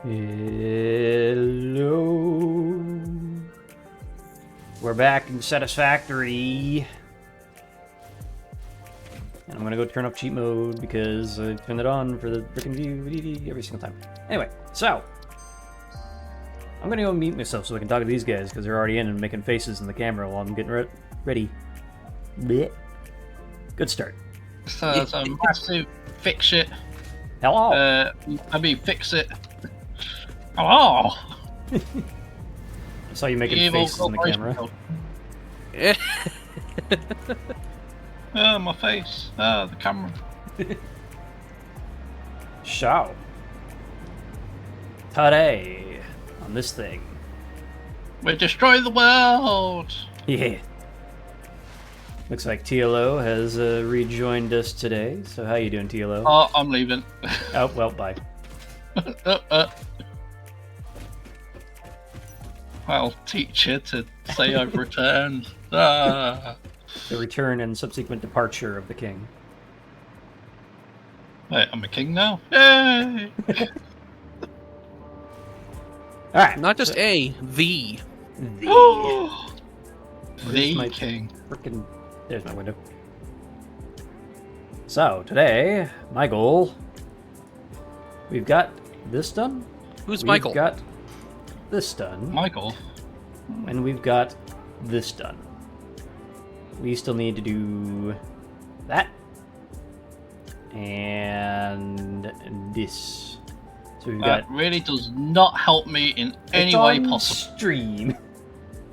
Hello. We're back in Satisfactory. And I'm gonna go turn off cheat mode because I turn it on for the frickin' view every single time. Anyway, so I'm gonna go mute myself so I can talk to these guys because they're already in and making faces in the camera while I'm getting ready. Blech. Good start. So it's a massive fix it. Hello. Fix it. Hello. I saw you making faces in the camera. Oh, my face. Oh, the camera. So, today on this thing, We destroy the world. yeah. Looks like TLO has rejoined us today. So how you doing, TLO? Oh, I'm leaving. Oh, well, bye. I'll teach you to say I've returned. Ah. The return and subsequent departure of the king. Wait, I'm a king now? Yay! Alright. Not just the. The The king. Frickin'... There's my window. So, today, my goal... We've got this done. Who's Michael? We've got this done. Michael? And we've got this done. We still need to do that. And this. So we've That got... really does not help me in any It's way on possible. stream.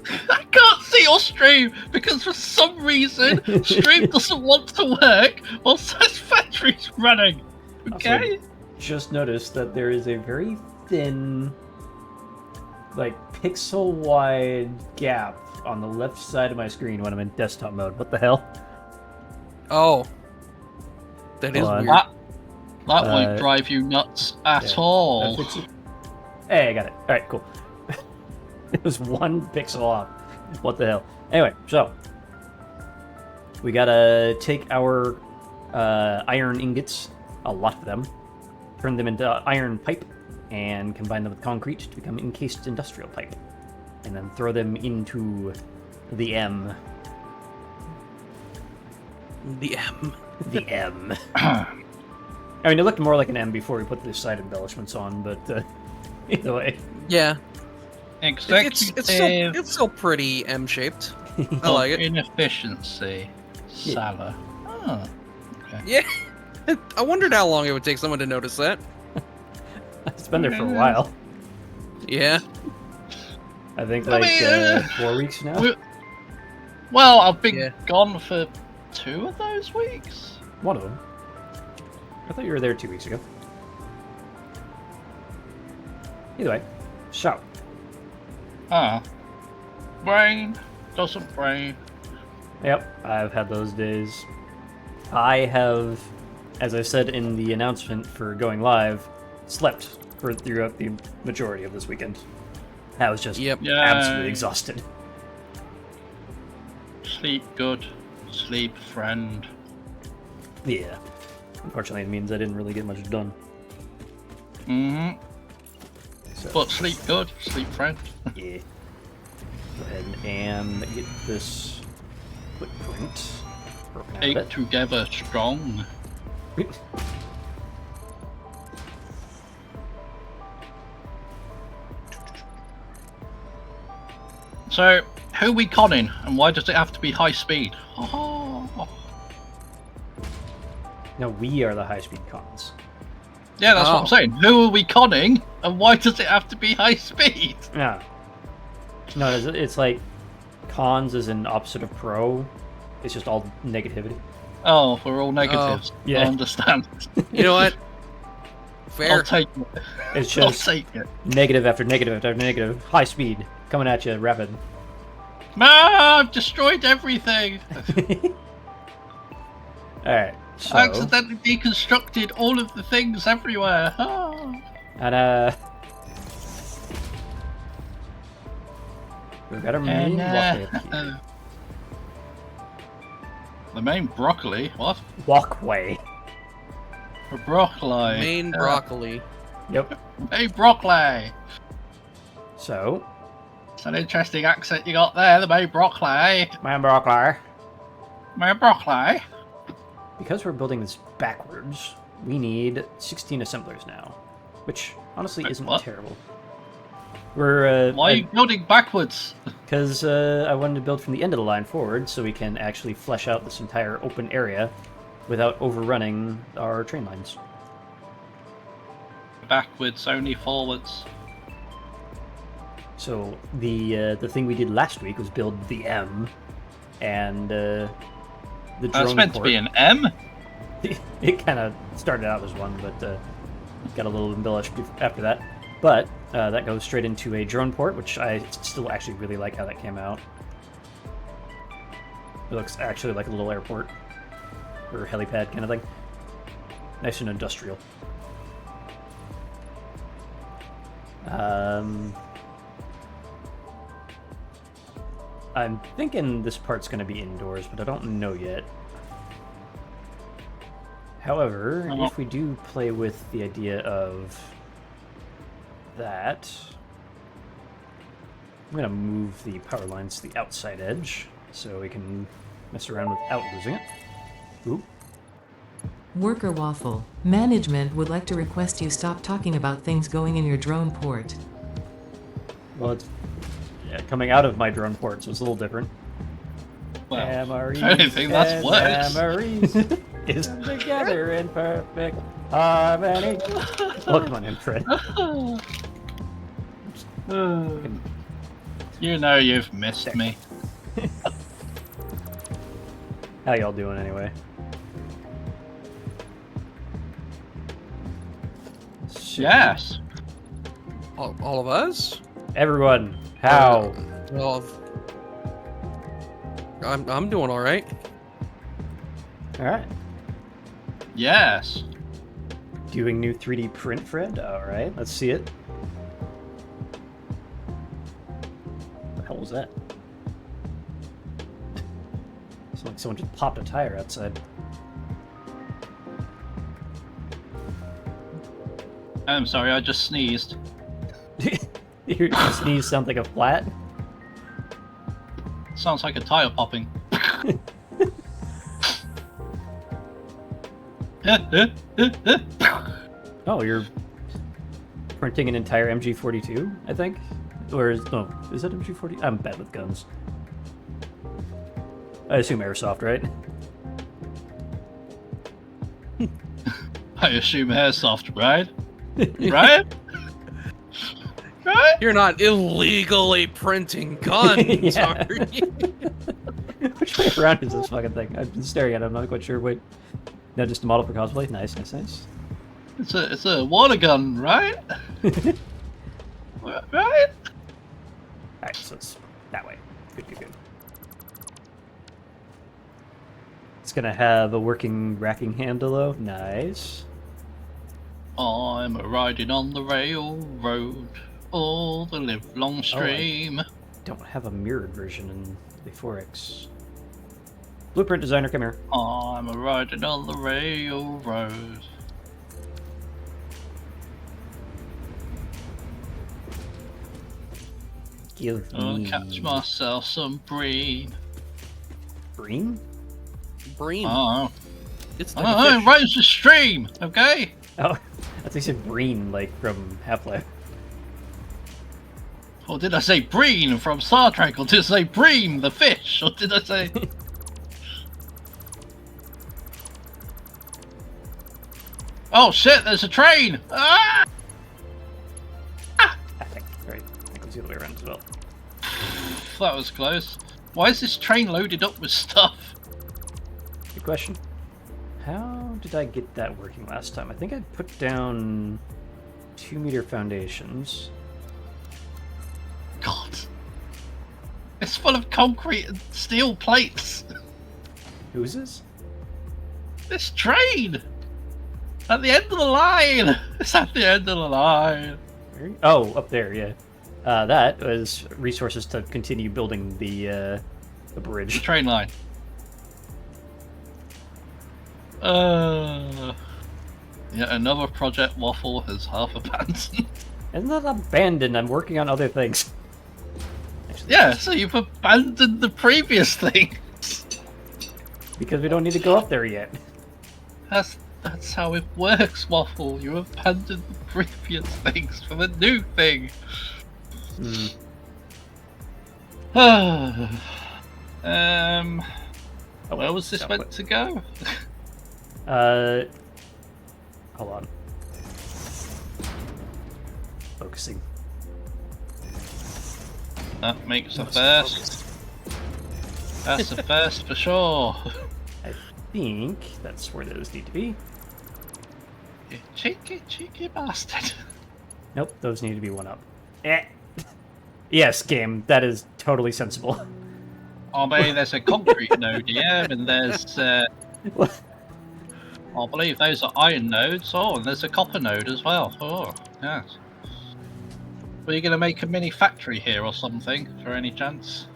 I can't see your stream because for some reason stream doesn't want to work while Satisfactory's running. Okay? Also, just noticed that there is a very thin, like pixel-wide gap on the left side of my screen when I'm in desktop mode. What the hell? Oh. That is Hold on. weird. That won't drive you nuts at all. Hey, I got it. All right, cool. It was one pixel off. What the hell? Anyway, so we gotta take our iron ingots, a lot of them, turn them into iron pipe, and combine them with concrete to become encased industrial pipe, and then throw them into the M. The M. The M. I mean, it looked more like an M before we put the side embellishments on, but either way. Yeah. Executive It's still pretty M-shaped. I like it. Inefficiency. Sala. Oh, okay. Yeah. I wondered how long it would take someone to notice that. It's been there for a while. Yeah. I think I like mean, 4 weeks now. Well, I've been Yeah. gone for 2 of those weeks. One of them. I thought you were there 2 weeks ago. Either way, so Brain doesn't brain. yep, I've had those days. I have, as I said in the announcement for going live, slept throughout the majority of this weekend. I was just absolutely exhausted. Sleep good. Sleep friend. Yeah. Unfortunately, it means I didn't really get much done. Mm-hmm. So, But sleep good. Sleep friend. yeah. Go ahead and get this footprint broken out a Eight bit. together strong. So, who are we conning, and why does it have to be high speed? Oh. No, we are the high-speed cons. Yeah, that's what I'm saying. Who are we conning, and why does it have to be high speed? No. No, it's like cons is an opposite of pro. It's just all negativity. Oh, we're all negatives. yeah. I understand. You know what? Fair. I'll take it. It's I'll just take it. negative after negative after negative. High speed. Coming at you rapid. Ah, I've destroyed everything. Alright, so... I accidentally deconstructed all of the things everywhere. Ah. And, we've got our main walkway up here. The main broccoli? What? Walkway. For broccoli. Main broccoli. Yep. Hey, broccoli. So, It's an interesting accent you got there, the May broccoli. my broccoli. May broccoli. Because we're building this backwards, we need 16 assemblers now, which honestly Wait, isn't what? terrible. We're Why are you building backwards? because I wanted to build from the end of the line forward, so we can actually flesh out this entire open area without overrunning our train lines. Backwards, only forwards. So the thing we did last week was build the M, and the drone That's meant to port. be an M. It kind of started out as one, but got a little embellished after that. But that goes straight into a drone port, which I still actually really like how that came out. It looks actually like a little airport or helipad kind of thing. Nice and industrial. I'm thinking this part's going to be indoors, but I don't know yet. However, if we do play with the idea of that, I'm going to move the power lines to the outside edge so we can mess around without losing it. Ooh. Worker Waffle, management would like to request you stop talking about things going in your drone port. Well, it's coming out of my drone port, so it's a little different. Well, MREs if anything, that's and worse. MREs is together in perfect harmony. Oh, come on in, Fred. You know you've missed me. How y'all doing anyway? Yes. All of us? Everyone, how? Well, I'm doing all right. All right. Yes. Doing new 3D print, Fred? All right, let's see it. What the hell was that? It's like someone just popped a tire outside. I'm sorry, I just sneezed. Your sneeze sounds like a flat. Sounds like a tire popping. Oh, you're printing an entire MG42, I think? Or is that MG40? I'm bad with guns. I assume airsoft, right? I assume airsoft, right? Right? Right? You're not illegally printing guns, Yeah. are you? Which way around is this fucking thing? I've been staring at it, I'm not quite sure. Wait. No, just a model for cosplay? Nice, nice, nice. It's a water gun, right? Right? Alright, so it's that way. Good, good, good. It's gonna have a working racking handle, though. Nice. I'm riding on the railroad all the livelong stream. Don't have a mirrored version in the 4X. Blueprint designer, come here. I'm riding on the railroad. Give I'll me catch myself some bream. green? Bream. Oh, It's like a fish. raise the stream, okay? Oh, I think you said Breen, like from Half-Life. Or did I say Breen from Star Trek? Or did I say Bream, the fish? Or did I say... Oh shit, there's a train! Ah! I think, right. I think it was the other way around as well. That was close. Why is this train loaded up with stuff? Good question. How did I get that working last time? I think I put down 2-meter foundations. God. It's full of concrete and steel plates. Who's this? This train! At the end of the line! It's at the end of the line. Oh, up there, yeah. That was resources to continue building the The bridge. train line. Yet another project Waffle has half abandoned. Isn't that abandoned? I'm working on other things. Actually, Yeah, so you've abandoned the previous thing. because we don't need to go up there yet. That's how it works, Waffle. You abandoned the previous things for the new thing. Where was this meant to go? Hold on. Focusing. That makes a first. That's a first for sure. I think that's where those need to be. You cheeky bastard. Nope, those need to be one up. Eh. Yes, game. That is totally sensible. Oh, maybe there's a concrete node here, and there's. What? I believe those are iron nodes. Oh, and there's a copper node as well. Oh, yes. Were you going to make a mini factory here or something, for any chance?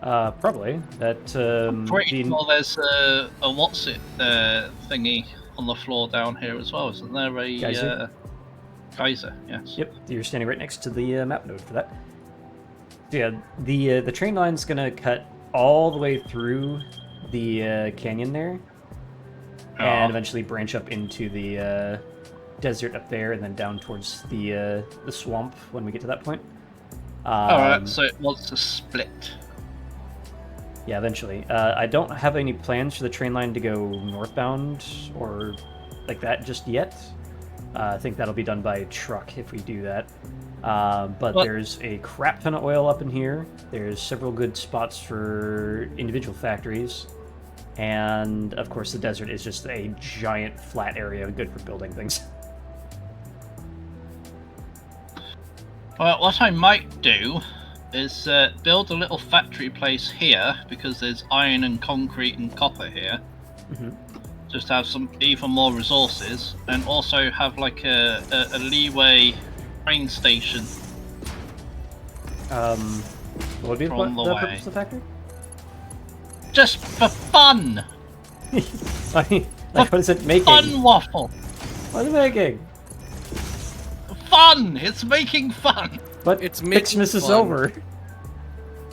Probably. That, Pretty sure there's a what's it thingy on the floor down here as well. Isn't there a Geyser? Geyser? Yes. Yep, you're standing right next to the map node for that. So yeah, the train line's gonna cut all the way through the canyon there, and eventually branch up into the desert up there, and then down towards the swamp when we get to that point. Alright, so it wants to split. Yeah, eventually. I don't have any plans for the train line to go northbound or like that just yet. I think that'll be done by truck if we do that. But there's a crap ton of oil up in here. There's several good spots for individual factories. And, of course, the desert is just a giant flat area good for building things. Well, what I might do is build a little factory place here, because there's iron and concrete and copper here. Just have some even more resources, and also have like a leeway train station. What would be the purpose of the factory? Just for fun! I mean, like, what is it making? Fun, Waffle! What is it making? Fun! It's making fun! But It's making Christmas is fun. over.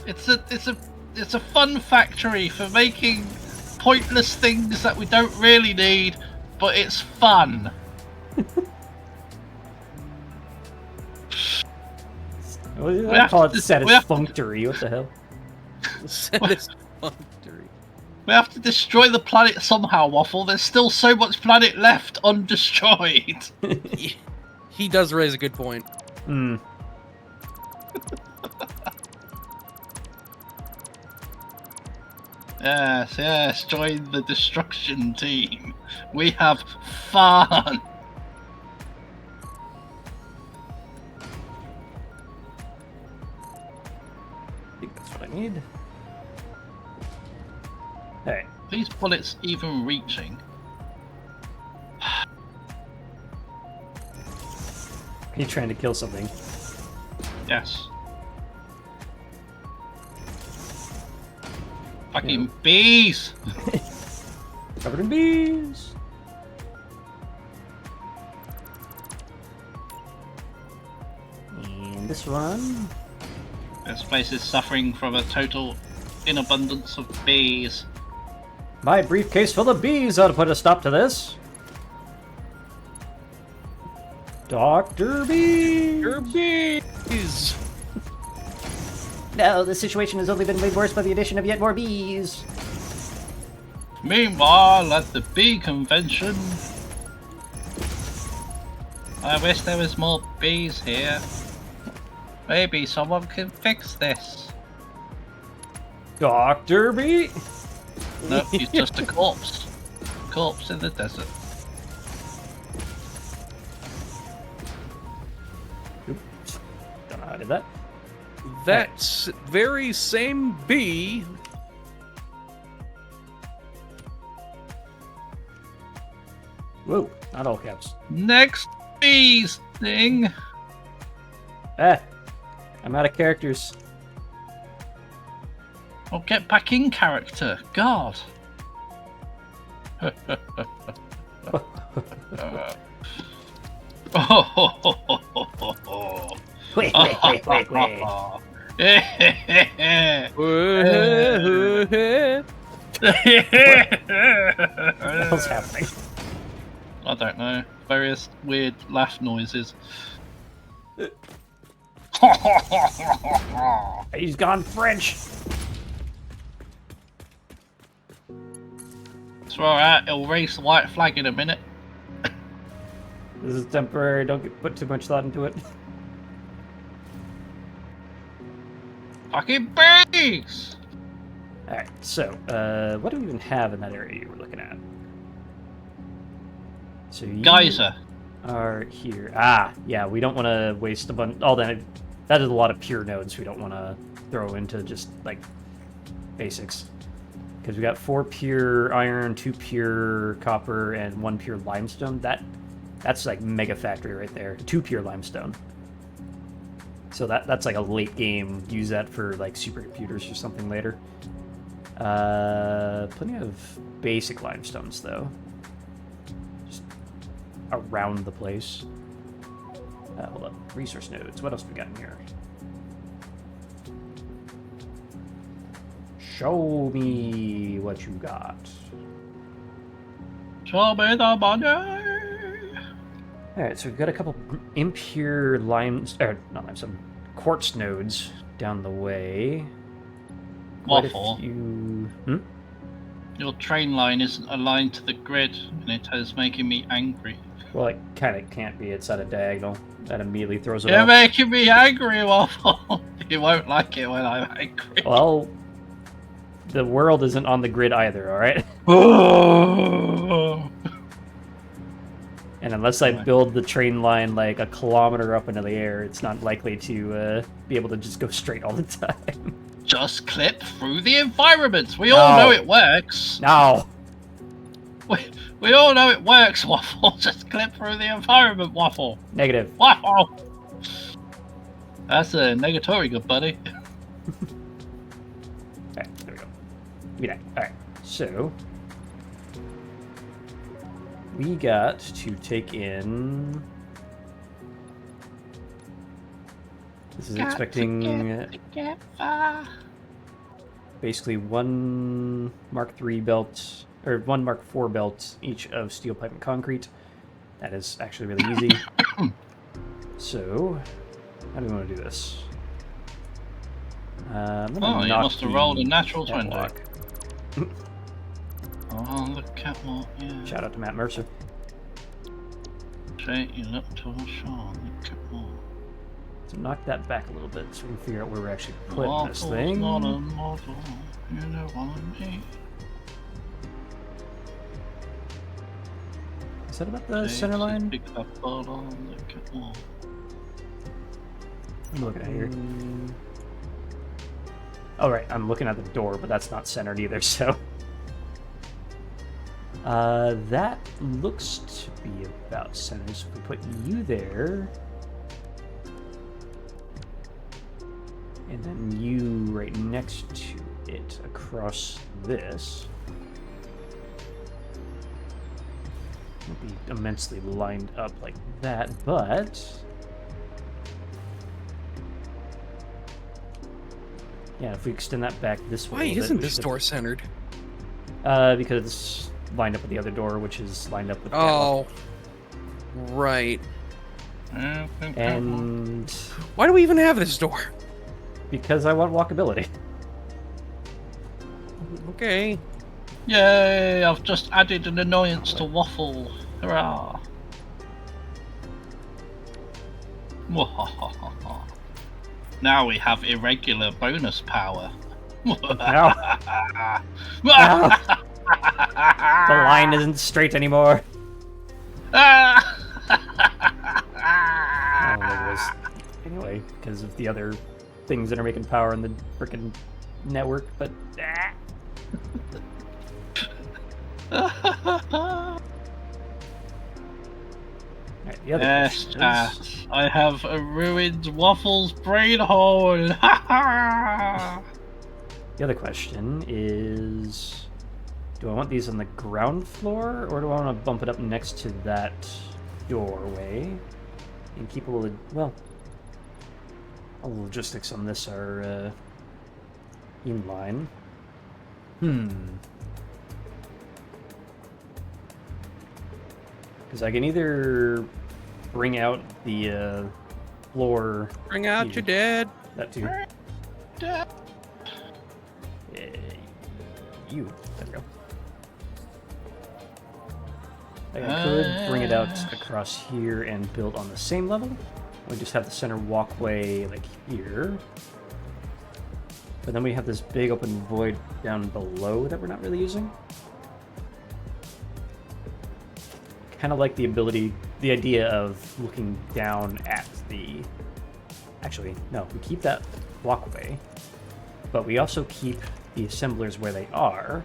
It's a fun factory for making pointless things that we don't really need, but it's fun. I call it satisfactory. What the hell? Satisfactory. We have to destroy the planet somehow, Waffle. There's still so much planet left undestroyed. He does raise a good point. Yes, join the destruction team. We have fun. I think that's what I need. Hey, These bullets even reaching. are you trying to kill something? Yes. Fucking bees! Covered in bees! And this one. This place is suffering from a total inabundance of bees. My briefcase full of bees ought to put a stop to this. Dr. Bee! Your bees! No, the situation has only been made worse by the addition of yet more bees. Meanwhile, at the bee convention, I wish there was more bees here. Maybe someone can fix this. Dr. Bee! Nope, he's just a corpse. Corpse in the desert. Oops. Don't know how I did that. That very same bee. Whoa, not all caps. Next bees thing. Ah, I'm out of characters. I'll get back in character. God. Wait, wait, wait, wait, wait. What the hell's happening? I don't know. Various weird laugh noises. He's gone French. It's alright, it'll raise the white flag in a minute. This is temporary. Don't put too much thought into it. Fucking bees! Alright, so, what do we even have in that area you were looking at? So you Geyser. are here. Ah, yeah, we don't want to waste a bunch. All that is a lot of pure nodes we don't want to throw into just, like, basics. Because we got 4 pure iron, 2 pure copper, and 1 pure limestone. That's like mega factory right there. 2 pure limestone. So that's like a late game. Use that for like supercomputers or something later. Plenty of basic limestones though. Just around the place. Hold up. Resource nodes. What else we got in here? Show me what you got. Show me the money! Alright, so we've got a couple impure quartz nodes down the way. Quite a Waffle. few... Your train line isn't aligned to the grid, and it is making me angry. Well, it kind of can't be. It's at a diagonal. That immediately throws it You're off. making me angry, Waffle! You won't like it when I'm angry. Well, the world isn't on the grid either, alright? And unless I build the train line like a kilometer up into the air, it's not likely to be able to just go straight all the time. Just clip through the environment. We all know it works. No! We all know it works, Waffle. Just clip through the environment, Waffle. Negative. Waffle. That's a negatory, good buddy. Alright, there we go. Give me that. Alright, so... we got to take in... This is expecting... basically 1 Mark III belt, or 1 Mark IV belt, each of steel pipe and concrete. That is actually really easy. So, how do we want to do this? I'm gonna Oh, you knock must have rolled a the natural 20. catwalk. Oh, the catwalk, yeah. Shout out to Matt Mercer. Straight, you look to Sean, the catwalk. So knock that back a little bit so we can figure out where we're actually putting this Waffle's thing. not a model, you know what I mean. Is that about the center line? Pick up on the catwalk. I'm looking at here. Oh, right, I'm looking at the door, but that's not centered either, so... that looks to be about centered, so if we put you there... and then you right next to it, across this... it'll be immensely lined up like that, but... yeah, if we extend that back this way... Why a little isn't bit, this door centered? because it's lined up with the other door, which is lined up with the catwalk. Oh, right. And Why do we even have this door? because I want walkability. Okay. Yay, I've just added an annoyance to Waffle. Hurrah. Now we have irregular bonus power. No. No. The line isn't straight anymore. Oh, there it is. Anyway, because of the other things that are making power in the frickin' network, but... Alright, the other Yes, question chat. is... I have a ruined Waffle's brain hole. the other question is... do I want these on the ground floor, or do I want to bump it up next to that doorway? And keep a little, well, all the logistics on this are in line. Because I can either bring out the floor. Bring out your dad. That too. Yeah. You. There we go. I could bring it out across here and build on the same level. We just have the center walkway like here. But then we have this big open void down below that we're not really using. Kind of like the idea of looking down at the... Actually, no, we keep that walkway, but we also keep the assemblers where they are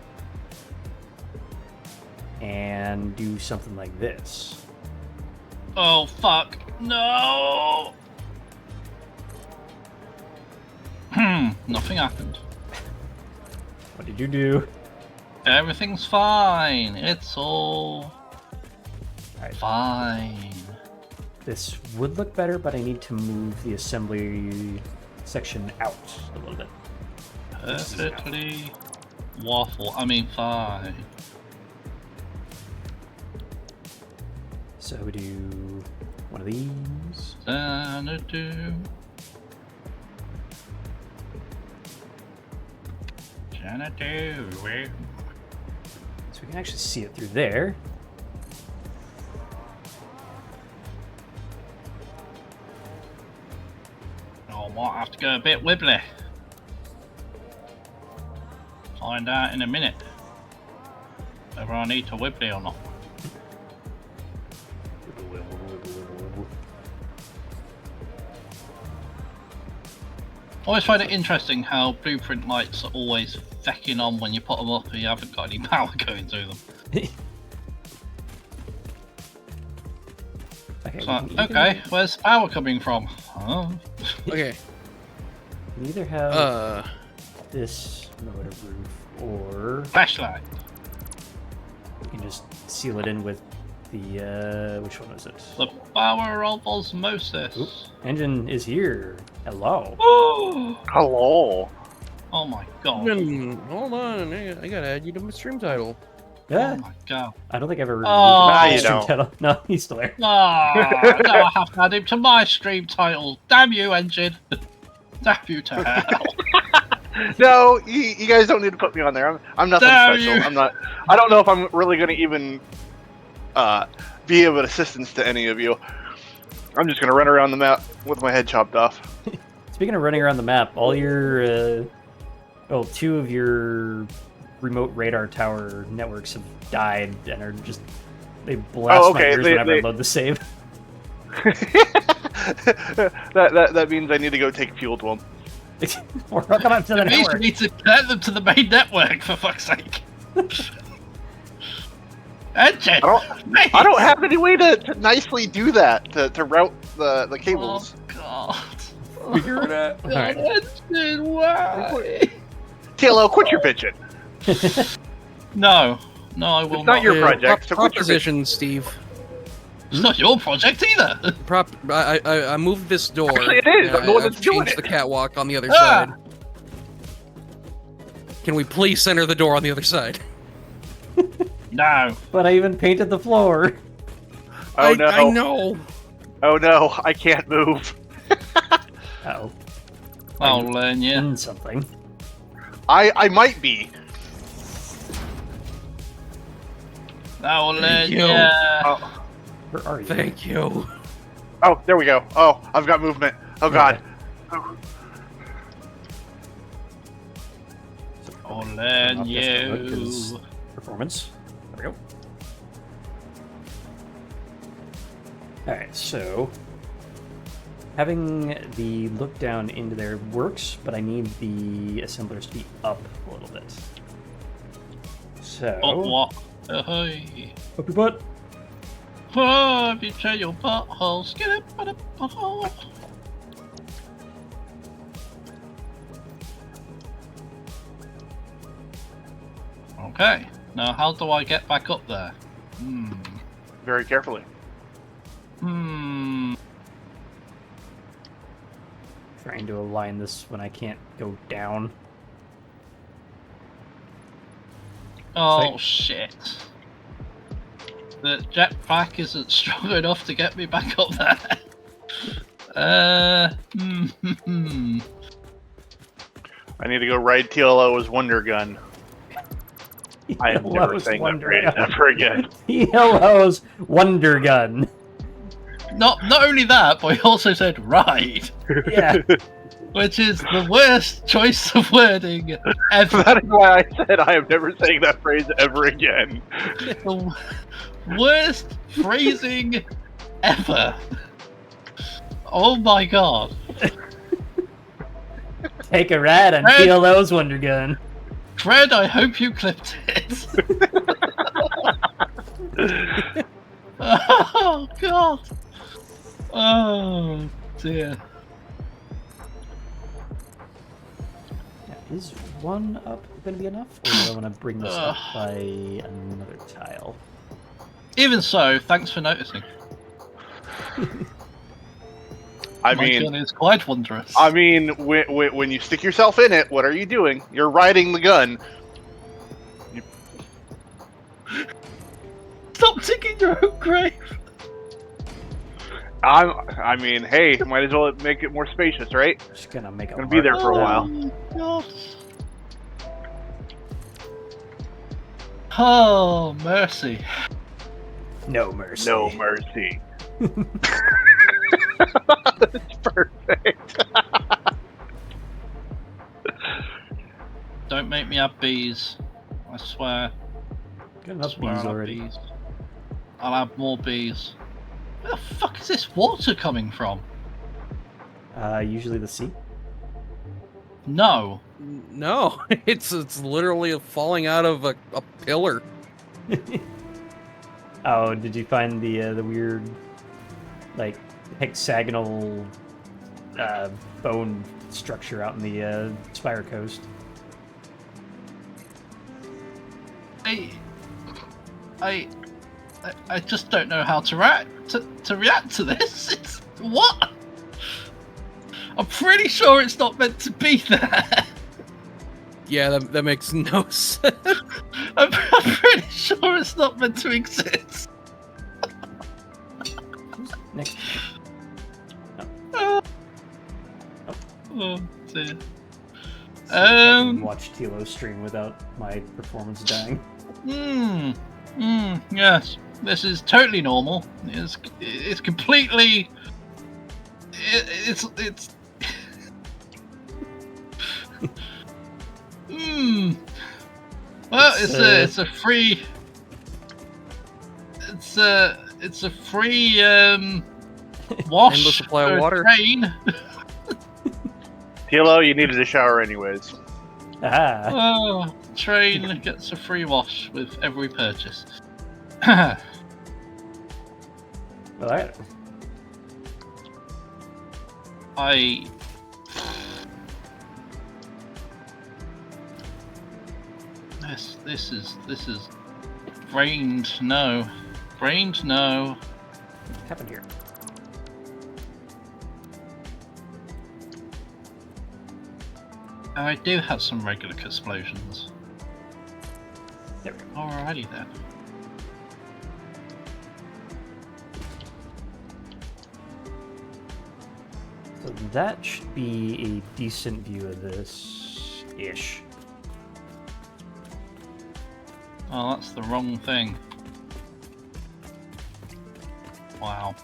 and do something like this. Oh, fuck. No! Nothing happened. What did you do? Everything's fine. It's all Alright. fine. This would look better, but I need to move the assembly section out a little bit. Perfectly waffle. I mean, fine. So we do one of these. Xanadu. Xanadu. So we can actually see it through there. I might have to go a bit wibbly. Find out in a minute whether I need to wibbly or not. I always find it interesting how blueprint lights are always fecking on when you put them up and you haven't got any power going through them. Okay, It's like, okay, where's the power coming from? Oh. Okay. We either have this motor roof, or Flashlight. we can just seal it in with the which one is it? The power of osmosis. Oop, engine is here. Hello. Oh, Hello. oh my god. Hold on, I gotta add you to my stream title. Yeah. Oh my god. I don't think I've ever. Oh. Nah, you stream don't. title. No, he's still there. Ah, now I have to add him to my stream title. Damn you, engine. Damn you to hell. No, you guys don't need to put me on there. I'm nothing Damn special. you. I'm not. I don't know if I'm really going to even be of an assistance to any of you. I'm just going to run around the map with my head chopped off. Speaking of running around the map, all your well, 2 of your remote radar tower networks have died and are just they blast my ears whenever I load the save. that means I need to go take fuel to them. We're hooking up to the It means network. we need to connect them to the main network, for fuck's sake. Engine! I don't have any way to nicely do that, to route the cables. Oh god. Figure it out. Alright. Engine, why? TLO, quit your bitching. No, I will It's not your Yeah, project, so quit your proposition, Steve. It's not your project either. I moved this door. Actually, it is. I'm the one that's I've doing changed it. the catwalk on the other Ah. side. Can we please center the door on the other side? No. But I even painted the floor. Oh no. I know. Oh no, I can't move. Oh, I'll learn you. in something. I might be. I'll learn you. you. Oh, Where are you? Thank you. oh, there we go. Oh, I've got movement. Oh god. Oh. I'll Turn learn off this remote, 'cause you. performance. There we go. Alright, so having the look down into there works, but I need the assemblers to be up a little bit. So Oh, what? Hey. up your butt. Oh, if you try your buttholes, get it, but a butthole. Okay, now how do I get back up there? Very carefully. Trying to align this when I can't go down. Oh shit. The jetpack isn't strong enough to get me back up there. I need to go ride TLO's Wonder Gun. I am never TLO's saying that Wonder phrase Gun. ever again. TLO's Wonder Gun. Not only that, but he also said ride, Yeah. which is the worst choice of wording ever. That is why I said I am never saying that phrase ever again. The worst phrasing ever. Oh my god. Take a ride on Red. TLO's Wonder Gun. Fred, I hope you clipped it. Oh god. Oh dear. Now, is one up going to be enough? Or do I want to bring this up by another tile? Even so, thanks for noticing. I My gun mean, is quite wondrous. when you stick yourself in it, what are you doing? You're riding the gun. Stop digging your own grave. I mean, hey, might as well make it more spacious, right? Just going to make a Gonna be there for a while. God. Oh, mercy. No mercy. No mercy. That's perfect. Don't make me have bees. I swear. Got I enough swear bees I'll have already. bees. I'll have more bees. Where the fuck is this water coming from? Usually the sea. No. No, it's literally falling out of a pillar. Oh, did you find the weird, like, hexagonal bone structure out in the Spire Coast? I just don't know how to react to this. It's what? I'm pretty sure it's not meant to be there. Yeah, that makes no sense. I'm pretty sure it's not meant to exist. Next. Oh dear. See if I can watch Tilo stream without my performance dying. Yes. This is totally normal. It's completely. It's. Well, it's a free. It's a free wash. Endless supply of for a water. Train. TLO, you needed a shower anyways. Ah. Oh, train gets a free wash with every purchase. Well, alright. This is brained no. Brained no. What happened here? I do have some regular explosions. There we go. Alrighty then. So that should be a decent view of this-ish. Oh, that's the wrong thing. Wow.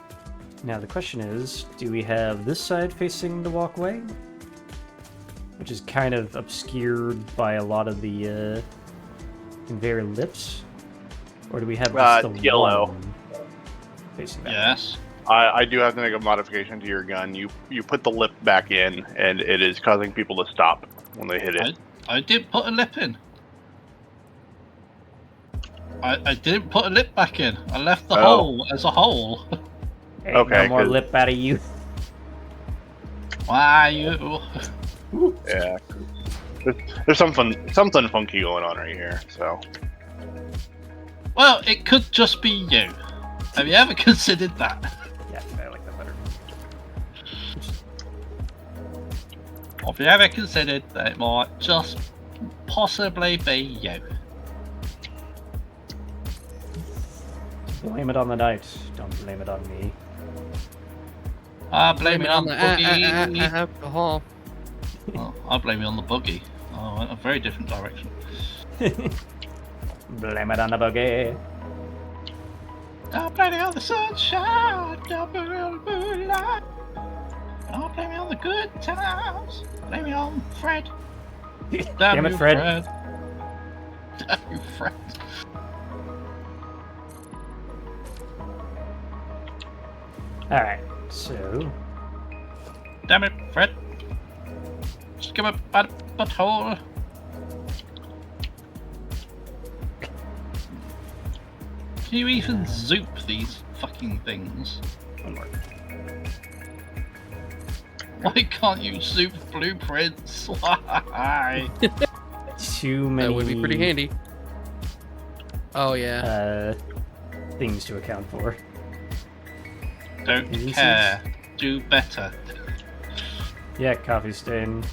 Now the question is, do we have this side facing the walkway? Which is kind of obscured by a lot of the conveyor lips? Or do we have just the yellow one facing that way? Yes. I do have to make a modification to your gun. You put the lip back in, and it is causing people to stop when they hit it. I did put a lip in. I didn't put a lip back in. I left the hole as a hole. Ain't Okay, no more 'cause- lip out of you. Why you? Yeah. There's something funky going on right here. So Well, it could just be you. Have you ever considered that? Yeah, I like that better. Have you ever considered that it might just possibly be you? Blame it on the night. Don't blame it on me. I blame it on the boogie. alcohol. Oh, I blame it on the boogie. Oh, went a very different direction. Blame it on the boogie. Don't blame it on the sunshine. Don't blame it on the moonlight. Don't blame it on the good times. Blame it on Fred. Damn it, Fred. Damn you, Fred. Alright, so. Damn it, Fred. Just give a bad butthole. Can you even zoop these fucking things? One more. Why can't you zoop blueprints? Why? Too many. That would be pretty handy. Oh yeah. Things to account for. Don't Uses. care. Do better. Yeah, coffee stain.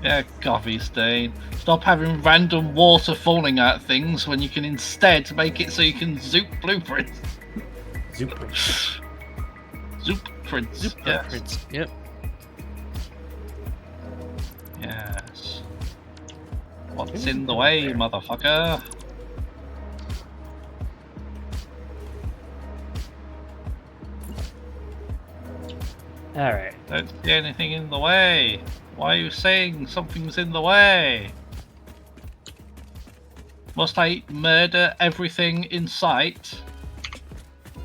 Yeah, coffee stain. Stop having random water falling at things when you can instead make it so you can zoop blueprints. Zoop. Zoop prints. Zoop Yes. prints. Yep. Yes. What's in the way, motherfucker? Alright. Don't see anything in the way. Why are you saying something's in the way? Must I murder everything in sight?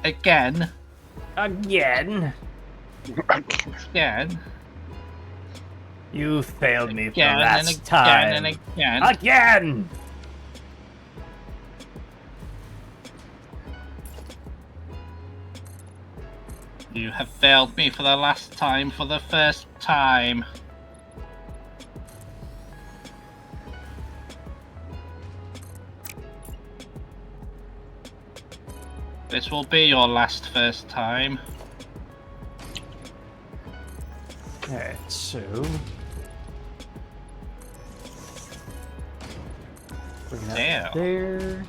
Again? Again? Again? You failed me for the Again and last again time. and again? Again! You have failed me for the last time, for the first time. This will be your last first time. Alright, so. Bring that Damn. there.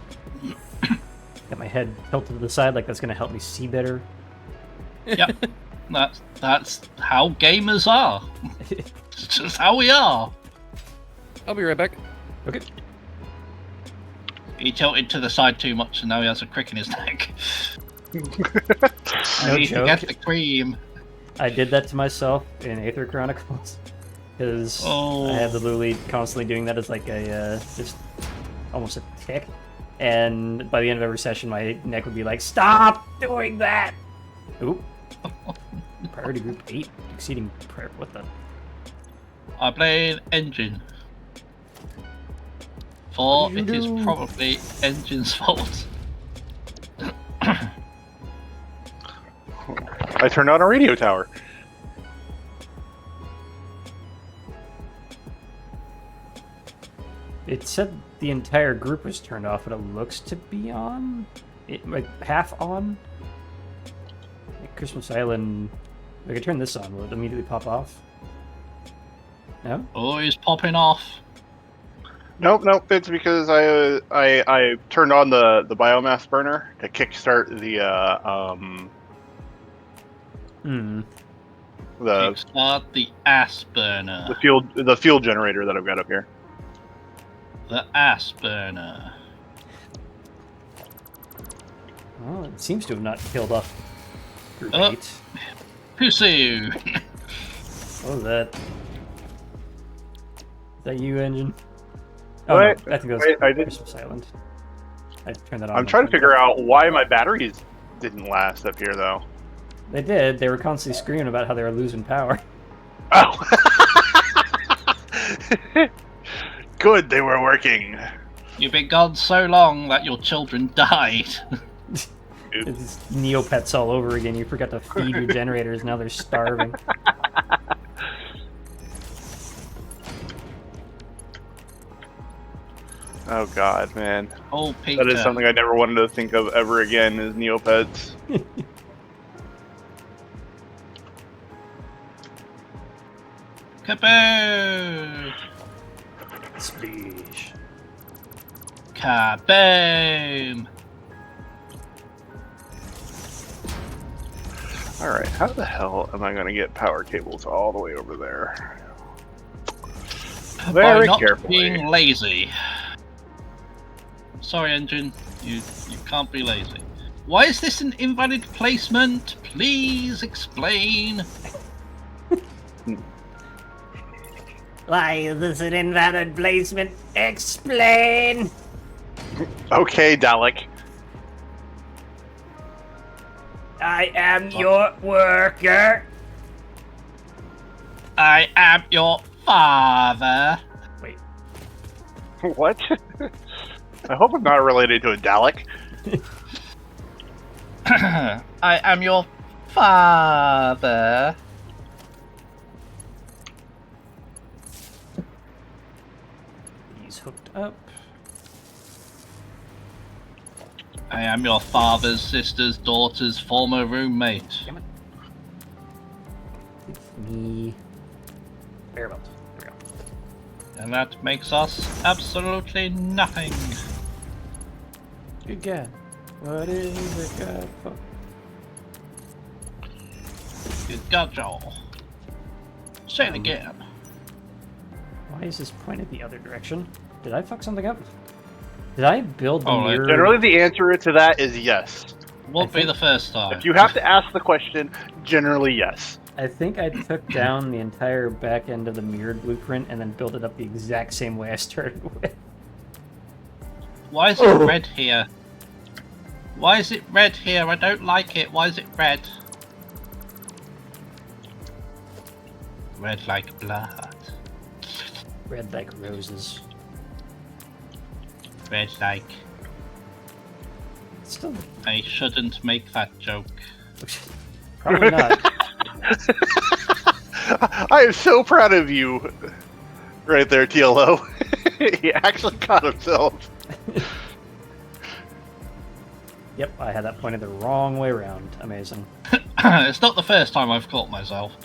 Got my head tilted to the side like that's gonna help me see better. Yep. That's how gamers are. It's just how we are. I'll be right back. Okay. He tilted to the side too much and now he has a crick in his neck. No I need to joke. get the cream. I did that to myself in Aether Chronicles because I had the Luli constantly doing that as like a just almost a tick, and by the end of every session, my neck would be like, "Stop doing that!" Oop. Priority group 8 exceeding prayer. What the? I played Engine. For What did it you is do? probably Engine's fault. I turned on a radio tower. It said the entire group was turned off, but it looks to be on. It like half on. Like Christmas Island. If I could turn this on, will it immediately pop off? No. Oh, he's popping off. Nope. It's because I turned on the biomass burner to kickstart the Kickstart the ass burner. the fuel generator that I've got up here. The ass burner. Well, it seems to have not killed off group Oh. 8. Pussy. What was that? Is that you, Engine? Oh, Wait, no, I think that was wait, I did- Christmas Island. I turned that on. I'm trying to figure out why my batteries didn't last up here, though. They did. They were constantly screaming about how they were losing power. Oh. Good, they were working. You've been gone so long that your children died. It's Neopets all over again. You forgot to feed your generators. Now they're starving. Oh god, man. Oh, Peter. That is something I never wanted to think of ever again, is Neopets. Kaboo! Spleesh. Kaboom! Alright, how the hell am I going to get power cables all the way over there? By Very not carefully. being lazy. Sorry, engine. You can't be lazy. Why is this an invalid placement? Please explain. Why is this an invalid placement? Explain! Okay, Dalek. I am your worker. I am your father. Wait. What? I hope I'm not related to a Dalek. I am your father. He's hooked up. I am your father's sister's daughter's former roommate. Damn it. Give me. Air belt. There we go. And that makes us absolutely nothing. Good guy. What is it good for? Good God, Joel. Say it again. Why is this pointed the other direction? Did I fuck something up? Did I build the Oh, mirror? Generally, the answer to that is yes. Won't be the first time. If you have to ask the question, generally yes. I think I took down the entire back end of the mirrored blueprint and then built it up the exact same way I started with. Why is it red here? Why is it red here? I don't like it. Why is it red? Red like blood. Red like roses. Red like... Still, I shouldn't make that joke. probably not. I am so proud of you. Right there, TLO. He actually caught himself. Yep, I had that pointed the wrong way around. Amazing. It's not the first time I've caught myself.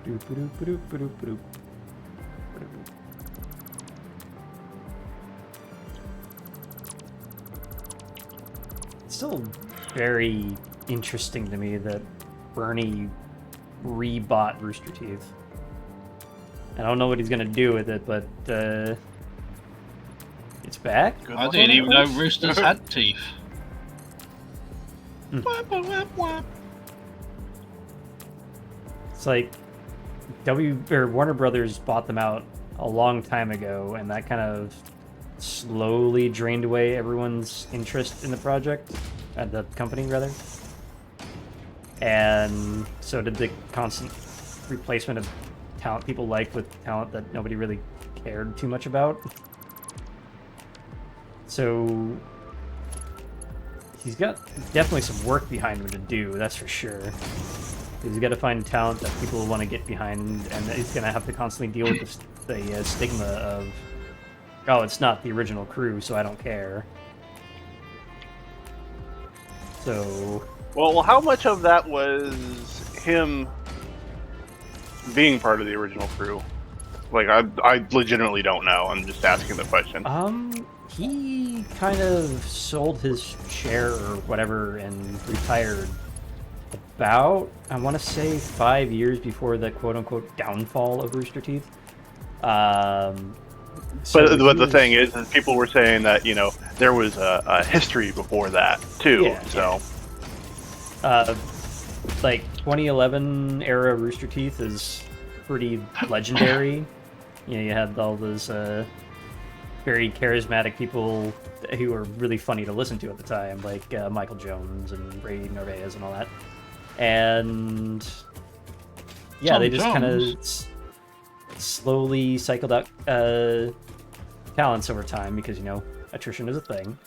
Doop-a-doop-a-doop-a-doop-a-doop. It's still very interesting to me that Bernie rebought Rooster Teeth. I don't know what he's gonna do with it, but it's back. I didn't even know roosters had teeth. Hmm. Wap, wap, wap. It's like Warner Brothers bought them out a long time ago, and that kind of slowly drained away everyone's interest in the project, the company rather. And so did the constant replacement of talent people liked with talent that nobody really cared too much about. So he's got definitely some work behind him to do, that's for sure. He's got to find talent that people want to get behind, and he's going to have to constantly deal with the stigma of, oh, it's not the original crew, so I don't care. So... Well, how much of that was him being part of the original crew? Like, I legitimately don't know. I'm just asking the question. He kind of sold his share or whatever and retired about, I want to say, 5 years before the quote-unquote downfall of Rooster Teeth. But the thing is people were saying that, you know, there was a history before that, too. Yeah, so, like, 2011 era Rooster Teeth is pretty legendary. You know, you had all those very charismatic people who were really funny to listen to at the time, like Michael Jones and Ray Narvaez and all that. And yeah, Tom they just kind of Jones. slowly cycled out talents over time because, you know, attrition is a thing.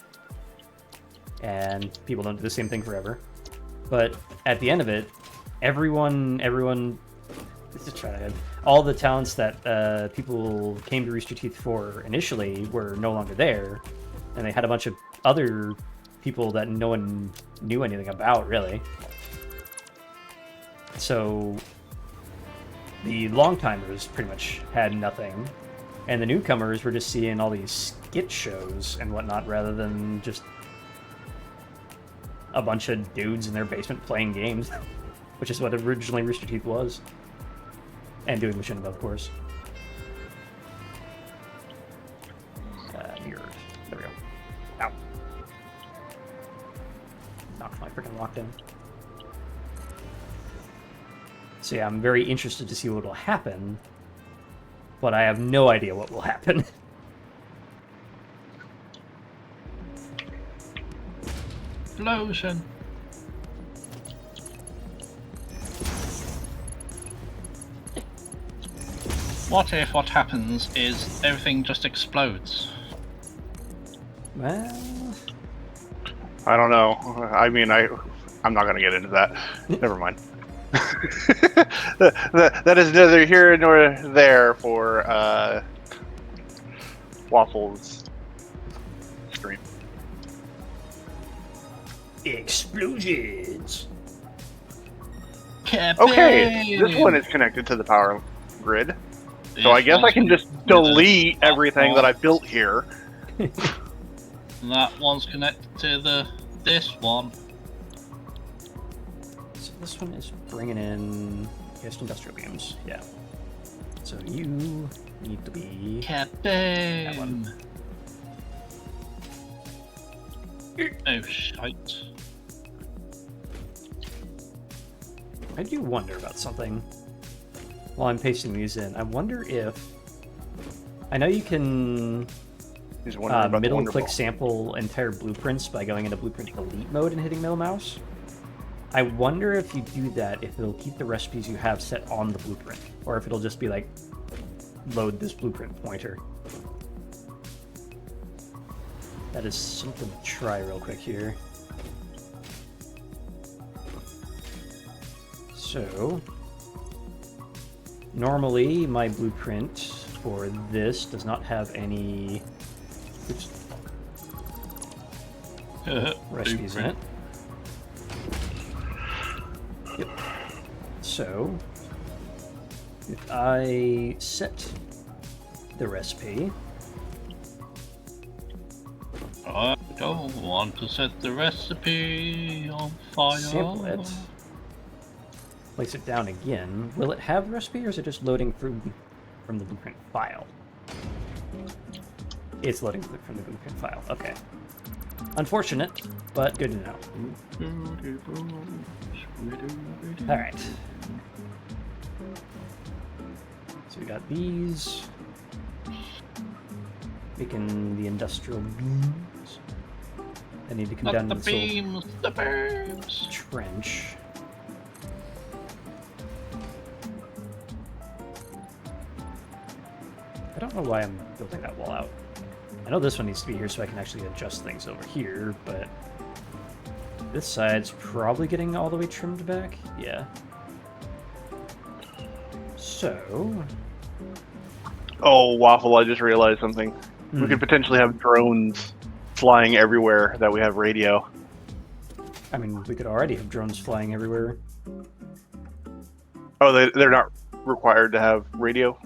And people don't do the same thing forever. But at the end of it, everyone just try to all the talents that people came to Rooster Teeth for initially were no longer there, and they had a bunch of other people that no one knew anything about, really. So the long-timers pretty much had nothing, and the newcomers were just seeing all these skit shows and whatnot rather than just a bunch of dudes in their basement playing games, which is what originally Rooster Teeth was. And doing machinima, of course. Mirrored. There we go. Ow. Knocked my freaking lock down. So yeah, I'm very interested to see what will happen, but I have no idea what will happen. Explosion. What if what happens is everything just explodes? Well, I don't know. I mean, I'm not gonna get into that. Never mind. that is neither here nor there for Waffle's stream. explosions. Okay, this one is connected to the power grid, so I guess I can just delete everything that I built here. That one's connected to this one. So this one is bringing in Encased Industrial Beams. Yeah. So you need to be that one. Kaboom! Oh shite. I do wonder about something while I'm pasting these in. I wonder if... I know you can He's wondering about the middle Wonder click Ball. sample entire blueprints by going into blueprint delete mode and hitting middle mouse. I wonder if you do that, if it'll keep the recipes you have set on the blueprint, or if it'll just be like, load this blueprint pointer. That is something to try real quick here. So, normally my blueprint for this does not have any recipes in it. Yep. So, if I set the recipe, I don't want to set the recipe on fire. sample it, place it down again, will it have the recipe or is it just loading from the blueprint file? It's loading from the blueprint file, okay. Unfortunate, but good to know. Alright. So we got these. Making the industrial beams. I need to come down Not to the this little beams, the beams. trench. I don't know why I'm building that wall out. I know this one needs to be here so I can actually adjust things over here, but this side's probably getting all the way trimmed back. Yeah. So... Oh, Waffle, I just realized something. We Hmm. could potentially have drones flying everywhere that we have radio. I mean, we could already have drones flying everywhere. Oh, they're not required to have radio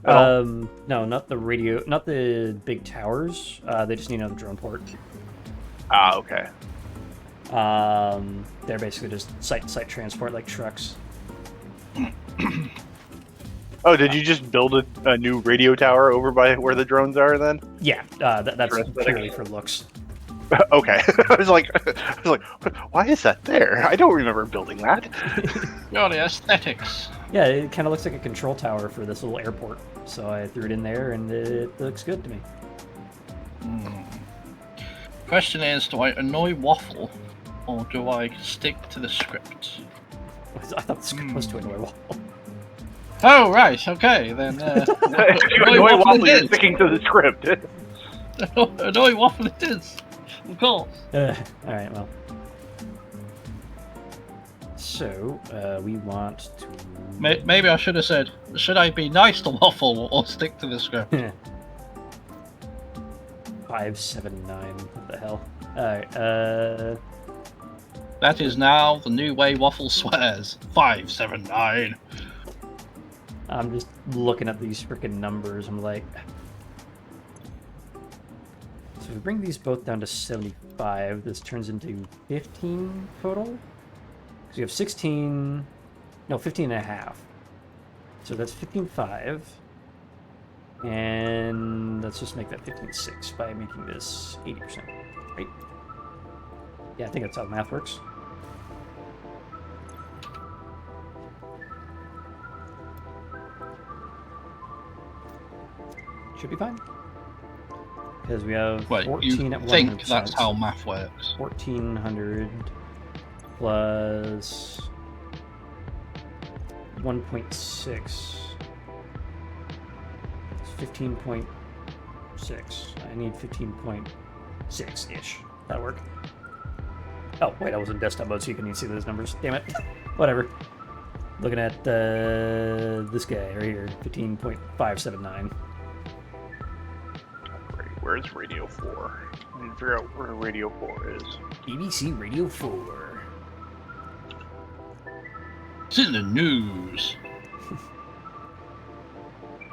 at all? No, not the radio, not the big towers. They just need another drone port. Ah, okay. They're basically just site-to-site transport like trucks. Oh, did you just build a new radio tower over by where the drones are then? Yeah, that's For aesthetic. purely for looks. Okay. I was like, why is that there? I don't remember building that. Purely aesthetics. Yeah, it kind of looks like a control tower for this little airport. So I threw it in there, and it looks good to me. Question is, do I annoy Waffle, or do I stick to the script? I thought the script was to annoy Waffle. Oh, right, okay, then If you annoy Waffle, you're sticking to the script. annoy Waffle it is, of course. Alright, well. So, we want to... Maybe I should have said, should I be nice to Waffle or stick to the script? 579. What the hell? Alright, That is now the new way Waffle swears. 579. I'm just looking at these freaking numbers. I'm like, so if we bring these both down to 75, this turns into 15 total. So you have 16, no, 15 and a half. So that's 15.5. And let's just make that 15.6 by making this 80%, right? Yeah, I think that's how math works. Should be fine. Because we have Wait, 14 you at 100%. think that's how math works? 1400 plus 1.6. It's 15.6. I need 15.6-ish. That'll work. Oh, wait, I was in desktop mode, so you can even see those numbers. Damn it. Whatever. Looking at this guy right here, 15.579. Where's Radio 4? I need to figure out where Radio 4 is. BBC Radio 4. It's in the news.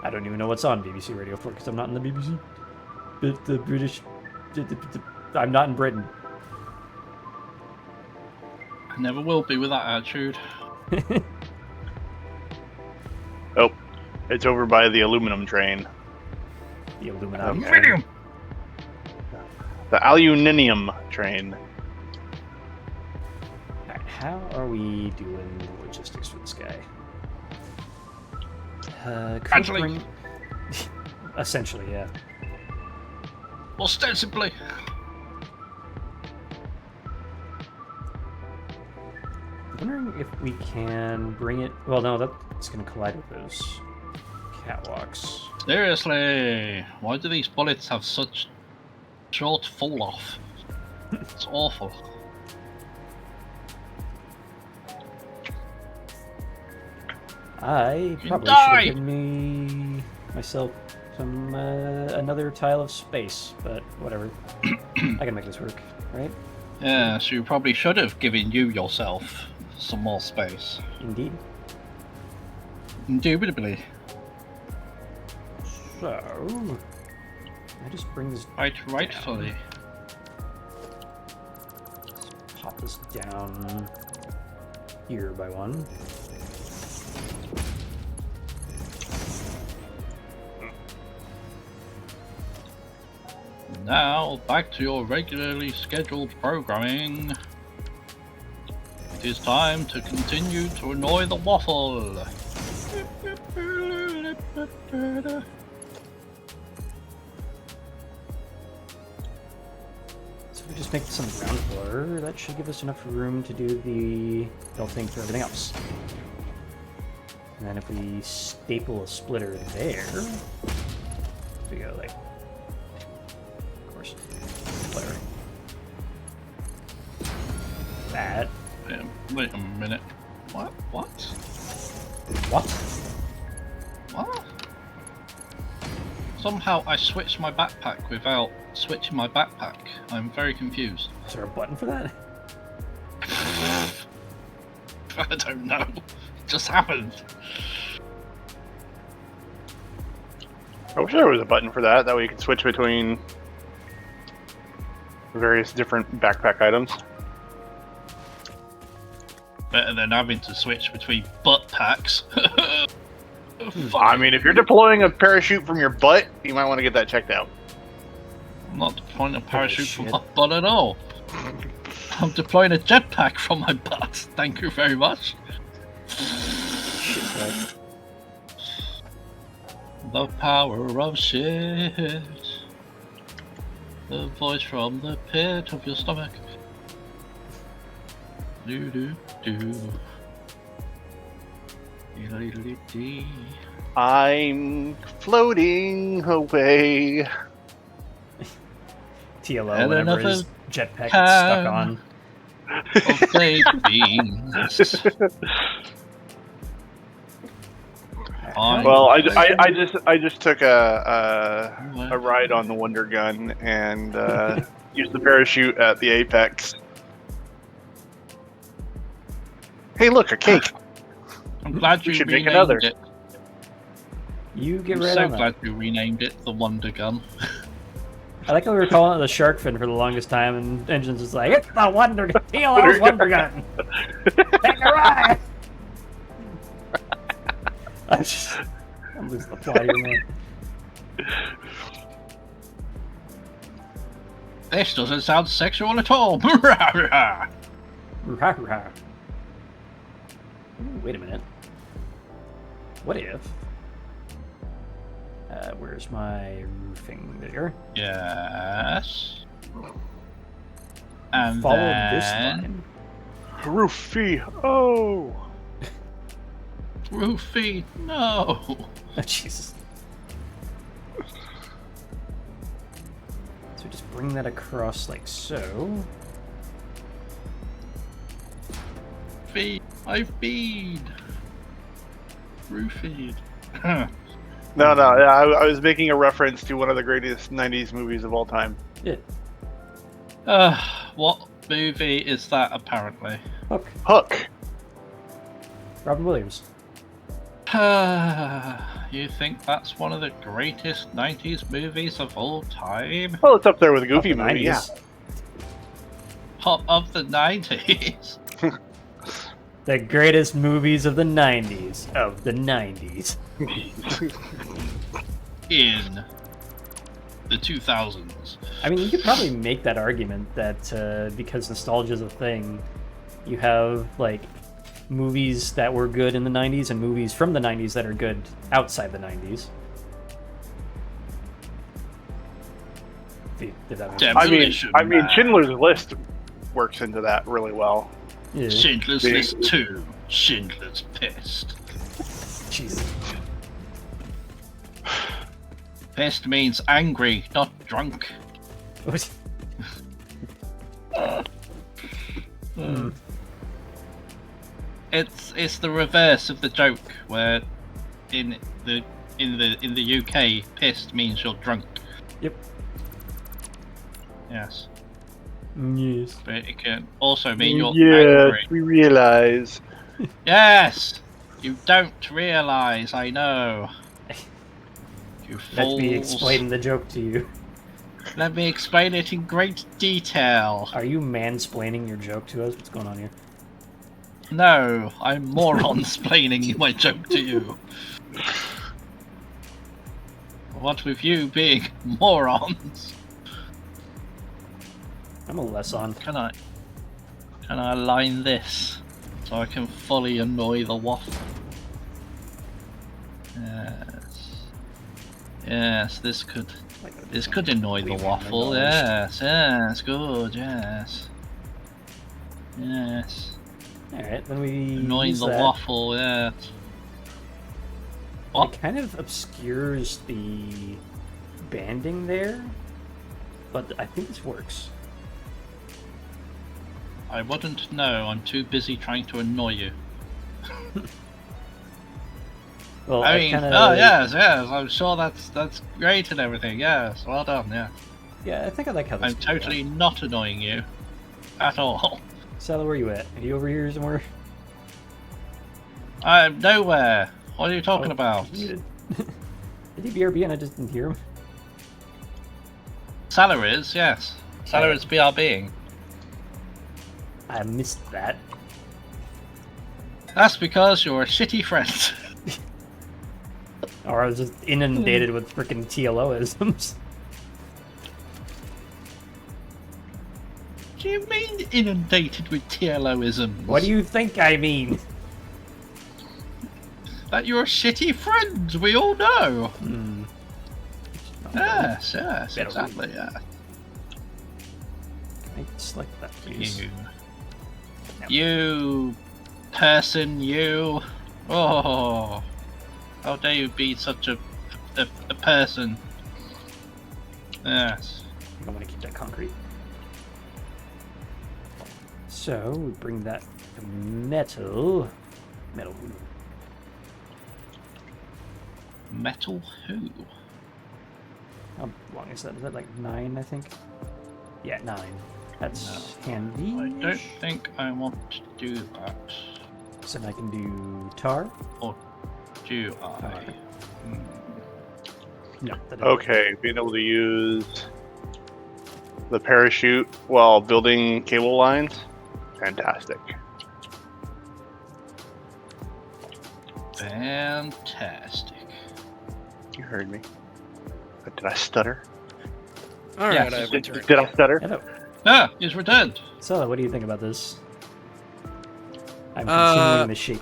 I don't even know what's on BBC Radio 4 because I'm not in the BBC. But the British... I'm not in Britain. I never will be with that attitude. Oh, it's over by the aluminum train. The Illuminati. Medium. The aluminium train. Alright, how are we doing the logistics for this guy? Actually- Bring... Essentially, yeah. Ostensibly. I'm wondering if we can bring it... Well, no, that's going to collide with those catwalks. Seriously, why do these bullets have such short fall off? It's awful. I You probably should die! have given myself some another tile of space, but whatever. I can make this work, right? Yeah, so you probably should have given you yourself some more space. Indeed. Indubitably. So, I just bring this, Rightfully. pop this down here by one. Now, back to your regularly scheduled programming. It is time to continue to annoy the waffle. So if we just make this on the ground floor, that should give us enough room to do the belting for everything else. And then if we staple a splitter there, we go like, of course, splitter. That. Wait a minute. What? What? What? Somehow I switched my backpack without switching my backpack. I'm very confused. Is there a button for that? I don't know. It just happened. I wish there was a button for that. That way you could switch between various different backpack items. Better than having to switch between butt packs. I mean, if you're deploying a parachute from your butt, you might want to get that checked out. I'm not deploying a parachute from shit. my butt at all. I'm deploying a jetpack from my butt. Thank you very much. Shit, right. The power of shit. The voice from the pit of your stomach. Do do do. Dee-da-dee-da-dee-dee. I'm floating away. TLO, And whenever another his jetpack gets stuck on. Of babies. Fine. Well, I just took a ride on the Wonder Gun and used the parachute at the apex. Hey, look, a cake. I'm glad We you should make renamed another. it. You get I'm right so on that. glad you renamed it the Wonder Gun. I like how we were calling it the shark fin for the longest time, and Engine's just like, it's the Wonder Gun. TLO's Wonder Gun. Take a ride. I'm losing the plot here, man. This doesn't sound sexual at all. Ooh, wait a minute. What if? Where's my roofing there? Yes. And Follow then... this line. Roofy. Oh. Roofy, no. Oh, Jesus. So just bring that across like so. Feed. I feed. Roofied. No, yeah, I was making a reference to one of the greatest 90s movies of all time. Yeah. What movie is that apparently? Hook. Hook. Robin Williams. You think that's one of the greatest 90s movies of all time? Well, it's up there with a Goofy Of the movie, yeah. 90s. Top of the 90s? The greatest movies of the 90s. Of the 90s. In the 2000s. I mean, you could probably make that argument that because nostalgia is a thing, you have, like, movies that were good in the 90s and movies from the 90s that are good outside the 90s. Did that make sense? I mean, Schindler's List works into that really well. Yeah. Schindler's Big. List 2. Schindler's Pissed. Jesus. Pissed means angry, not drunk. What? It's the reverse of the joke where in the UK, pissed means you're drunk. Yep. Yes. Yes. But it can also mean you're Yeah, angry. we realize. Yes! You don't realise, I know. You Let fools. me explain the joke to you. Let me explain it in great detail. Are you mansplaining your joke to us? What's going on here? No, I'm moron-splaining my joke to you. What with you being morons? I'm a less on. Can I align this so I can fully annoy the waffle? Yes. Yes, this could annoy the waffle. Yes, yes, good, yes. Yes. Alright, then we Annoying use the that. waffle, yes. What? It kind of obscures the banding there, but I think this works. I wouldn't know, I'm too busy trying to annoy you. Well, I mean, kinda, oh yes, I'm sure that's great and everything, yes, well done, yeah. Yeah, I think I like how this I'm totally not annoying you. At all. Sala, where you at? Are you over here somewhere? I'm nowhere. What are you talking Oh, about? Did he BRB and I just didn't hear him? Salah is, yes. Salah is BRBing. I missed that. That's because you're a shitty friend. Or I was just inundated with freaking TLO-isms. What do you mean inundated with TLOisms? What do you think I mean? That you're a shitty friend, we all know. Hmm. Yes, Better exactly, yeah. Can I select that, please? You. No. You person, you. Oh, how dare you be such a person? Yes. I don't want to keep that concrete. So we bring that to metal. Metal. Metal who? How long is that? Is that like 9, I think? Yeah, 9. That's handy. I don't think I want to do that. So I can do tar. Or do I? No. That doesn't. Okay, being able to use the parachute while building cable lines. Fantastic. Fantastic. You heard me. But did I stutter? All right, Yes. I've returned. Did I stutter? Hello. Ah, he's returned. So, what do you think about this? I'm continuing the shape.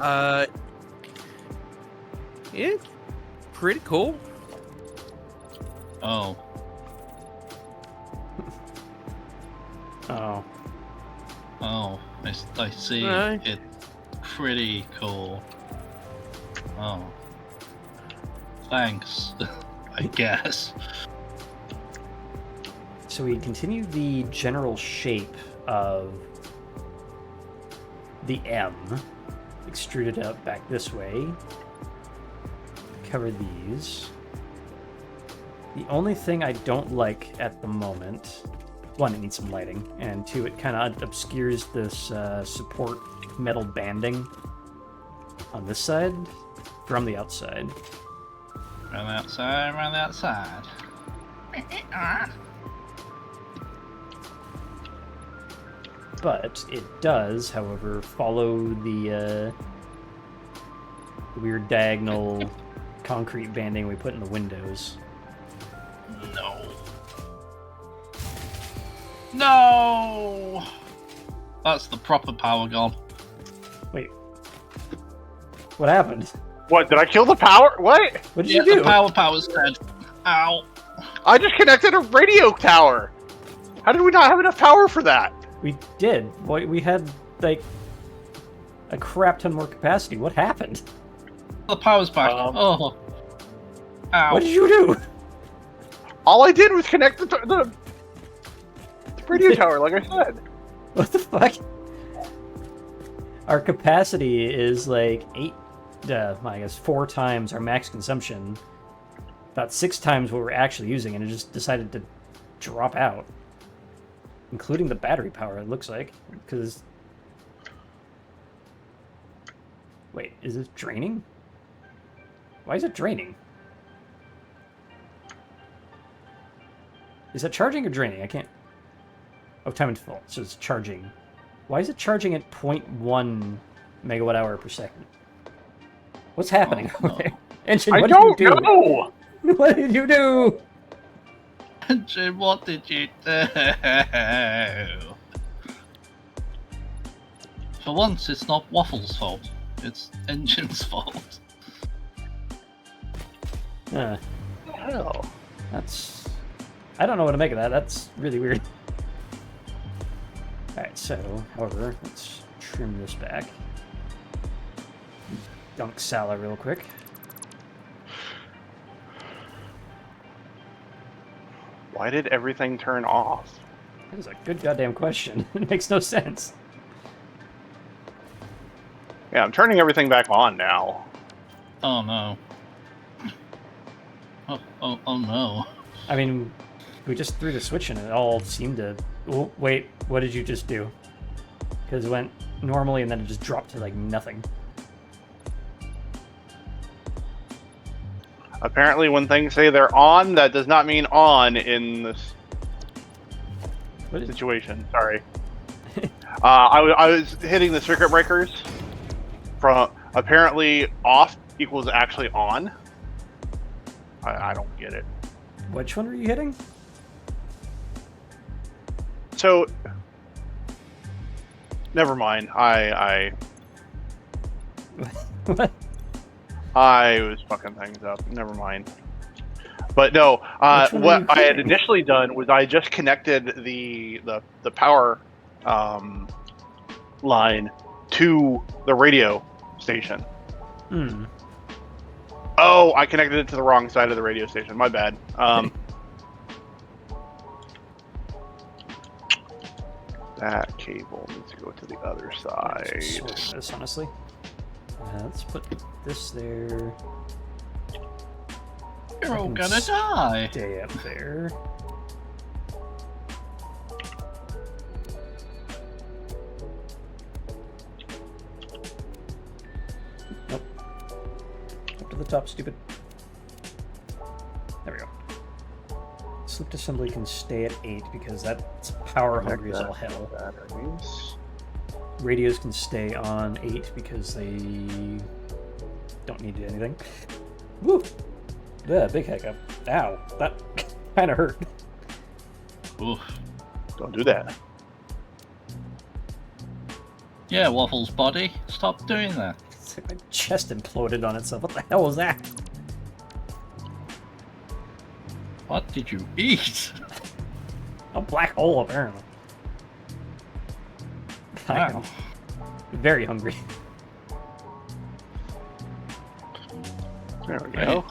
It's pretty cool. Oh. Oh. Oh. I see. Right. It's pretty cool. Oh. Thanks. I guess. So we continue the general shape of the M, extrude it out back this way, cover these. The only thing I don't like at the moment, one, it needs some lighting, and two, it kind of obscures this support metal banding on this side from the outside. Around the outside, around the outside. But it does, however, follow the weird diagonal concrete banding we put in the windows. No. No! That's the proper power gone. Wait. What happened? What, did I kill the power? What? What did Yeah, you do? the power's dead. Ow. I just connected a radio tower. How did we not have enough power for that? We did. We had, like, a crap ton more capacity. What happened? The power's back. Oh. Ow. What did you do? All I did was connect the radio tower, like I said. What the fuck? Our capacity is like 4 times our max consumption. About 6 times what we're actually using, and it just decided to drop out. Including the battery power, it looks like. Because... Wait, is this draining? Why is it draining? Is it charging or draining? I can't... Oh, time and full. So it's charging. Why is it charging at 0.1 megawatt hour per second? What's happening over there? Engine, I what don't did you do? know! What did you do? Jim, what did you do? For once, it's not Waffle's fault. It's Engine's fault. Uh, Hell. that's... I don't know what to make of that. That's really weird. Alright, so, however, let's trim this back. Dunk Sala real quick. Why did everything turn off? That is a good goddamn question. It makes no sense. Yeah, I'm turning everything back on now. Oh no. Oh no. I mean, we just threw the switch and it all seemed to... Oh, wait, what did you just do? Because it went normally and then it just dropped to, like, nothing. Apparently, when things say they're on, that does not mean on in this What is... situation. Sorry. I was hitting the circuit breakers. From apparently off equals actually on. I don't get it. Which one were you hitting? So, never mind. What? I was fucking things up. Never mind. But no, Which one are what you I had hitting? initially done was I just connected the power line to the radio station. Hmm. Oh, I connected it to the wrong side of the radio station. My bad. That cable needs to go to the other side. Sort this, honestly. Let's put this there. You're all Fucking gonna die. Stay up there. to the top, stupid. There we go. Slipped assembly can stay at 8 because that's power hungry as all hell. Batteries. Radios can stay on 8 because they don't need anything. Woo! Yeah, big hiccup. Ow, that kind of hurt. Oof. Don't do that. Yeah, Waffle's body. Stop doing that. It's like my chest imploded on itself. What the hell was that? What did you eat? A black hole, apparently. Wow. I'm very hungry. There we go.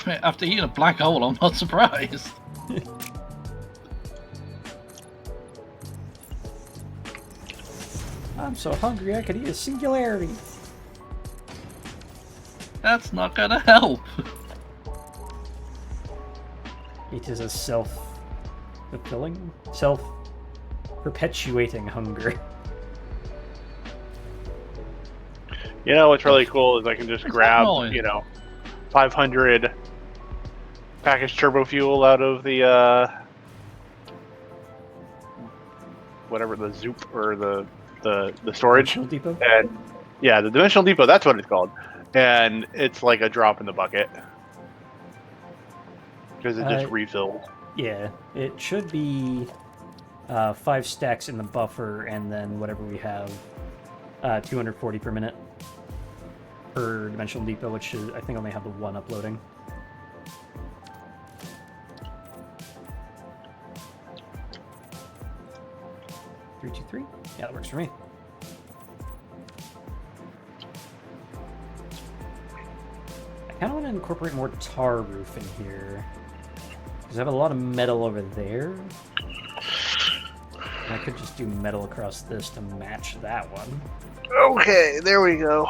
After eating a black hole, I'm not surprised. I'm so hungry I could eat a singularity. That's not gonna help. It is a self-fulfilling, self-perpetuating hunger. You know what's really cool is I can just What's grab, that noise? 500 packaged turbo fuel out of the whatever the Zoop or the storage, Dimensional depot? and yeah, the dimensional depot. That's what it's called, and it's like a drop in the bucket because it just refills. Yeah, it should be 5 stacks in the buffer, and then whatever we have, 240 per minute per dimensional depot, which is, I think only have the one uploading. Three, 2, 3. Yeah, that works for me. I kind of want to incorporate more tar roof in here. Because I have a lot of metal over there. And I could just do metal across this to match that one. Okay, there we go.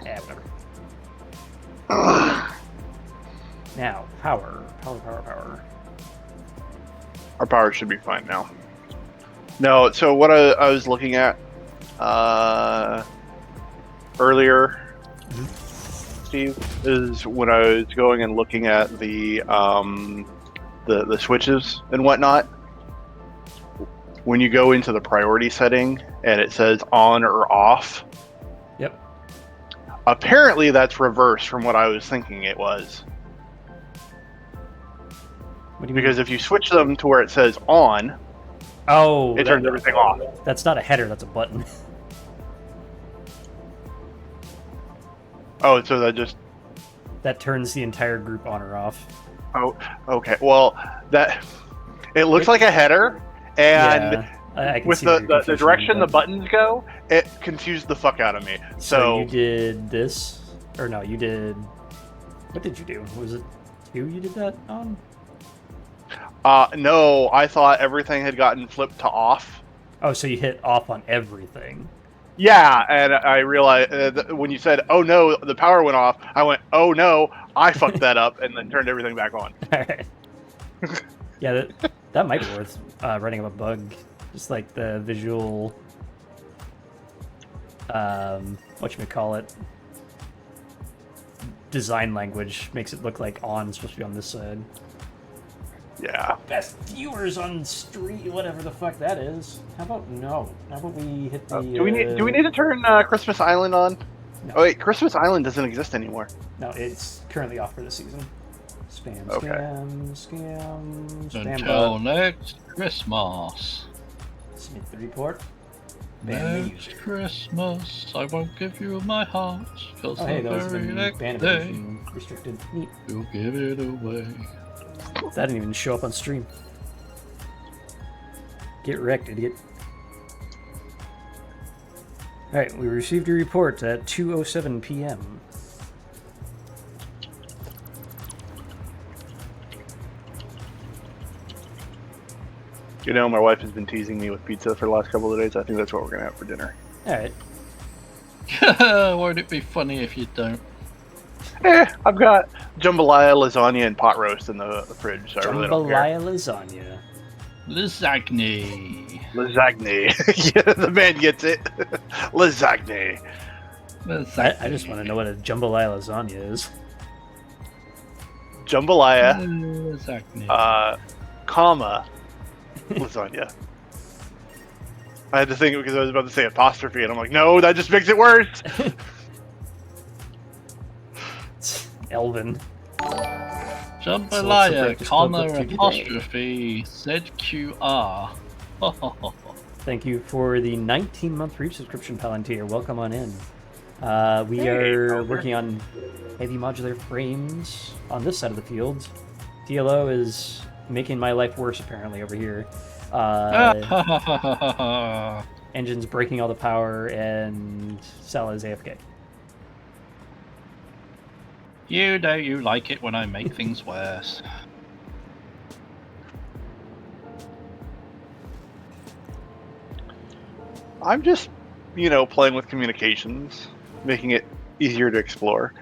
Yeah, whatever. Now, power. Our power should be fine now. No, so what I was looking at earlier, Steve, is when I was going and looking at the switches and whatnot. When you go into the priority setting and it says on or off, Yep. apparently that's reverse from what I was thinking it was. What do you Because mean? if you switch them to where it says on, Oh, it turns everything off. that's not a header, that's a button. Oh, so that just... That turns the entire group on or off. Oh, okay. Well, that... It looks like a header, and Yeah, I can with see where your the confusion direction is, the but- buttons go, it confused the fuck out of me. So So, you did this? Or no, you did... What did you do? Was it 2 you did that on? no, I thought everything had gotten flipped to off. Oh, so you hit off on everything. Yeah, and I realized when you said, oh no, the power went off, I went, oh no, I fucked that up, and then turned everything back on. Alright. Yeah, that might be worth writing up a bug. Just like the visual... whatchamacallit, design language makes it look like on supposed to be on this side. Yeah. Best viewers on street, whatever the fuck that is. How about no? How about we hit the... Do we need to turn Christmas Island on? No. Oh wait, Christmas Island doesn't exist anymore. No, it's currently off for the season. Spam, Okay. spam. Until Bot. next Christmas. Submit the report. Ban the Next user. Christmas, I won't give you my heart. Cause Oh, hey, the that was the very next ban day, evasion restricted. Neat. you'll give it away. That didn't even show up on stream. Get wrecked, idiot. Alright, we received your report at 2:07 p.m. You know, my wife has been teasing me with pizza for the last couple of days. I think that's what we're gonna have for dinner. Alright. Won't it be funny if you don't? I've got jambalaya, lasagna, and pot roast in the fridge, so I really don't care. Jambalaya lasagna. Lasagna. Lasagne. Yeah, the man gets it. Lasagne. I just want to know what a jambalaya lasagna is. Jambalaya, Exactly. comma, lasagna. I had to think because I was about to say apostrophe, and I'm like, no, that just makes it worse. Elvin. Jambalaya, subject comma, to today? apostrophe, ZQR. Thank you for the 19-month Reef subscription, Palantir. Welcome on in. We Hey, are Palantir. working on heavy modular frames on this side of the field. TLO is making my life worse, apparently, over here. Engine's breaking all the power, and Sala is AFK. You know you like it when I make things worse. I'm just, playing with communications, making it easier to explore.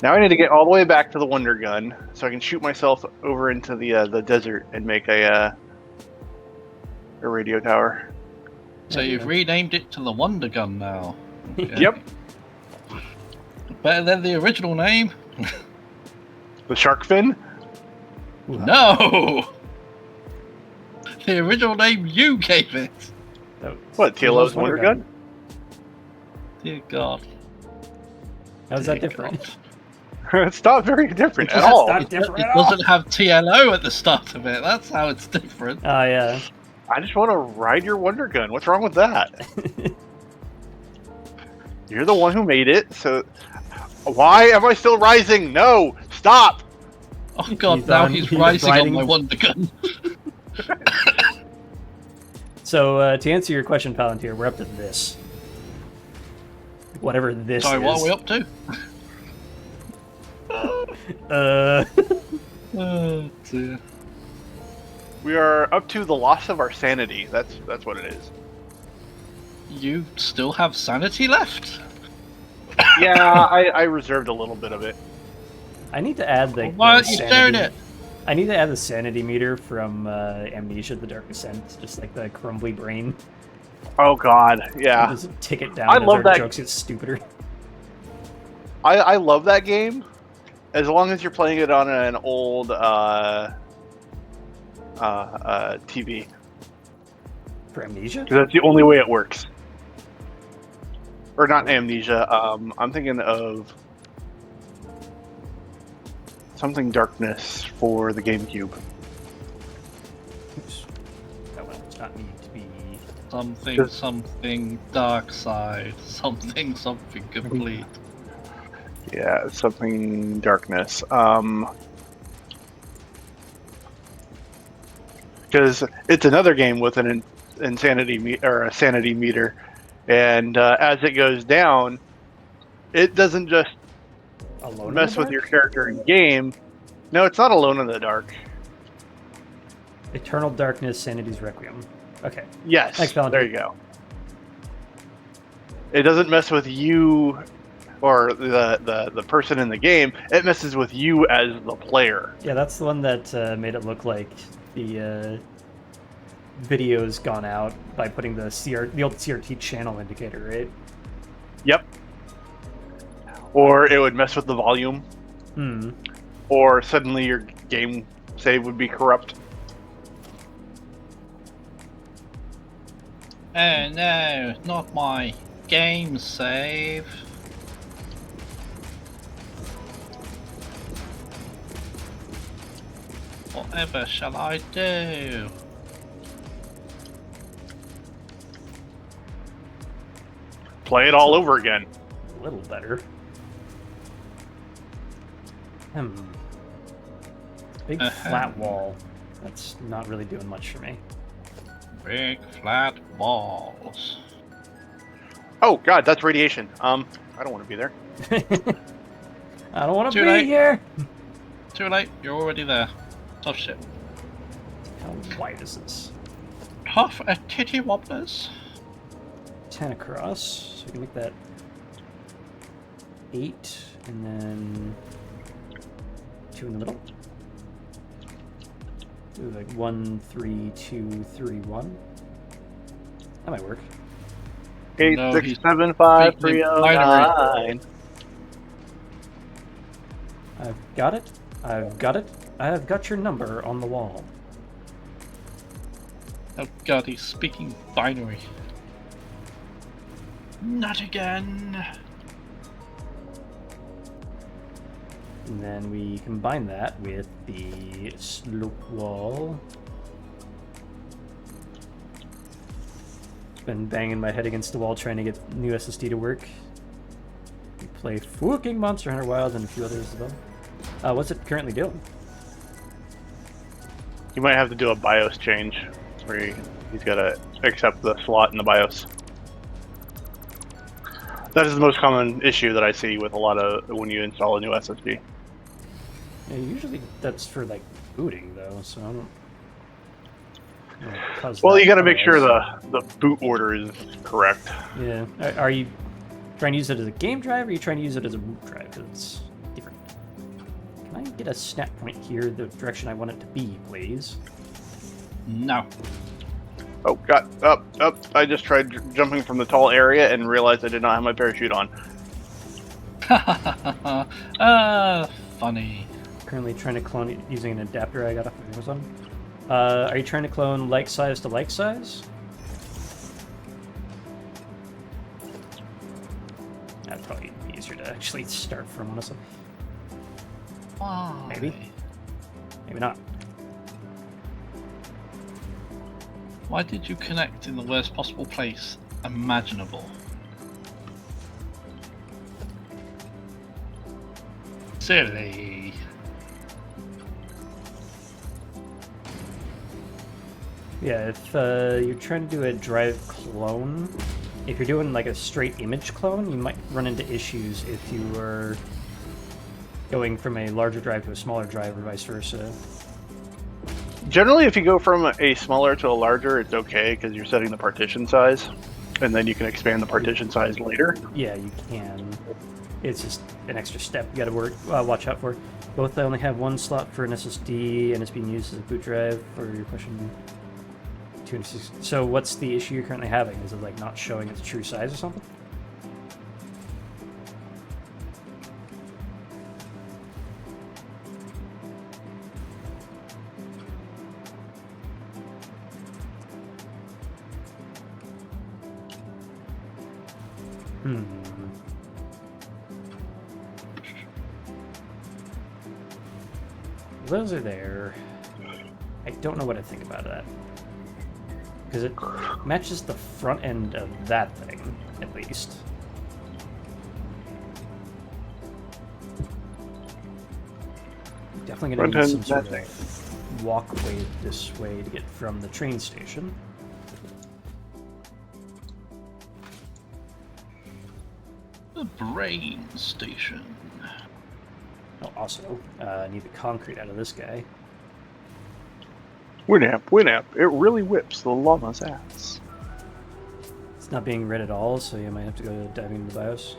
Now I need to get all the way back to the Wonder Gun so I can shoot myself over into the desert and make a radio tower. So you've renamed it to the Wonder Gun now. Okay. Yep. Better than the original name? The shark fin? No! The original name you gave it! What, TLO's Wonder Gun? Dear God. How's that different? It's not very different at It's all. not It different at all. doesn't have TLO at the start of it, that's how it's different. Oh, yeah. I just want to ride your Wonder Gun. What's wrong with that? You're the one who made it, so why am I still rising? No, stop! Oh God, He's now on- he's he's rising riding- on my Wonder Gun. So, to answer your question, Palantir, we're up to this. Whatever this Sorry, is. what are we up to? Oh dear. We are up to the loss of our sanity. That's what it is. You still have sanity left? Yeah, I reserved a little bit of it. I need to add the. Why aren't the you sanity- doing it? I need to add the sanity meter from Amnesia: The Dark Descent, just like the crumbly brain. Oh God, yeah. Just tick it down I as love our that- jokes get stupider. I love that game, as long as you're playing it on an old TV, For Amnesia? because that's the only way it works. Or not Amnesia. I'm thinking of something Darkness for the GameCube. Oops. That one does not need to be. Something dark side. Something complete. Yeah, something Darkness. Because it's another game with an insanity or a sanity meter, and as it goes down, it doesn't just Alone in mess the with your Dark? character in game. No, it's not Alone in the Dark. Eternal Darkness, Sanity's Requiem. Okay. Yes, Thanks, Valentine. there you go. It doesn't mess with you or the person in the game. It messes with you as the player. Yeah, that's the one that made it look like the video's gone out by putting the old CRT channel indicator, right? Yep. Or it would mess with the volume. Hmm. Or suddenly your game save would be corrupt. Oh no, not my game save. Whatever shall I do? Play it all over again. A little better. Big flat wall. That's not really doing much for me. Big flat balls. Oh God, that's radiation. I don't want to be there. I don't want to Too be late. here. Too late, you're already there. Tough shit. How wide is this? Half a titty wobblers. 10 across, so we can make that 8, and then 2 in the middle. Do like 1, 3, 2, 3, 1. That might work. Eight No, six he's seven five speaking in 309. I've got it. I've got it. I have got your number on the wall. Oh god, he's speaking binary. Not again. And then we combine that with the slope wall. Been banging my head against the wall trying to get new SSD to work. We play fucking Monster Hunter Wilds and a few others as well. What's it currently doing? You might have to do a BIOS change where he's got to accept the slot in the BIOS. That is the most common issue that I see with a lot of when you install a new SSD. Yeah, usually that's for like booting though, so I don't. Well, you got to make sure the boot order is correct. Yeah. Are you trying to use it as a game drive, or are you trying to use it as a boot drive? Because it's different. Can I get a snap point here, the direction I want it to be, please? No. Oh, got up. I just tried jumping from the tall area and realized I did not have my parachute on. Funny. Currently trying to clone it using an adapter I got off of Amazon. Are you trying to clone like size to like size? That'd probably be easier to actually start from, honestly. Why? Maybe. Maybe not. Why did you connect in the worst possible place imaginable? Silly. Yeah, if you're trying to do a drive clone, if you're doing like a straight image clone, you might run into issues if you are going from a larger drive to a smaller drive or vice versa. Generally, if you go from a smaller to a larger, it's okay because you're setting the partition size, and then you can expand the partition size later. Yeah, you can. It's just an extra step you gotta watch out for. Both only have one slot for an SSD, and it's being used as a boot drive for your question. 260. So what's the issue you're currently having? Is it like not showing its true size or something? Those are there. I don't know what I think about that. Because it matches the front end of that thing, at least. Definitely going to need some sort of walkway this way to get from the train station. The brain station. Oh, also, I need the concrete out of this guy. Winamp, it really whips the llama's ass. It's not being read at all, so you might have to go diving into the BIOS.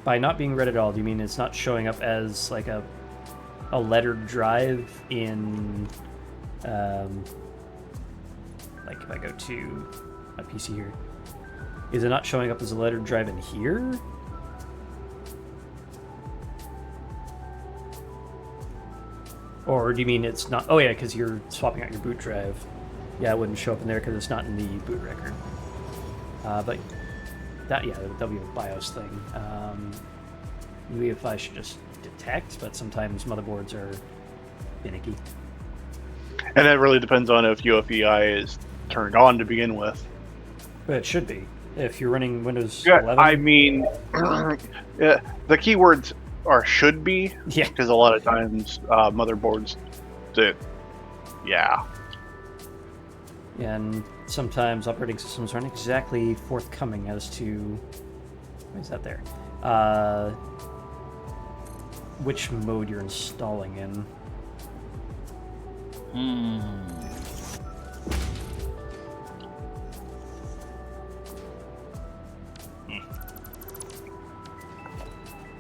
By not being read at all, do you mean it's not showing up as like a lettered drive in, like if I go to my PC here, is it not showing up as a lettered drive in here? Or do you mean it's not? Oh yeah, because you're swapping out your boot drive. Yeah, it wouldn't show up in there because it's not in the boot record. But that, yeah, that'll be a BIOS thing. UEFI should just detect, but sometimes motherboards are finicky. And that really depends on if UEFI is turned on to begin with. But it should be. If you're running Windows Yeah, 11. I mean, yeah, the keywords are should be. Yeah. Because a lot of times motherboards that, yeah. And sometimes operating systems aren't exactly forthcoming as to, why is that there? Which mode you're installing in.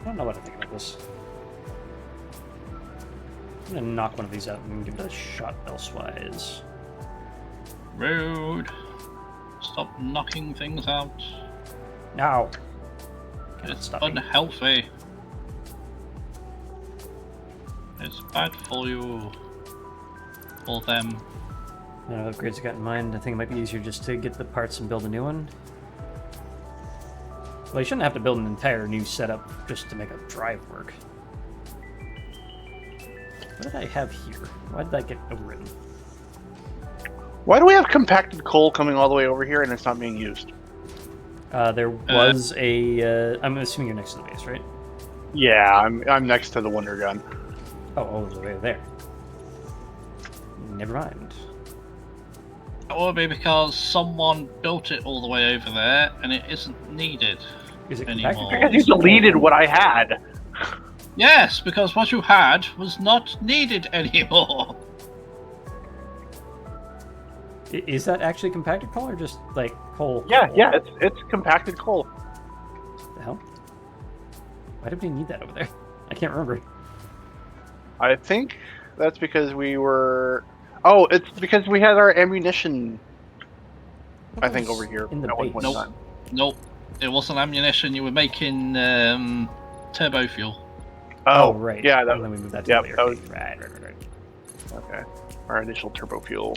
I don't know what to think about this. I'm gonna knock one of these out and give it a shot elsewise. Rude. Stop knocking things out. Now. It's Stop me. unhealthy. It's bad for you. For them. No upgrades I got in mind. I think it might be easier just to get the parts and build a new one. Well, you shouldn't have to build an entire new setup just to make a drive work. What did I have here? Why did that get overwritten? Why do we have compacted coal coming all the way over here and it's not being used? There was a... I'm assuming you're next to the base, right? Yeah, I'm next to the Wonder Gun. Oh, the way there. Never mind. That would be because someone built it all the way over there and it isn't needed Is it anymore. compacted? Because you deleted what I had. Yes, because what you had was not needed anymore. Is that actually compacted coal or just like coal? Yeah, coal? yeah, it's compacted coal. What the hell? Why did we need that over there? I can't remember. I think that's because we were. Oh, it's because we had our ammunition. What I think was over here. in the at one base. point in Nope. time. Nope, it wasn't ammunition. You were making turbo fuel. Oh, right. Yeah, that and then we moved that to yep, later. that was- Right. okay. Our initial turbo fuel.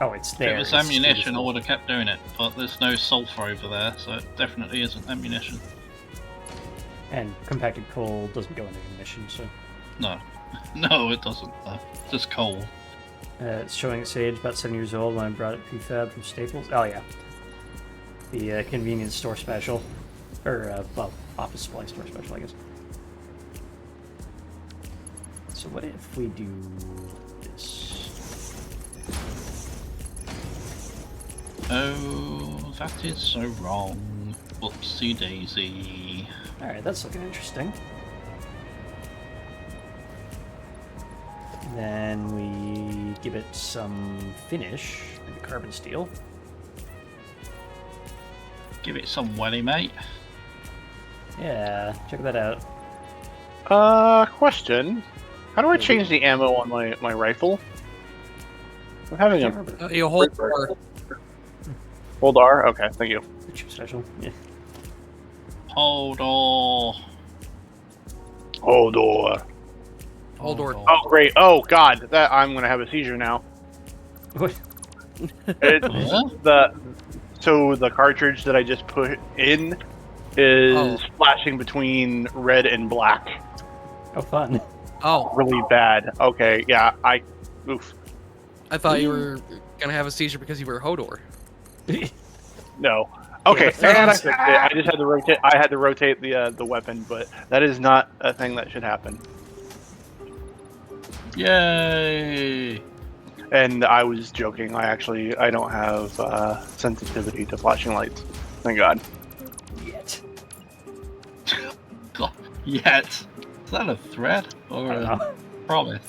Oh, it's If there. it was It's ammunition, I fuel. would have kept doing it, but there's no sulfur over there, so it definitely isn't ammunition. And compacted coal doesn't go into ammunition, so... No. No, it doesn't. Just coal. it's showing its age, about 7 years old when I brought it prefab from Staples. Oh, yeah. The convenience store special. Or, well, office supply store special, I guess. So what if we do this? Oh, that is so wrong. Whoopsie daisy. Alright, that's looking interesting. Then we give it some finish in the carbon steel. Give it some welly, mate. Yeah, check that out. Question. How do I change the ammo on my rifle? I'm having Can't a remember. You hold for hold R. Okay, thank you. The chip special. Yeah. Hold on. Hold R. hold or Oh great. Oh god, that I'm gonna have a seizure now. What? Huh? So the cartridge that I just put in is flashing between red and black. Oh, fun. oh, Really bad. Okay, yeah, oof. I thought you were gonna have a seizure because you were Hodor. No. Okay, Yeah, and I fixed it. I just had to rotate. I had to rotate the weapon, but that is not a thing that should happen. Yay! And I was joking. I don't have sensitivity to flashing lights. Thank God. Yet. God, yet. Is that a threat or I don't a know. promise?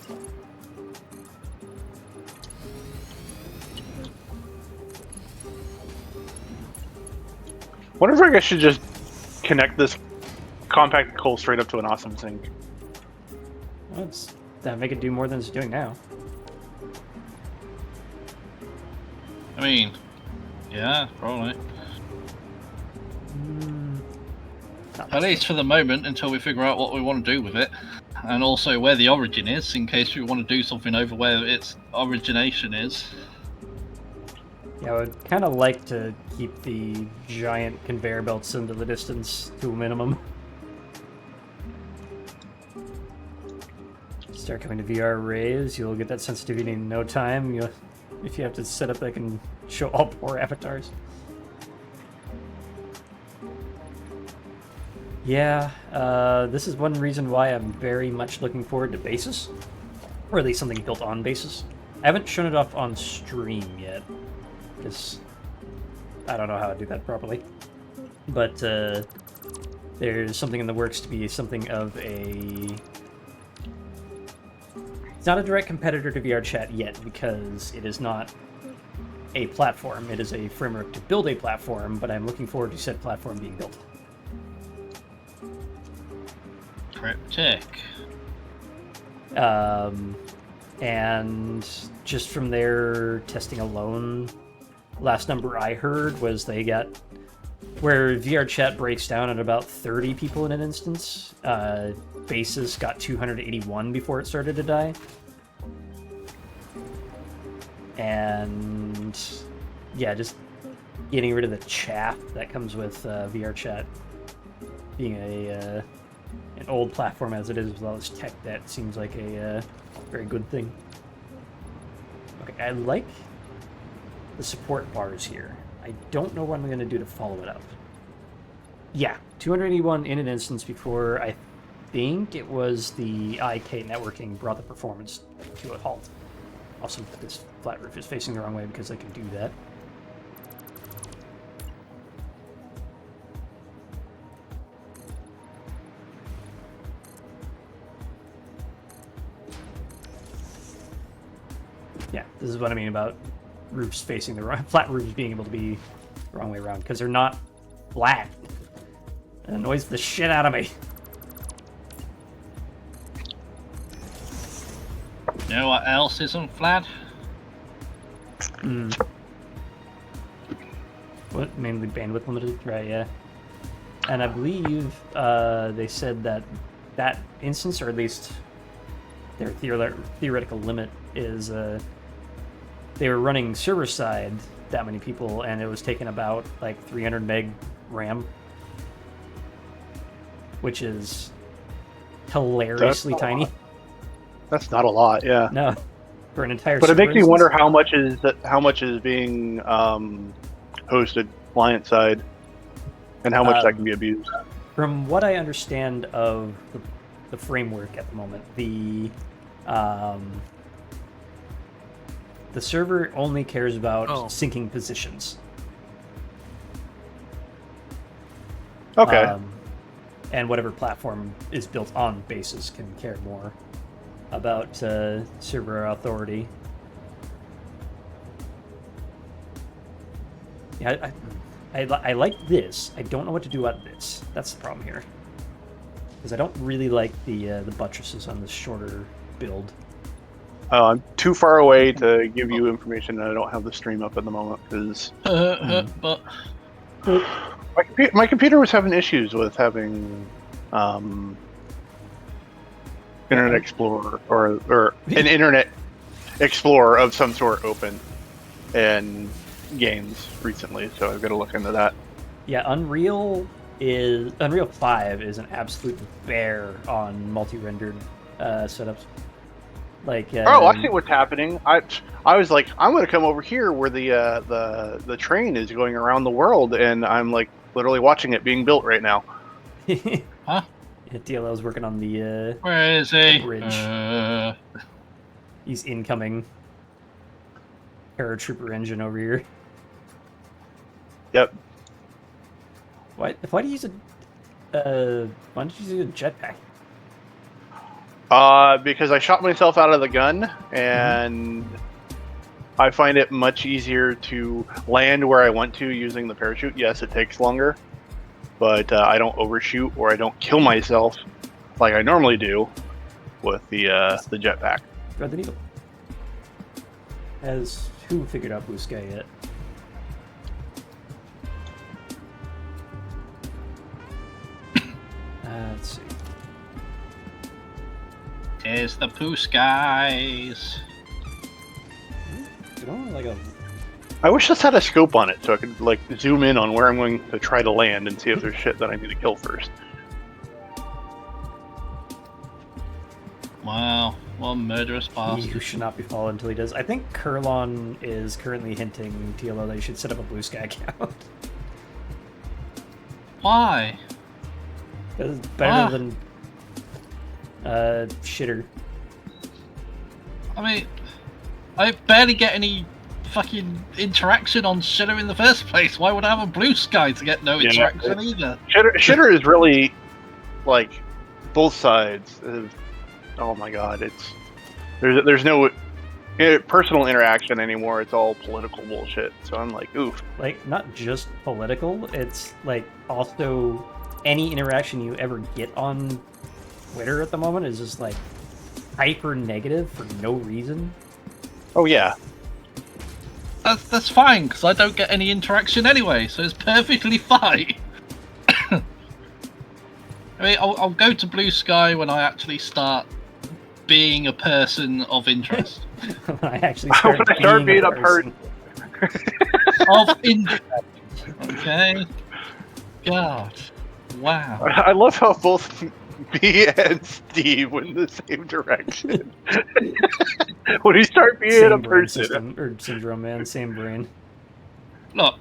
Wonder if I should just connect this compact coal straight up to an awesome sink. Let's make it do more than it's doing now. I mean, yeah, probably. Not At much. least for the moment, until we figure out what we want to do with it. And also where the origin is, in case we want to do something over where its origination is. Yeah, I would kind of like to keep the giant conveyor belts into the distance to a minimum. Start coming to VR arrays, you'll get that sensitivity in no time. If you have to set up that can show all 4 avatars. Yeah, this is one reason why I'm very much looking forward to Basis. Or at least something built on Basis. I haven't shown it off on stream yet, because I don't know how to do that properly. But there's something in the works to be something of a not a direct competitor to VRChat yet because it is not a platform. It is a framework to build a platform, but I'm looking forward to said platform being built. Cryptic. And just from their testing alone, last number I heard was they got where VRChat breaks down at about 30 people in an instance. Basis got 281 before it started to die. And yeah, just getting rid of the chaff that comes with VRChat being an old platform as it is with all this tech debt seems like a very good thing. Okay, I like the support bars here. I don't know what I'm going to do to follow it up. Yeah, 281 in an instance before I think it was the IK networking brought the performance to a halt. Also, this flat roof is facing the wrong way because I can do that. Yeah, this is what I mean about roofs facing the wrong, flat roofs being able to be the wrong way around because they're not flat. It annoys the shit out of me. You know what else isn't flat? What? Mainly bandwidth limited? Right, yeah. And I believe they said that that instance, or at least their theoretical limit, is they were running server-side that many people, and it was taking about like 300 meg RAM, which is hilariously tiny. That's not a lot, yeah. No, for an entire. But it server makes me instance. wonder how much is being hosted client side, and how much that can be abused. From what I understand of the framework at the moment, the server only cares about syncing positions. Okay. And whatever platform is built on Basis can care more about server authority. Yeah, I like this. I don't know what to do about this. That's the problem here. Because I don't really like the buttresses on this shorter build. I'm too far away to give you information, and I don't have the stream up at the moment because But my computer was having issues with having Internet Explorer or an Internet Explorer of some sort open in games recently, so I've got to look into that. Yeah, Unreal 5 is an absolute bear on multi-rendered setups. Like Oh, I see what's happening. I was like, I'm going to come over here where the train is going around the world, and I'm like literally watching it being built right now. huh? Yeah, DLL's working on the Where is he? bridge. He's incoming. Paratrooper engine over here. Yep. Why do you use a why don't you use a jetpack? Because I shot myself out of the gun, and I find it much easier to land where I want to using the parachute. Yes, it takes longer, but I don't overshoot or I don't kill myself like I normally do with the jetpack. Thread the needle. Has who figured out Blue Sky yet? Let's see. Here's the poo skies. I wish this had a scope on it so I could like zoom in on where I'm going to try to land and see if there's shit that I need to kill first. Wow, what a murderous bastard. You should not be followed until he does. I think Kurlon is currently hinting TLO that you should set up a Blue Sky account. Why? It's better than shitter. I mean, I barely get any fucking interaction on Shitter in the first place. Why would I have a Blue Sky to get no interaction either? Shitter is really like both sides. Oh my god, There's no personal interaction anymore. It's all political bullshit. So I'm like, oof. Like, not just political, it's like also any interaction you ever get on Twitter at the moment is just like hyper negative for no reason. Oh yeah. That's fine, because I don't get any interaction anyway, so it's perfectly fine. I mean, I'll go to Blue Sky when I actually start being a person of interest. When I actually start, When I start being a person. Of interest. Okay. God. Wow. I love how both me and Steve went in the same direction. When you start being Same a brain person. system, or syndrome, man. Same brain. Look,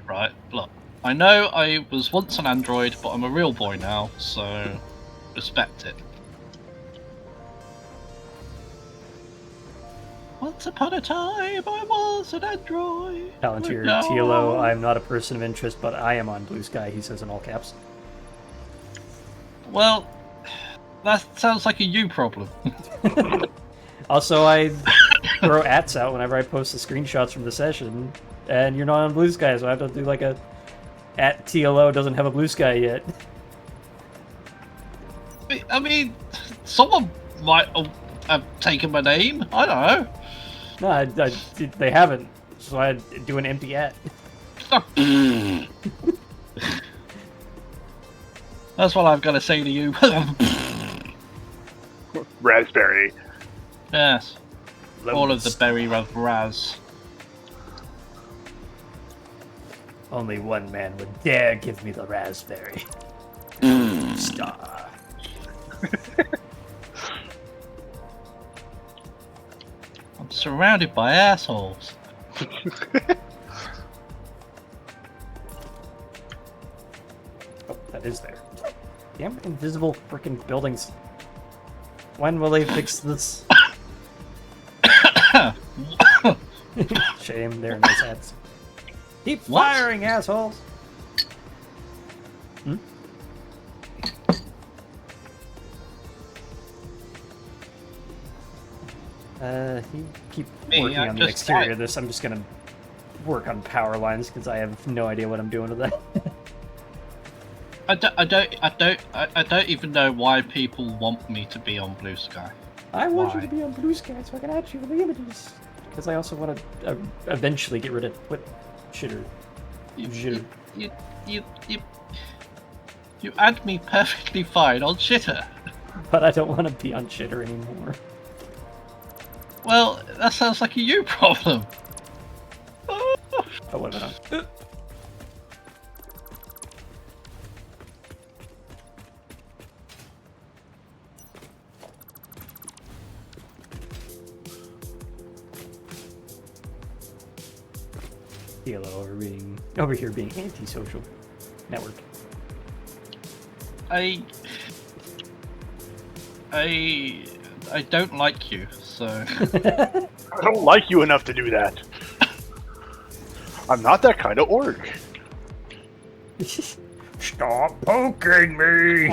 right, look. I know I was once an android, but I'm a real boy now, so respect it. Once upon a time, I was an android. Palantir No. TLO, I'm not a person of interest, but I am on Blue Sky, he says in all caps. Well, that sounds like a you problem. Also, I throw ats out whenever I post the screenshots from the session, and you're not on Blue Sky, so I have to do like a at TLO doesn't have a Blue Sky yet. I mean, someone might have taken my name. I don't know. No, they haven't, so I do an empty at. That's what I've got to say to you. Raspberry. Yes. All of the berry raz. Only one man would dare give me the raspberry. Star. I'm surrounded by assholes. Oh, that is there. Damn invisible freaking buildings. When will they fix this? Shame, they're nice hats. Keep firing, assholes! Hmm? You keep working on the exterior of this. I'm just gonna work on power lines because I have no idea what I'm doing with that. I don't even know why people want me to be on Blue Sky. I want Why? you to be on Blue Sky so I can add you to the images. Because I also want to eventually get rid of what shitter. You add me perfectly fine on Shitter. But I don't want to be on shitter anymore. Well, that sounds like a you problem. Oh, what am I on? TLO over here being antisocial network. I don't like you, so I don't like you enough to do that. I'm not that kind of orc. Stop poking me!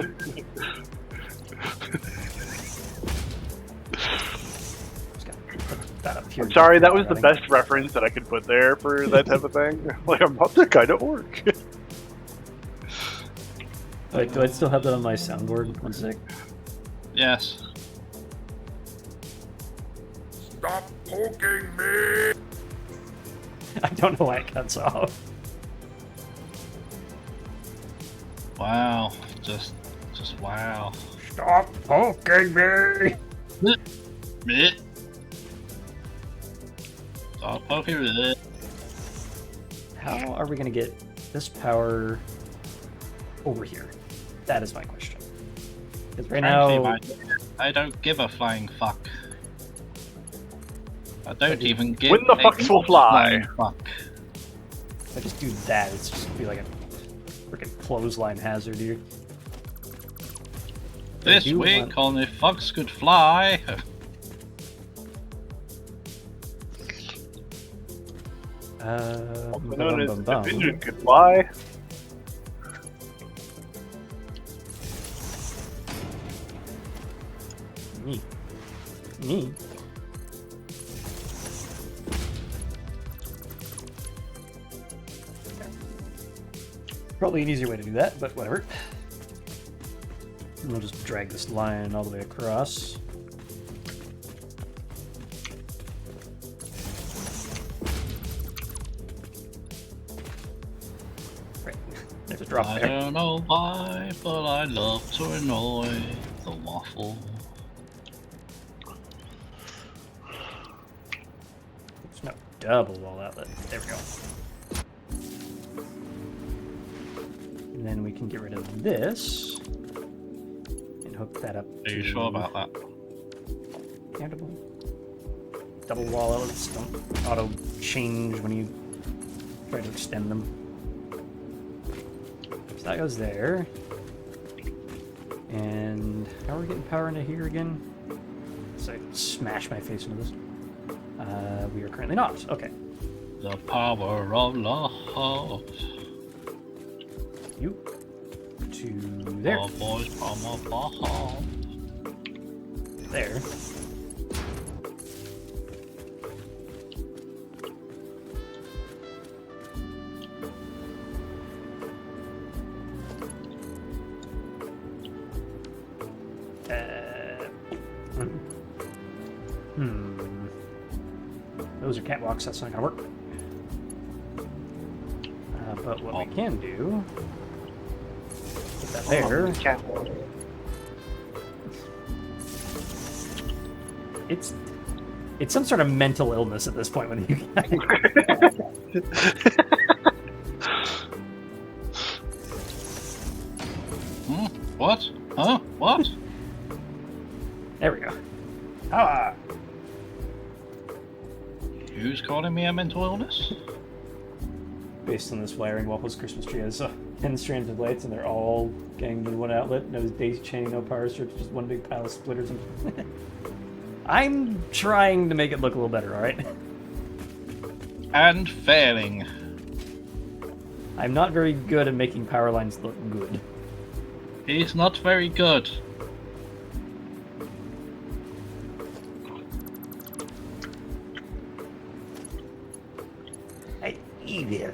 I'm sorry, that was the best reference that I could put there for that type of thing. Like, I'm not that kind of orc. Wait, do I still have that on my soundboard? One sec. yes. Stop poking me! I don't know why it cuts off. Wow. Just wow. Stop poking me! Bit. Stop poking me. How are we gonna get this power over here? That is my question. Because right Frankly, now, I don't give a flying fuck. I don't even give When the a fucks will fly. flying fuck. if I just do that, it's just gonna be like a freaking clothesline hazard here. This do week on The Fucks Could Fly. Known as the pigeon could fly. Me. Probably an easier way to do that, but whatever. And we'll just drag this line all the way across. Right, there's a drop I there. don't know why, but I love to annoy the waffle. There's no double wall outlet. There we go. And then we can get rid of this and hook that up. Are you sure about that? Yeah, double wall outlets don't auto change when you try to extend them. So that goes there. And how are we getting power into here again? So I smash my face into this. We are currently not. Okay. The power of love. You to there. Oh, boys from above. There. Those are catwalks, that's not gonna work. But what we can do, put that there. It's some sort of mental illness at this point when you What? Huh? What? There we go. Ah! Who's calling me a mental illness? Based on this wiring, Waffle's Christmas tree has 10 strands of lights, and they're all getting to one outlet. No daisy chaining, no power strips, just one big pile of splitters. I'm trying to make it look a little better, alright? And failing. I'm not very good at making power lines look good. He's not very good. Evil.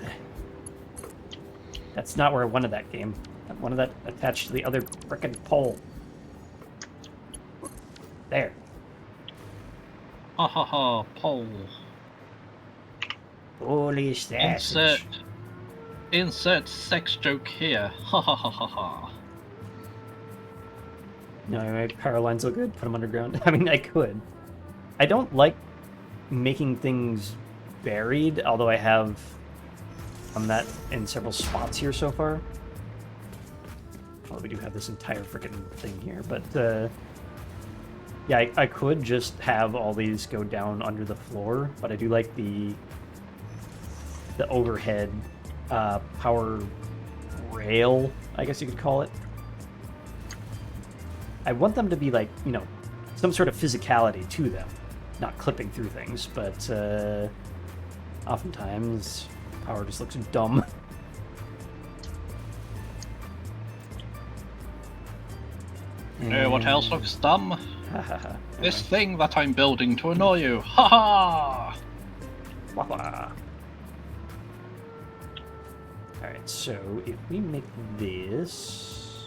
That's not where I wanted that game. I wanted that attached to the other frickin' pole. There. Ha ha ha, pole. Holy sausage. Insert sex joke here. Ha ha ha ha ha. No, my power lines look good. Put them underground. I mean, I could. I don't like making things buried, although I have done that in several spots here so far. Well, we do have this entire freaking thing here, but yeah, I could just have all these go down under the floor, but I do like the overhead power rail, I guess you could call it. I want them to be like, you know, some sort of physicality to them, not clipping through things, but oftentimes power just looks dumb. What else looks dumb? This thing that I'm building to annoy you. Ha ha! Alright, so if we make this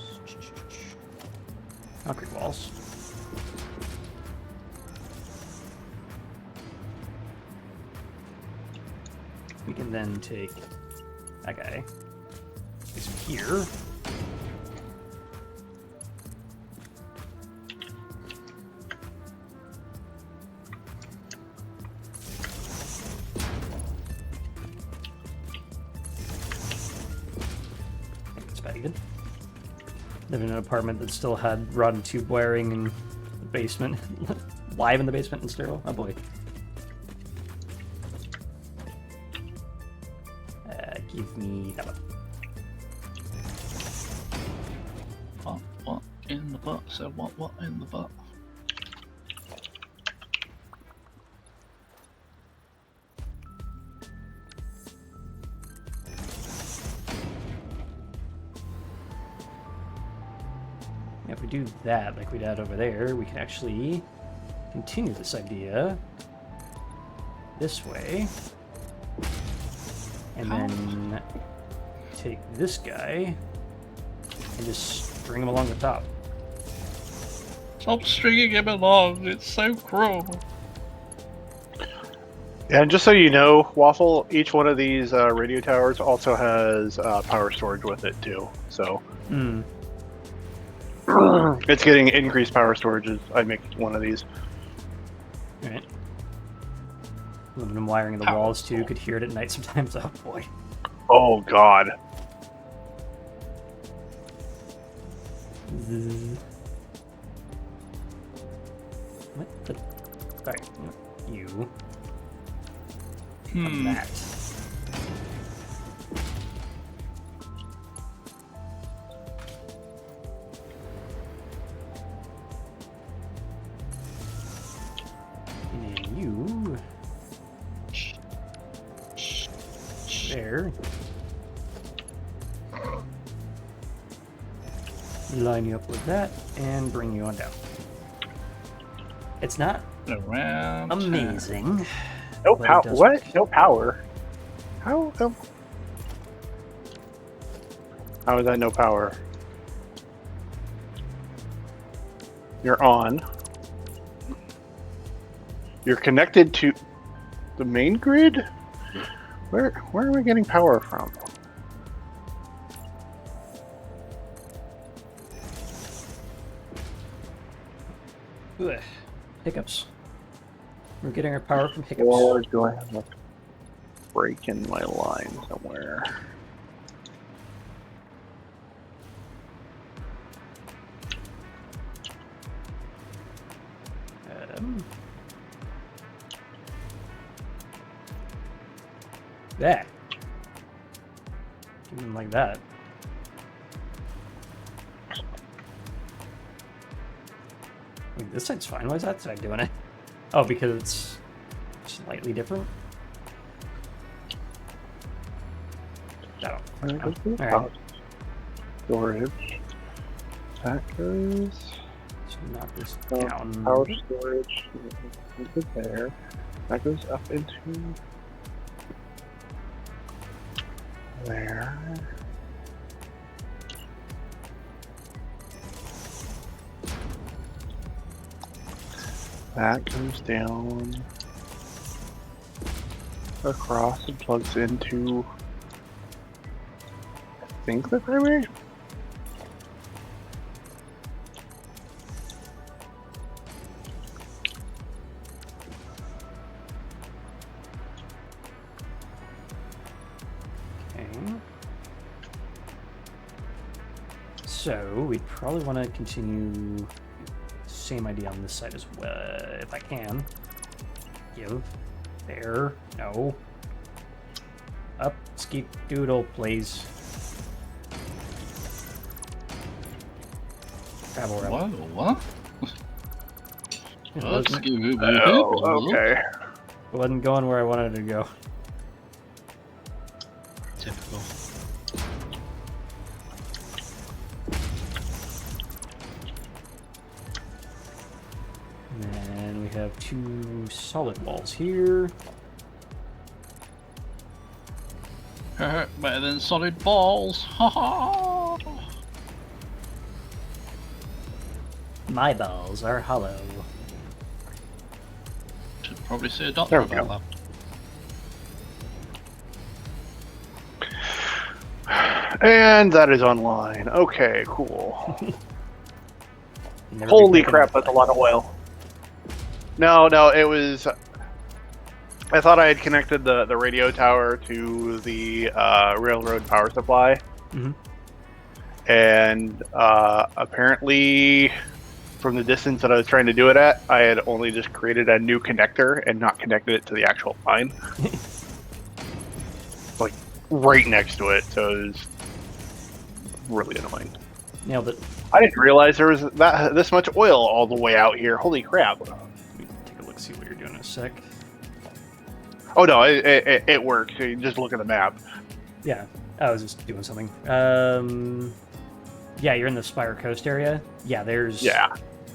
concrete walls. We can then take that guy, place him here. I think that's pretty good. Living in an apartment that still had rod and tube wiring in the basement, live in the basement and sterile. Oh boy. Give me that one. What in the butt? So what in the butt? If we do that like we did over there, we can actually continue this idea this way. And then take this guy and just string him along the top. Stop stringing him along. It's so cruel. And just so you know, Waffle, each one of these radio towers also has power storage with it too. So it's getting increased power storage as I make one of these. All right. Aluminum wiring in the walls too. Could hear it at night sometimes. Oh boy. Oh God. What the? Sorry, you. Hmm. That. And you. There. Line you up with that and bring you on down. It's not Around. amazing. No But it power. does What? work. No power. How? How is that no power? You're on. You're connected to the main grid. Where are we getting power from? Ugh. Hiccups. We're getting our power from hiccups. Or do I have a break in my line somewhere? There. Give them like that. Wait, this side's fine. Why is that side doing it? Oh, because it's slightly different. Alright. Storage. That goes. So knock this So down. power storage is there. That goes up into there. That goes down across and plugs into, I think, the primary. So we'd probably want to continue same idea on this side as well, if I can. Give. There. No. Up. Skeet doodle, please. Travel around. Whoa, what? It wasn't, Oh, okay. it wasn't going where I wanted it to go. Typical. And then we have two solid walls here. Better than solid balls. Ha ha. My balls are hollow. Should probably see a doctor There we about that. And that is online. Okay, cool. Never be Holy broken crap, up. that's a lot of oil. No, it was... I thought I had connected the radio tower to the railroad power supply. Mhm. And apparently, from the distance that I was trying to do it at, I had only just created a new connector and not connected it to the actual line. Like, right next to it, so it was really annoying. Nailed it. I didn't realize there was this much oil all the way out here. Holy crap. Let me take a look, see what you're doing in a sec. Oh no, it works. You just look at the map. Yeah, I was just doing something. Yeah, you're in the Spire Coast area. Yeah, there's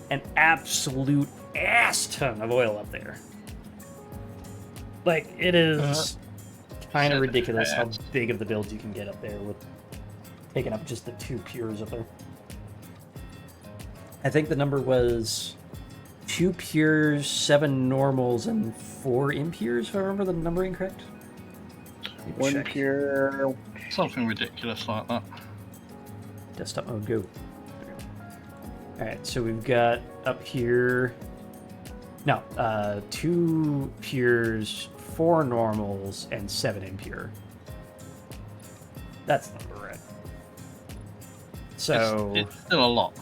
an absolute ass ton of oil up there. Like, it is kind of Set ridiculous how fast. big of the builds you can get up there with taking up just the 2 pures up there. I think the number was 2 pures, 7 normals, and 4 impures, if I remember the numbering correct. Let me 1 check. pure. Something ridiculous like that. Desktop mode, go. Alright, so we've got up here... No, 2 pures, 4 normals, and 7 impure. That's the number, right? So... It's still a lot.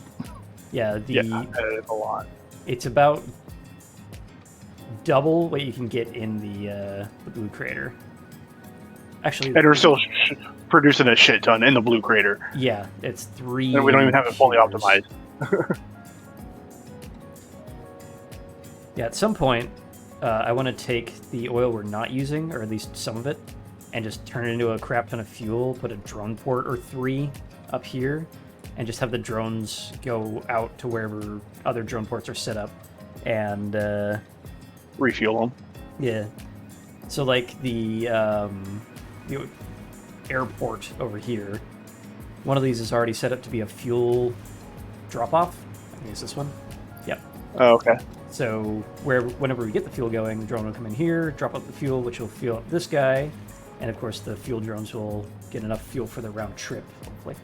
Yeah, Yeah, it's a lot. it's about double what you can get in the blue crater. Actually, And we're still producing a shit ton in the blue crater. yeah, it's 3. And we don't even have it fully pures. optimized. Yeah, at some point, I want to take the oil we're not using, or at least some of it, and just turn it into a crap ton of fuel, put a drone port or 3 up here, and just have the drones go out to wherever other drone ports are set up, and Refuel them. yeah. So like the airport over here, one of these is already set up to be a fuel drop-off. I think it's this one. Yep. Oh, okay. So whenever we get the fuel going, the drone will come in here, drop out the fuel, which will fuel up this guy, and of course the fuel drones will get enough fuel for the round trip, hopefully.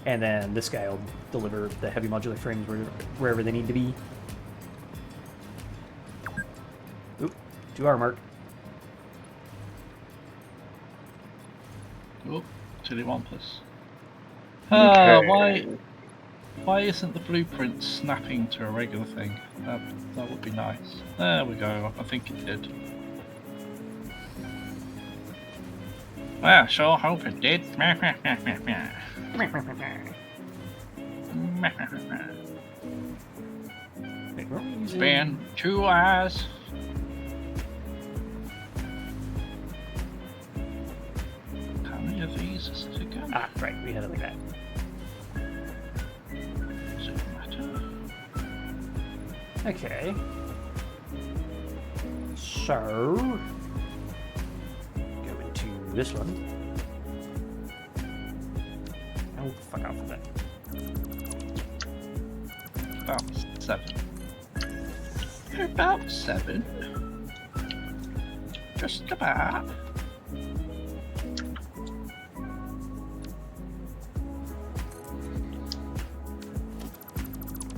And then this guy will deliver the heavy modular frames wherever they need to be. Oop, 2-hour mark. Oh, silly wampus. Okay. Why isn't the blueprint snapping to a regular thing? That would be nice. There we go. I think it did. Well, sure hope it did. Wait, were we using- Been 2 hours. How many of these is it again? Ah, right, we had it like that. Does it matter? Okay. So, go into this one. Oh, fuck off with that. About 7. About 7. Just about.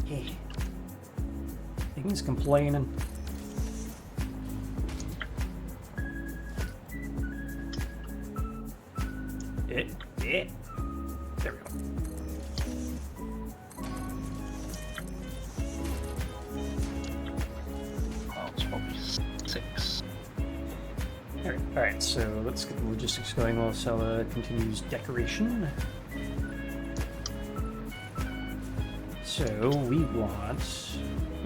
Hey. Things complaining. There we go. Oh, it's probably 6. Alright, so let's get the logistics going while Sala continues decoration. So we've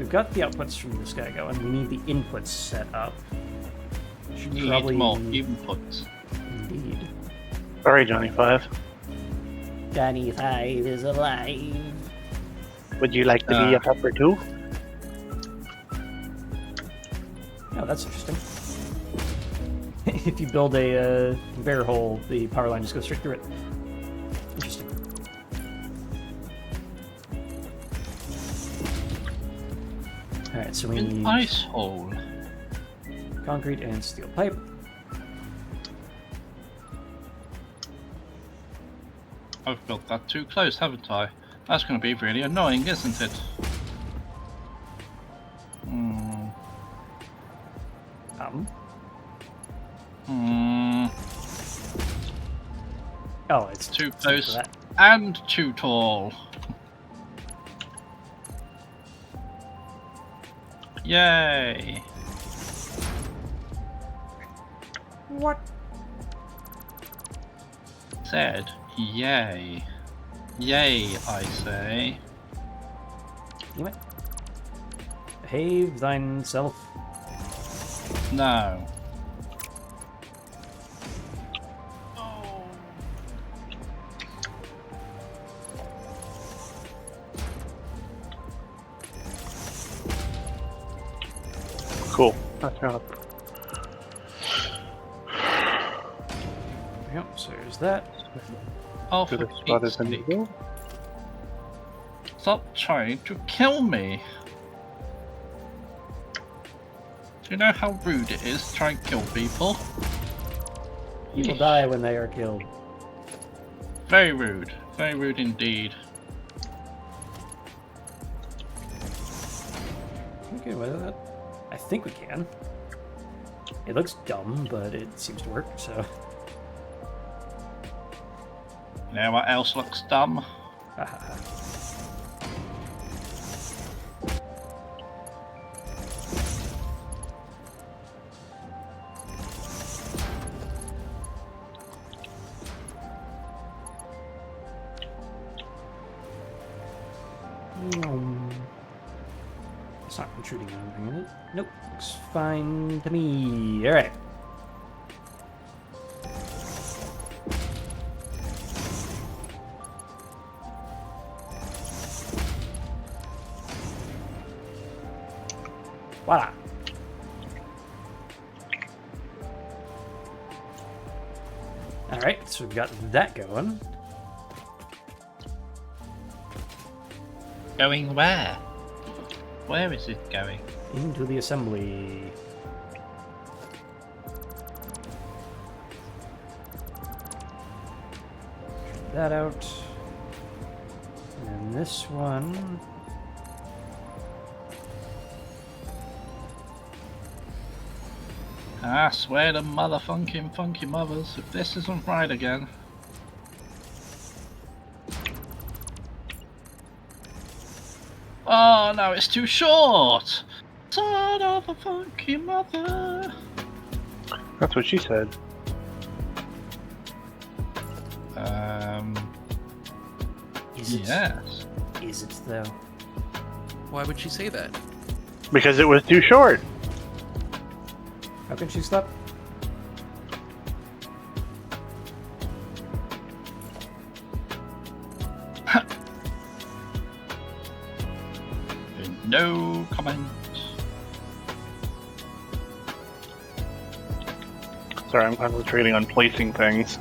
got the outputs from this guy going. We need the inputs set up. Should Need probably more inputs. indeed. Sorry, Johnny 5. Johnny 5 is alive. Would you like to be a pepper too? Oh, that's interesting. If you build a conveyor hole, the power line just goes straight through it. Interesting. Alright, so we An need ice hole. concrete and steel pipe. I've built that too close, haven't I? That's going to be really annoying, isn't it? Hmm. Oh, it's Too for close that. and too tall. Yay! What? Said yay. Yay, I say. Damn it. Behave thyself. No. Cool. That's not. we go. So there's that. Oh, To for the spot Pete's is sake. invisible. Stop trying to kill me. Do you know how rude it is to try and kill people? People die when they are killed. Very rude. Very rude indeed. Okay, well, that. I think we can. It looks dumb, but it seems to work, so. You know what else looks dumb? It's not intruding on anything in it. Nope, looks fine to me. Alright. Voila. Alright, so we've got that going. Going where? Where is it going? Into the assembly. Check that out. And this one. I swear to motherfucking funky mothers, if this isn't right again. Oh no, it's too short! Son of a funky mother! That's what she said. Is it? Yes. Is it though? Why would she say that? Because it was too short. How can she stop? No comment. Sorry, I'm concentrating on placing things.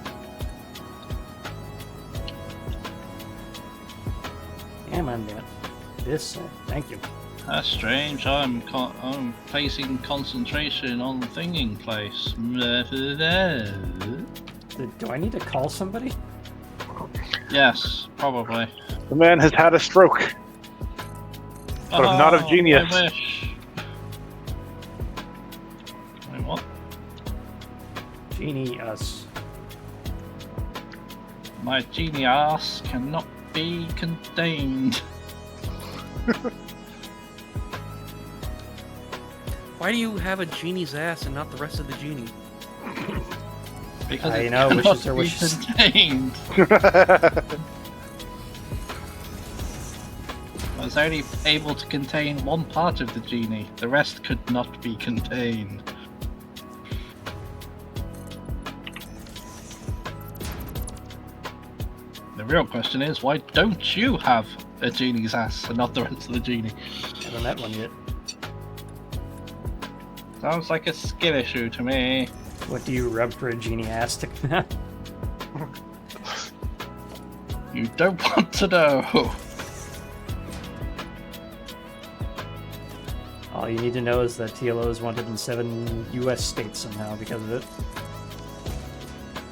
Damn, I'm that. This. Thank you. That's strange. I'm placing concentration on the thing in place. Do I need to call somebody? Yes, probably. The man has had a stroke. But not of genius. I wish. Wait, what? Genie us. My genie ass cannot be contained. Why do you have a genie's ass and not the rest of the genie? Because I it know, cannot wishes are be wishes. contained. I was only able to contain one part of the genie. The rest could not be contained. The real question is, why don't you have a genie's ass and not the rest of the genie? Haven't met one yet. Sounds like a skill issue to me. What do you rub for a genie ass to You don't want to know. All you need to know is that TLO is wanted in 7 US states somehow because of it.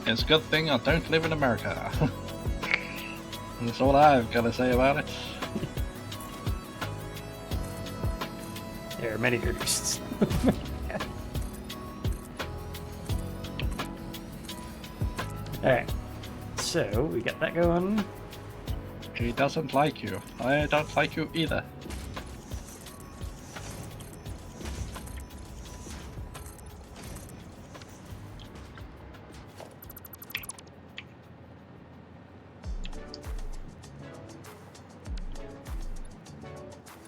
It's a good thing I don't live in America. That's all I've got to say about it. There are many good reasons. Alright, so we got that going. He doesn't like you. I don't like you either.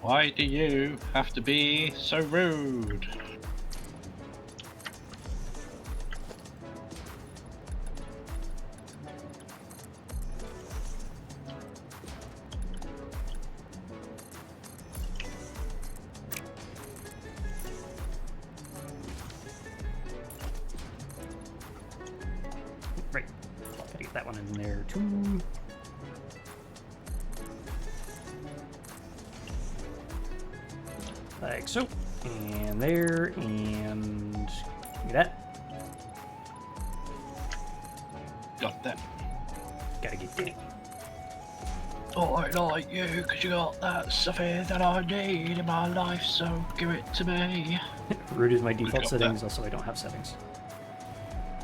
Why do you have to be so rude? Right, get that one in there too. Like so. And there, and give me that. Got that. Gotta get that. Oh, I like you because you got that stuff here that I need in my life, so give it to me. Root is my default got settings, also I don't have settings.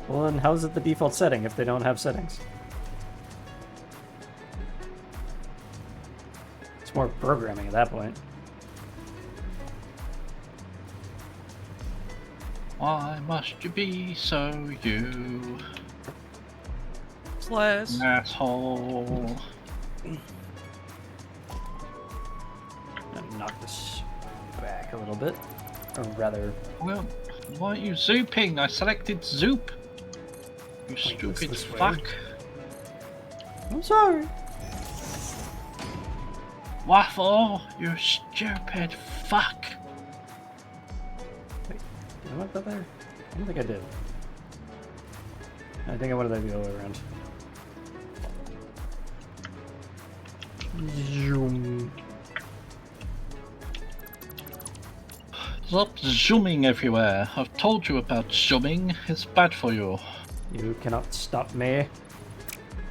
Well, then how's it the default setting if they don't have settings? It's more programming at that point. Why must you be so you? Slash. Asshole. And knock this back a little bit. Or rather, Well, why aren't you zooping? I selected zoop. You stupid this way. fuck. I'm sorry. Waffle, you stupid fuck. Wait, did I want that there? I don't think I did. I think I wanted that the other way around. Zoom. Stop zooming everywhere. I've told you about zooming. It's bad for you. You cannot stop me.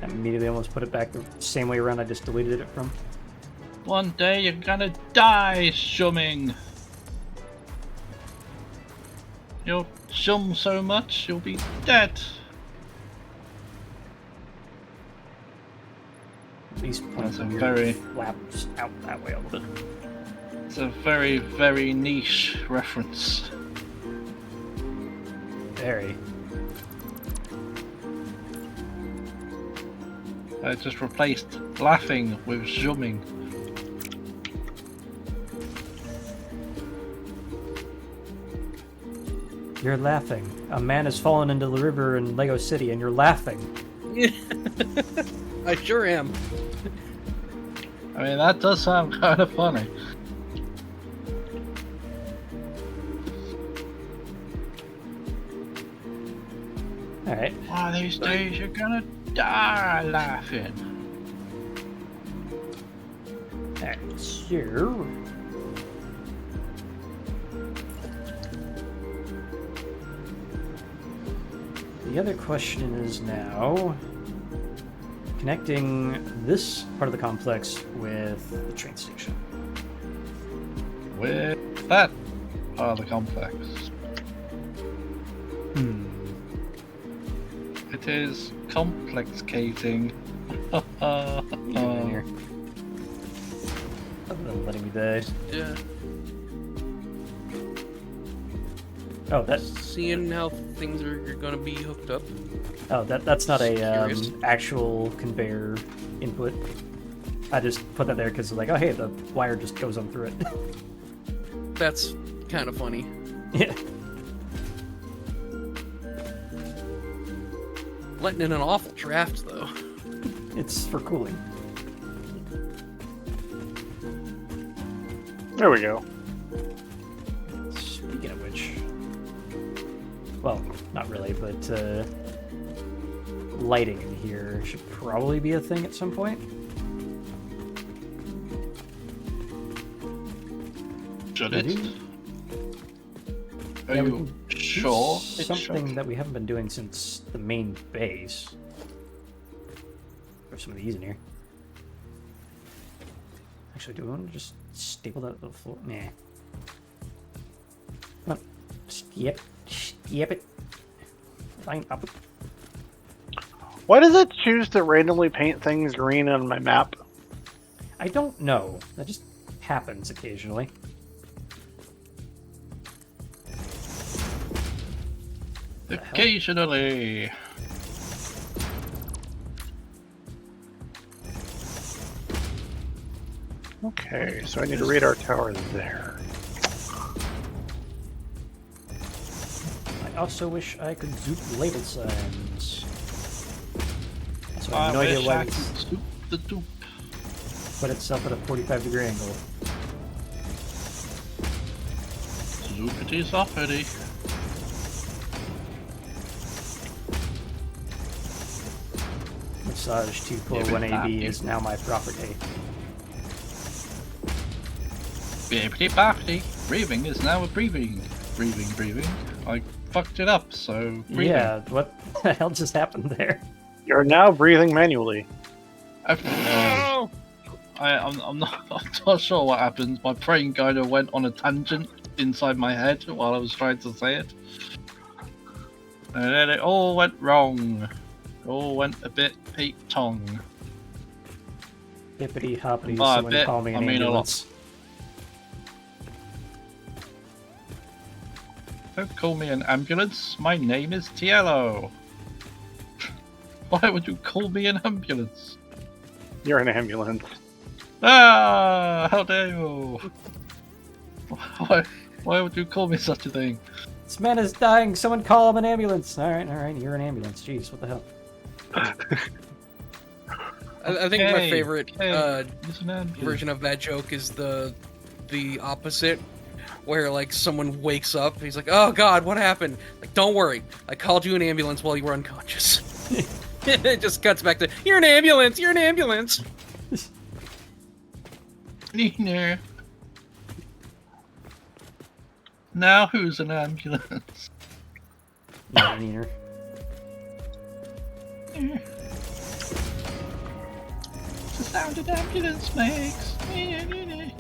I immediately almost put it back the same way around I just deleted it from. One day you're gonna die zooming. You'll zoom so much you'll be dead. At least That's point a your very- flaps out that way a little bit. It's a very, very niche reference. Very. I just replaced laughing with zooming. You're laughing. A man has fallen into the river in Lego City and you're laughing. I sure am. I mean, that does sound kind of funny. Alright. One of these days you're gonna die laughing. Alright, so... The other question is now... connecting this part of the complex with the train station. With that part of the complex. It is complexcating. Get in here. Other than letting me die. Yeah. Oh, that's Seeing how things are gonna be hooked up. that's not a Curious. actual conveyor input. I just put that there because like, oh hey, the wire just goes on through it. That's kind of funny. Yeah. Letting in an awful draft though. It's for cooling. There we go. Speaking of which, well, not really, but lighting in here should probably be a thing at some point. Should We it? do- Are Yeah, we you can do sure? It something should. that we haven't been doing since the main base. There's some of these in here. Actually, do we want to just staple that to the floor? Nah. Come on. Yep. It. Line up. Why does it choose to randomly paint things green on my map? I don't know. That just happens occasionally. Occasionally. Okay, so I need a radar tower there. I also wish I could zoop label signs. So I I have no idea wish why I it's could soup the doop. put itself at a 45-degree angle. Zoopity zoppity. massage 241AB is now my property. Bippity boppity. Breathing is now a breathing. Breathing. I fucked it up, so breathing. Yeah, what the hell just happened there? You're now breathing manually. I'm not sure what happened. My brain kind of went on a tangent inside my head while I was trying to say it. And then it all went wrong. It all went a bit Pete Tong. Hippity hoppity, By a someone bit, call me an I mean a lot. ambulance. Don't call me an ambulance. My name is Tiello. Why would you call me an ambulance? You're an ambulance. Ah, how dare you? Why would you call me such a thing? This man is dying, someone call him an ambulance. Alright, you're an ambulance. Jeez, what the hell? I think my favorite It's an ambulance. version of that joke is the opposite, where like someone wakes up, he's like, "Oh God, what happened?" Like, don't worry, I called you an ambulance while you were unconscious. It just cuts back to, "You're an ambulance. You're an ambulance." Neener. Now who's an ambulance? Yeah, Neener. It's the sound an ambulance makes. Neener.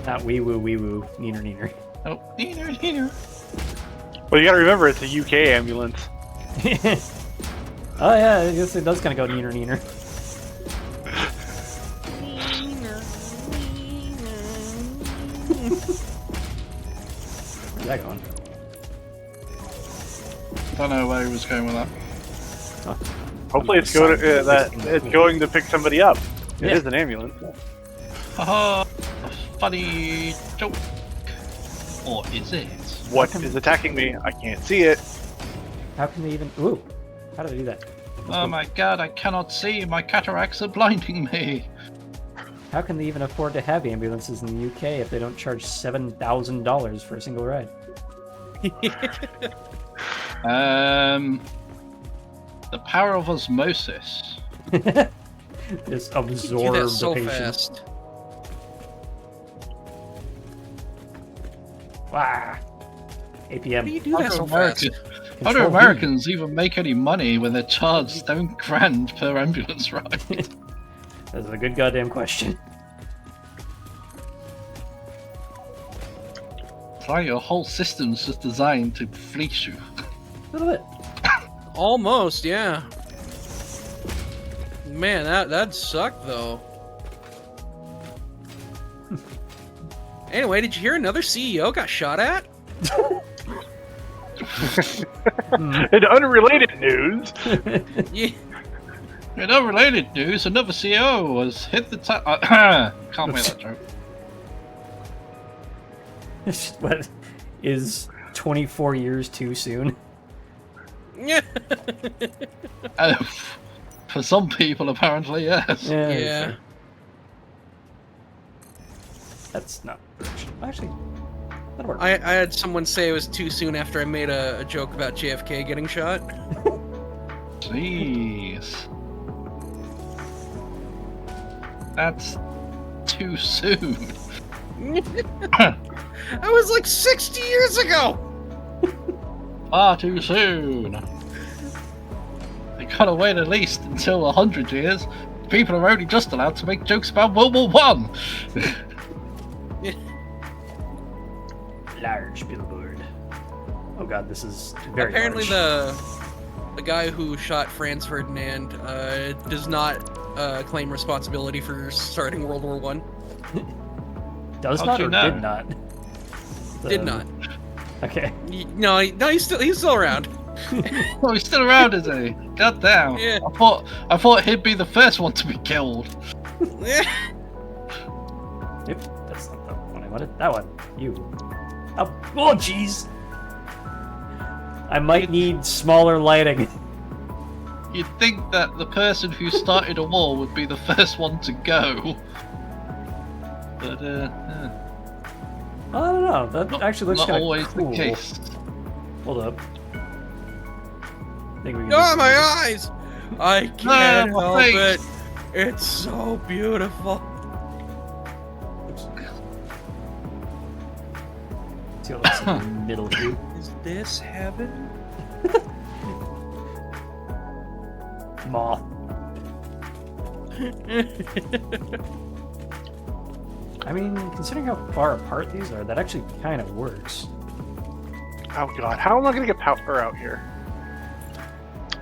Not wee woo, Neener. Oh, Neener. Well, you gotta remember, it's a UK ambulance. Oh yeah, I guess it does kind of go Neener. Where's that going? Don't know where he was going with that. Oh, Hopefully it's going to, it's going to pick somebody up. It Yeah. is an ambulance. Haha, a funny joke. Or is it? What is attacking me? I can't see it. how can they even... Ooh, how did they do that? Oh my god, I cannot see. My cataracts are blinding me. How can they even afford to have ambulances in the UK if they don't charge $7,000 for a single ride? The power of osmosis. This Do absorb that the so patient. fast. Wow. APM. You do that so fast. How do Control Americans even make any money when they're charged $7,000 per ambulance ride? That's a good goddamn question. It's like your whole system's just designed to fleece you. A little bit. Almost, yeah. Man, that'd suck though. Anyway, did you hear another CEO got shot at? In unrelated news, Yeah. In unrelated news, another CEO was hit the can't make that joke. What is 24 years too soon? Yeah. For some people, apparently, yes. Yeah. Sure. That's not actually. That'll work. I had someone say it was too soon after I made a joke about JFK getting shot. Jeez. That's too soon. That was like 60 years ago! Far too soon. They gotta wait at least until 100 years. People are only just allowed to make jokes about World War One. Large billboard. Oh god, this is very Apparently large. the guy who shot Franz Ferdinand does not claim responsibility for starting World War One. Does How'd not you or know? did not? Did not. Okay. No, he's still around. Oh, he's still around, is he? God damn. Yeah. I thought he'd be the first one to be killed. Yeah. Yep, that's not the one I wanted. That one. You. Oh, jeez. I might need smaller lighting. You'd think that the person who started a war would be the first one to go. But, I don't know. That actually looks not kind always of cool. the case. Hold up. I think we can Oh, do my something. eyes! I can't my help face. it. It's so beautiful. See what looks in the middle here. Is this heaven? Moth. I mean, considering how far apart these are, that actually kind of works. Oh god, how am I gonna get power out here?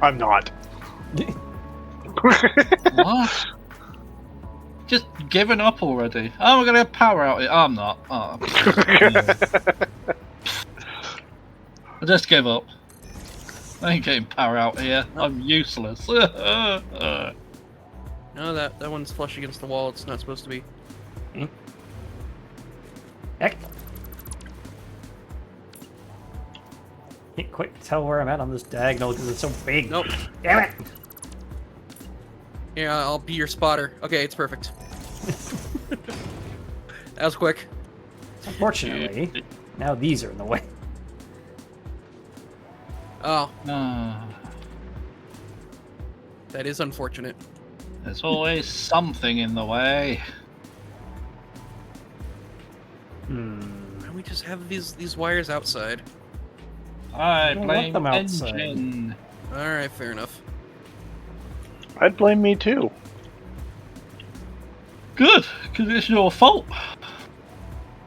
I'm not. What? Just giving up already. Oh, we're gonna get power out here. I'm not. Oh. I just give up. I ain't getting power out here. I'm useless. No, that one's flush against the wall. It's not supposed to be. Heck. Can't quite tell where I'm at on this diagonal because it's so big. Nope. Damn it! Yeah, I'll be your spotter. Okay, it's perfect. That was quick. Unfortunately, now these are in the way. Oh, Ah, that is unfortunate. there's always something in the way. Hmm. Why don't we just have these wires outside? I don't want blame them outside. engine. Alright, fair enough. I'd blame me too. Good, because it's your fault.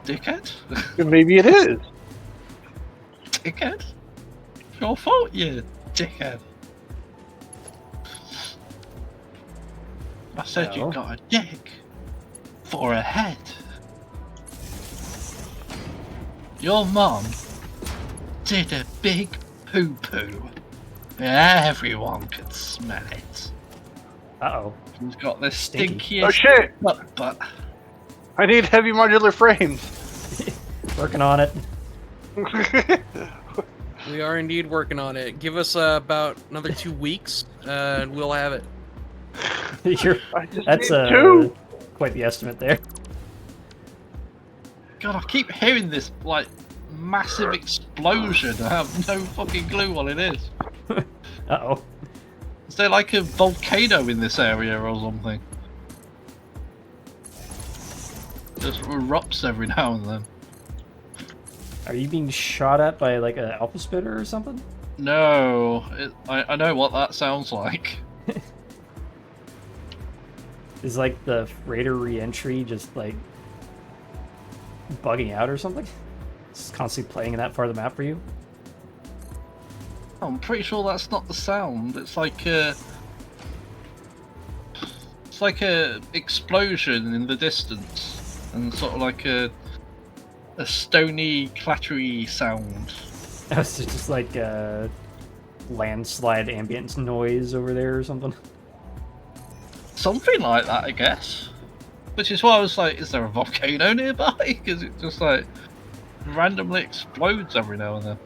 Dickhead. Maybe it is. Dickhead. It's your fault, you dickhead. I said Well. you got a dick for a head. Your mum did a big poo-poo. Everyone could smell it. Uh-oh. She's got the Stinky. stinkiest Oh shit! butt. I need heavy modular frames. Working on it. We are indeed working on it. Give us about another 2 weeks, and we'll have it. I just That's need two. quite the estimate there. God, I keep hearing this, like, massive explosion. I have no fucking clue what it is. Uh-oh. Is there like a volcano in this area or something? Just erupts every now and then. Are you being shot at by like an alpha spitter or something? No, I know what that sounds like. Is like the freighter re-entry just like bugging out or something? It's constantly playing in that part of the map for you? I'm pretty sure that's not the sound. It's like a explosion in the distance, and sort of like a stony, clattery sound. It's just like a landslide ambient noise over there or something. Something like that, I guess. Which is why I was like, is there a volcano nearby? Because it just like randomly explodes every now and then.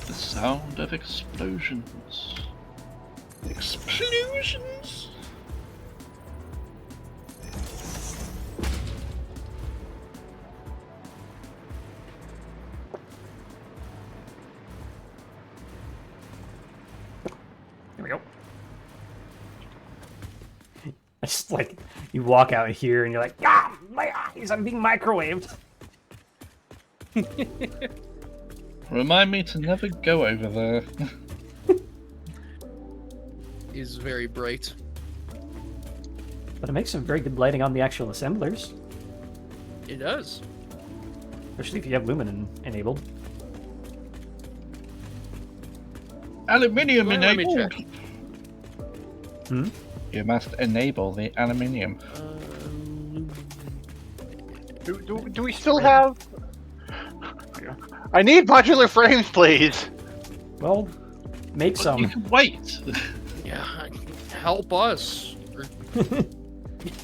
The sound of explosions. Explosions? Here we go. I just like, you walk out here and you're like, ah, my eyes, I'm being microwaved. Remind me to never go over there. Is very bright. But it makes some very good lighting on the actual assemblers, It does. especially if you have lumen enabled. Aluminium Well, let me enabled. check. Hmm? You must enable the aluminium. Do we still have? I need modular frames, please. Well, make You some. can wait. Yeah, help us.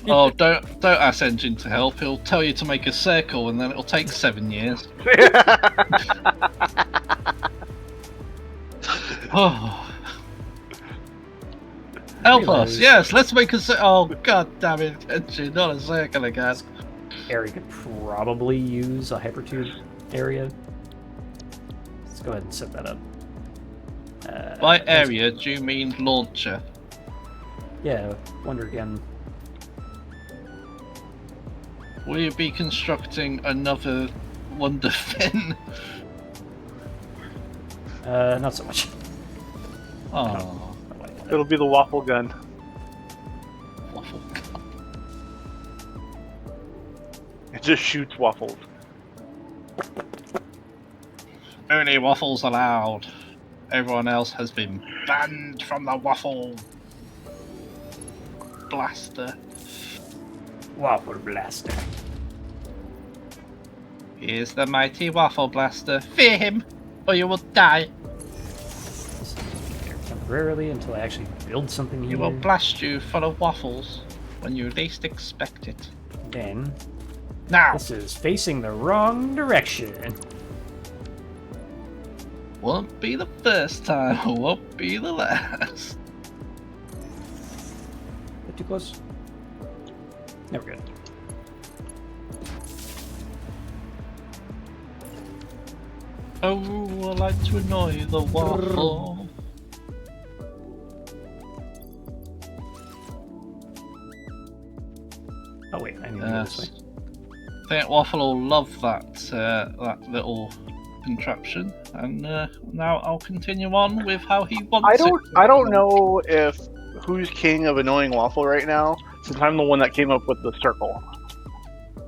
Oh, don't ask Engine to help. He'll tell you to make a circle, and then it'll take 7 years. Oh. Help us! Yes, let's make a circle. Oh, god damn it, Engine, not a circle again. Area could probably use a hypertube area. It's go ahead and set that up. By area, do you mean launcher? Yeah, Wonder Gun. Will you be constructing another Wonder Fin? Not so much. Oh, It'll be the waffle gun. waffle. It just shoots waffles. Only waffles allowed. Everyone else has been banned from the waffle blaster. Waffle Blaster. Here's the mighty waffle blaster. Fear him, or you will die. Temporarily until I actually build something He here. will blast you full of waffles when you least expect it. Then Now, this is facing the wrong direction. won't be the first time, won't be the last. Bit too close. Never good. Oh, I like to annoy the waffle. Oh wait, I need to go this way. I think Waffle will love that that little contraption, and now I'll continue on with how he wants I don't know if who's king of annoying waffle right now, since I'm the one that came up with the circle.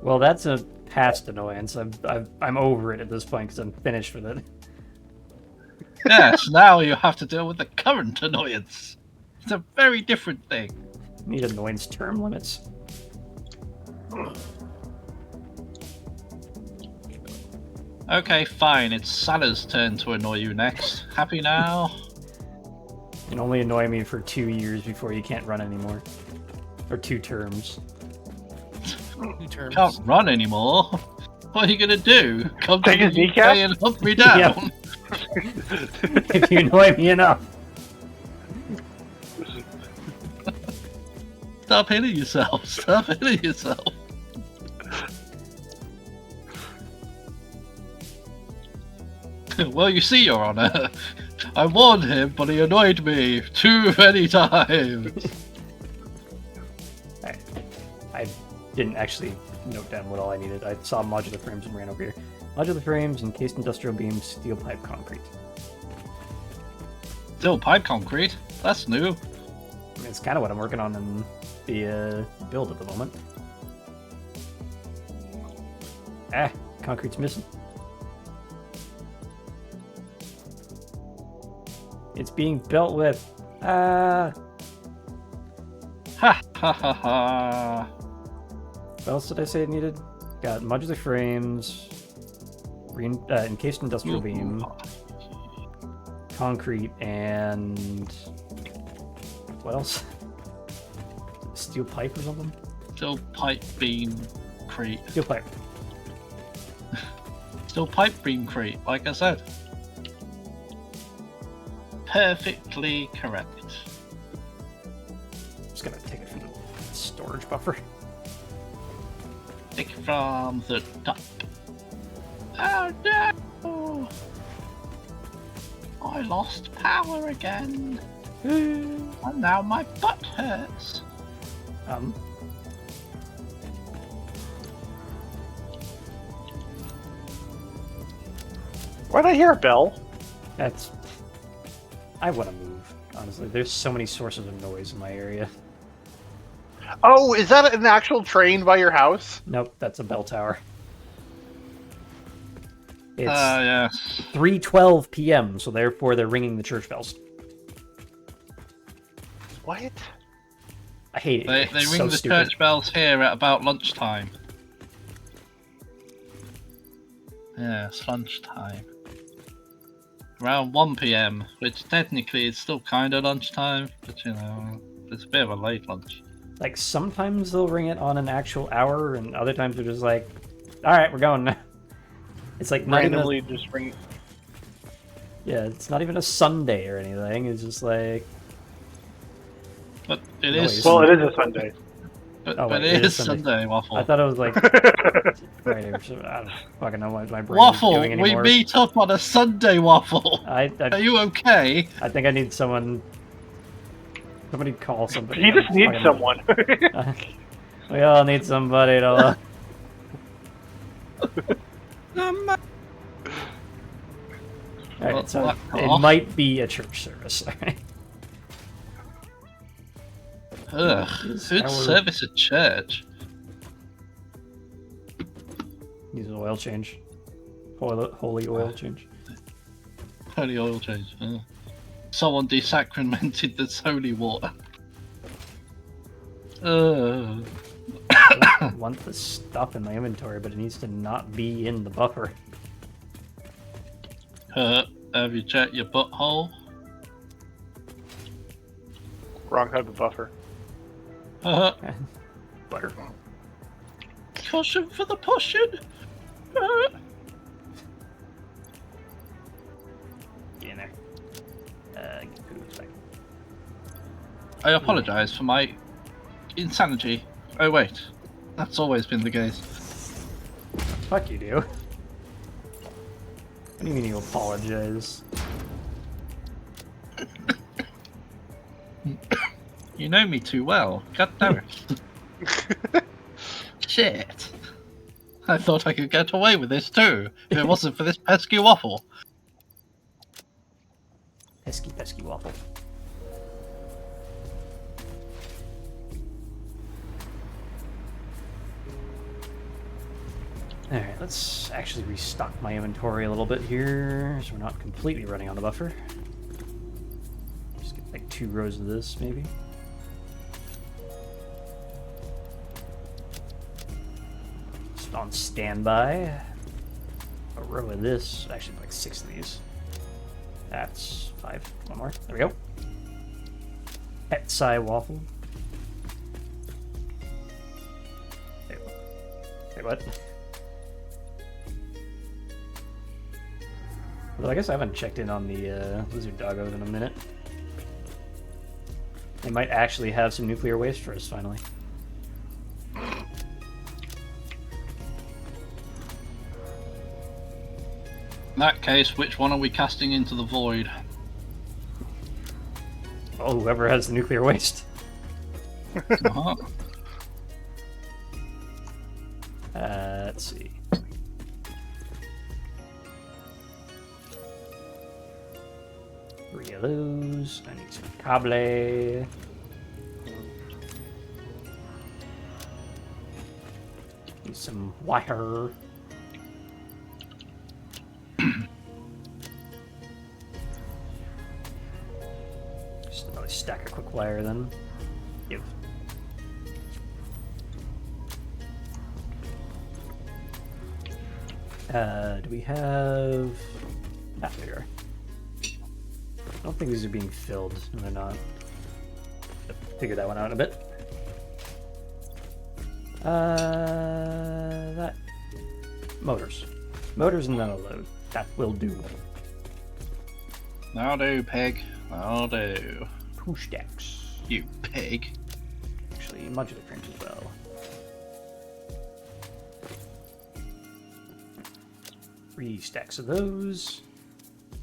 Well, that's a past annoyance. I'm over it at this point because I'm finished with it. Yes, now you have to deal with the current annoyance. It's a very different thing. Need annoyance term limits. Okay, fine. It's Sala's turn to annoy you next. Happy now? You can only annoy me for 2 years before you can't run anymore. Or 2 terms. 2 terms. Can't run anymore. What are you gonna do? Come to Take his the UK kneecap? and hunt me down? Yep. If you annoy me enough. Stop hitting yourself. Stop hitting yourself. Well, you see, Your Honor, I warned him, but he annoyed me too many times. I didn't actually note down what all I needed. I saw modular frames and ran over here. Modular frames, encased industrial beams, steel pipe concrete. Still pipe concrete? That's new. I mean, it's kind of what I'm working on in the build at the moment. Ah, concrete's missing. It's being built with. Ha ha ha ha. What else did I say it needed? Got modular frames, encased industrial beam, concrete, and what else? Steel pipe or something? Still pipe beam crate. Steel pipe. Still pipe beam crate, like I said. Perfectly correct. Just gonna take it from the storage buffer. Take from the top. Oh no! I lost power again. And now my butt hurts. Why'd I hear a bell? That's. I want to move. Honestly, there's so many sources of noise in my area. Oh, is that an actual train by your house? Nope, that's a bell tower. It's Yes. 3:12 p.m., so therefore they're ringing the church bells. What? I hate it. They It's ring so the stupid. church bells here at about lunchtime. Yes, lunchtime. Around 1 p.m, which technically is still kind of lunchtime, but you know, it's a bit of a late lunch. Like, sometimes they'll ring it on an actual hour, and other times they're just like, alright, we're going. It's like not Randomly even just ring. yeah, it's not even a Sunday or anything. It's just like, But it Noise. is. Well, it is a Sunday. But, Oh, but wait, it is Sunday, Waffle. I thought it was like Friday or something. I don't fucking know what my brain Waffle, is doing we anymore. meet up on a Sunday, Waffle. I Are you okay? I think I need someone. Somebody call somebody. He just I'm needs fucking- someone. We all need somebody to. Alright, Well, so fuck it off. might be a church service. Ugh, Is who'd our- service at church? Needs an oil change. Holy oil change. Holy oil change. Someone desacramented the holy water. I want the stuff in my inventory, but it needs to not be in the buffer. Have you checked your butthole? Wrong type of buffer. Butter. Caution for the potion. Get in there. Get food back. I apologise for my insanity. Oh wait, that's always been the case. Fuck you, do. What do you mean you apologize? You know me too well. God damn it. Shit. I thought I could get away with this too, if it wasn't for this pesky waffle. Pesky waffle. Alright, let's actually restock my inventory a little bit here, so we're not completely running on the buffer. Just get like 2 rows of this, maybe. Just on standby. A row of this, actually like 6 of these. That's 5. One more. There we go. Pet waffle. Wait, what? Well, I guess I haven't checked in on the lizard doggos in a minute. They might actually have some nuclear waste for us, finally. In that case, which one are we casting into the void? Oh, whoever has the nuclear waste. Uh-huh. Let's see. Three of those. I need some cable. Need some wire. Just another stack of quick wire then. Give. Do we have... Ah, there you are. I don't think these are being filled, and they're not. Figure that one out in a bit. That... Motors. Motors and then a load. That will do. That'll do, pig. That'll do. 2 stacks. You pig. Actually, modular frames as well. 3 stacks of those.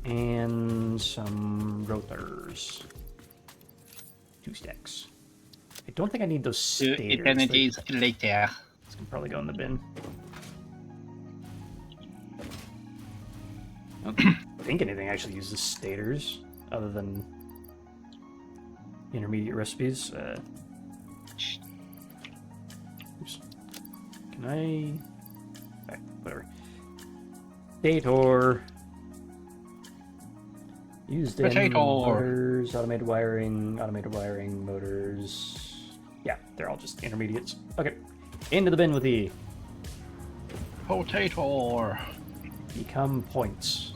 And some rotors. 2 stacks. I don't think I need those stators. Eternities later. This can probably go in the bin. I don't think anything actually uses stators other than intermediate recipes. Oops. Can I? Okay, whatever. Stator. Used in Potato. motors, automated wiring, motors. Yeah, they're all just intermediates. Okay, into the bin with the Potato. become points.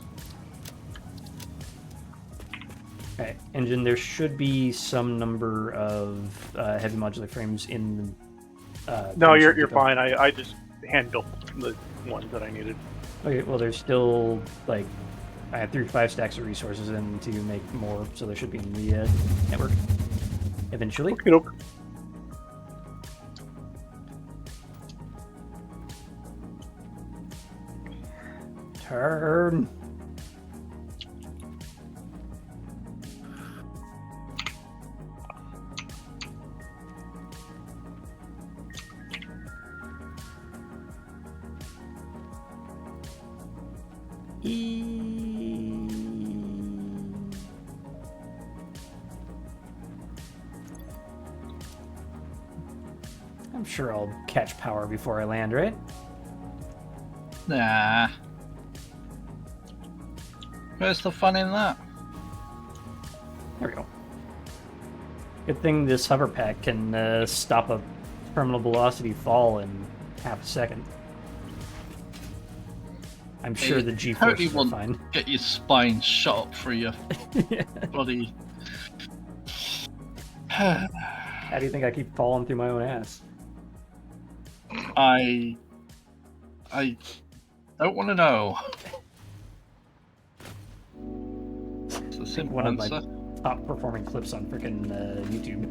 Okay, engine. There should be some number of heavy modular frames in the. No, you're pickup. fine. I just hand built the ones that I needed. Okay, well, there's still like I had 3 to 5 stacks of resources in to make more, so there should be in the network eventually. Okay, nope. turn. I'm sure I'll catch power before I land, right? Nah. Where's the fun in that? There we go. Good thing this hover pack can stop a terminal velocity fall in half a second. I'm sure the G-forces are won't fine. get your spine shot up through your bloody... How do you think I keep falling through my own ass? I don't want to know. It's a simple One of answer. my top performing clips on frickin' YouTube.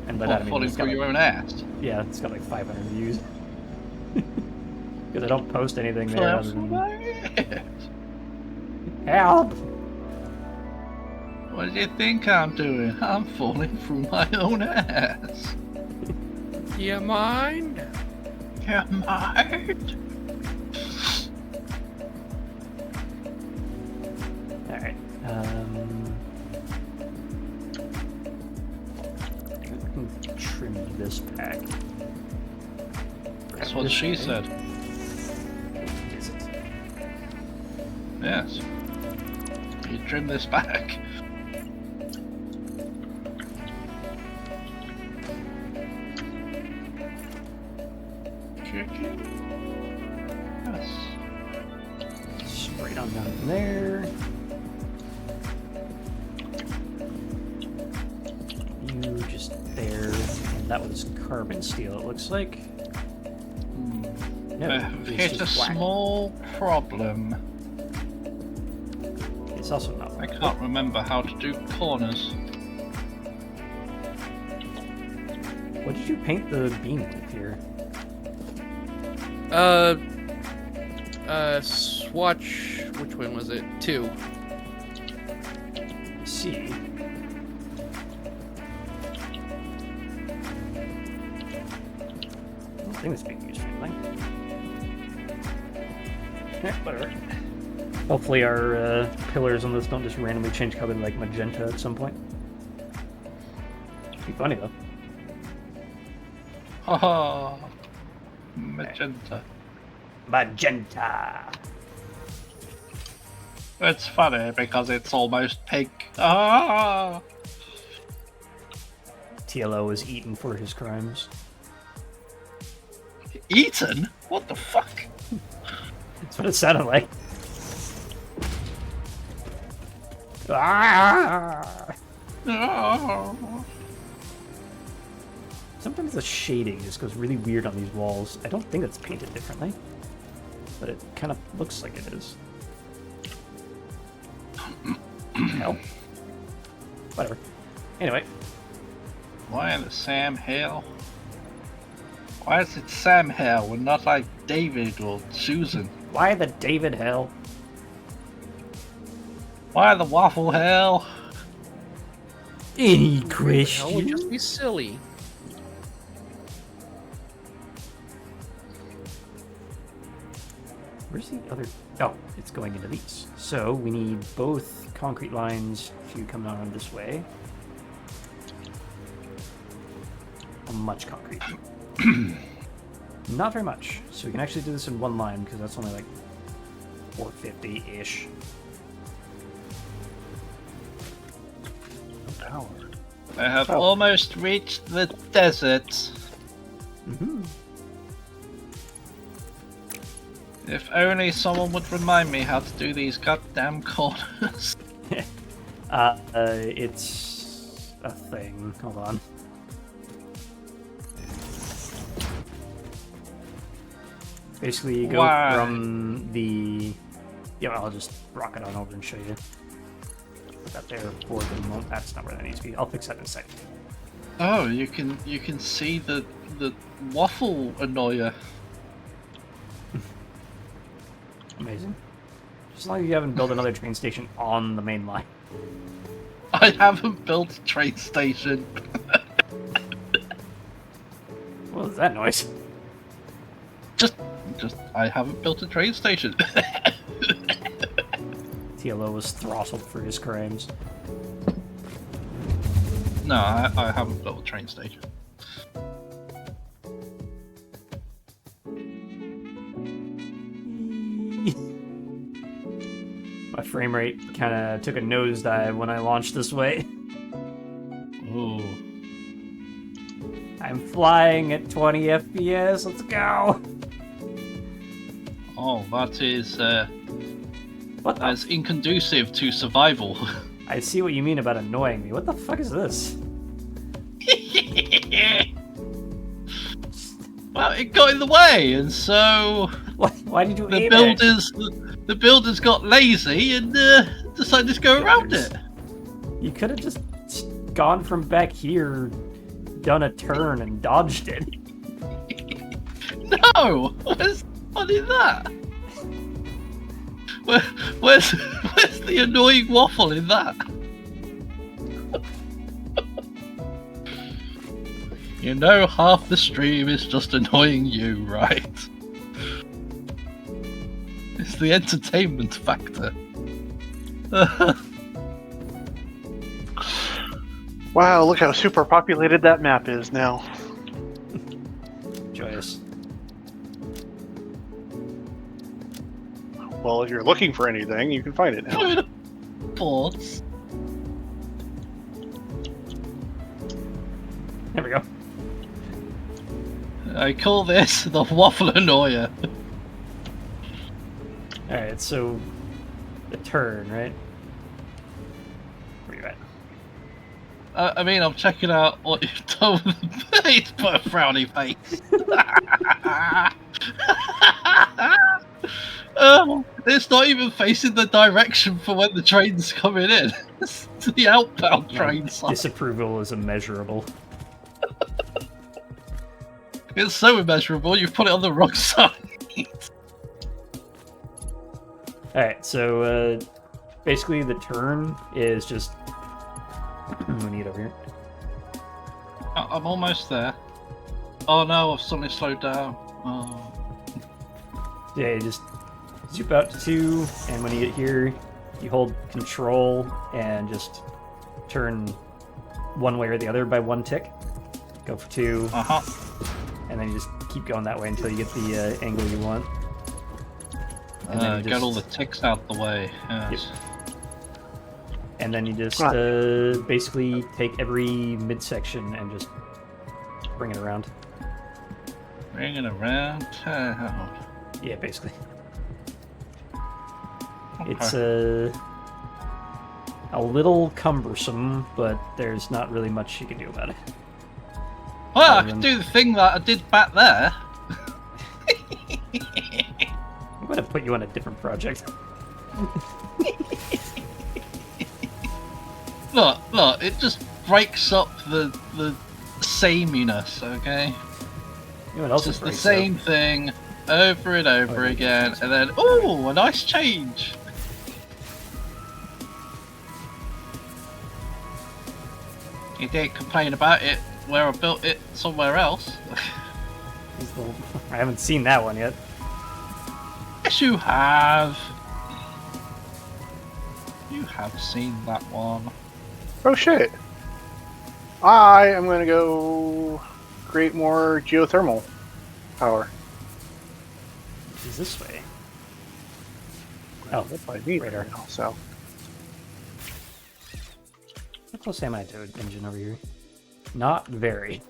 And by What, that I mean falling it's got through like, your own ass? yeah, it's got like 500 views. Because I don't post anything there other than help. What do you think I'm doing? I'm falling through my own ass. You mind? You mind? Alright. I can trim this pack. That's what she said. Is it? Yes. You trim this back. Yes. Straight on down from there. You just there. And that was carbon steel, it looks like. No, I've it's hit a just black. small problem. It's also not I black. can't remember how to do corners. What did you paint the beam with here? Swatch. Which one was it? 2. C. I don't think it's being used for anything. Eh, whatever. Hopefully our pillars on this don't just randomly change color to like magenta at some point. Be funny though. Haha. Magenta. Magenta. It's funny because it's almost pink. Ah! TLO is eaten for his crimes. Eaten? What the fuck? That's what it sounded like. Ah! Ah. Sometimes the shading just goes really weird on these walls. I don't think it's painted differently, but it kind of looks like it is. Hell. Whatever. Anyway, Why the Sam Hale? Why is it Sam Hale and not like David or Susan? why the David hell? Why the Waffle Hale? Any Hell would question? just be silly. Where's the other? Oh, it's going into these. So we need both concrete lines to come down this way. How much concrete? Not very much. So we can actually do this in one line because that's only like 450-ish. Power. I have Oh. almost reached the desert. Mm-hmm. If only someone would remind me how to do these goddamn corners. It's a thing. Hold on. Basically, you go Why? from the... Yeah, I'll just rock it on over and show you. Put that there for the moment. That's not where that needs to be. I'll fix that in a second. Oh, you can see the waffle annoyer. Amazing. Just as long as you haven't built another train station on the main line. I haven't built a train station. What was that noise? Just, I haven't built a train station. TLO was throttled for his crimes. No, I haven't built a train station. My frame rate kind of took a nosedive when I launched this way. Ooh. I'm flying at 20 FPS. Let's go. Oh, that is What the? that's inconducive to survival. I see what you mean about annoying me. What the fuck is this? Well, it got in the way, and so Why did you the aim it? builders got lazy and decided to go around it. You could have just gone from back here, done a turn, and dodged it. No, where's what is that? Where's the annoying waffle in that? You know, half the stream is just annoying you, right? It's the entertainment factor. Wow, look how super populated that map is now. Joyous. Well, if you're looking for anything, you can find it now. Ports. There we go. I call this the waffle annoyer. Alright, so the turn, right? Where you at? I mean, I'm checking out what you've done with the face. Put a frowny face. It's not even facing the direction for when the train's coming in. It's the outbound train side. Disapproval is immeasurable. It's so immeasurable, you've put it on the wrong side. Alright, so basically the turn is just... we need over here. I'm almost there. Oh no, I've suddenly slowed down. Oh. Yeah, you just zoop out to 2, and when you get here, you hold control and just turn one way or the other by 1 tick. Go for 2, and then you just keep going that way until you get the angle you want. And then you Get all the ticks out the way. Yes. Yep. And then you just basically take every midsection and just bring it around. Bring it around town. Yeah, basically. Okay. It's a little cumbersome, but there's not really much you can do about it. Well, I can do the thing that I did back there. I'm going to put you on a different project. Look, it just breaks up the sameness, okay? You know what else Just is the breaks same up? thing over and over again, and then, ooh, a nice change! You didn't complain about it where I built it somewhere else. I haven't seen that one yet. Yes, you have. You have seen that one. Oh shit! I am going to go create more geothermal power. Is this way? Oh, That's what I need radar. right now, so. How close am I to an engine over here? Not very.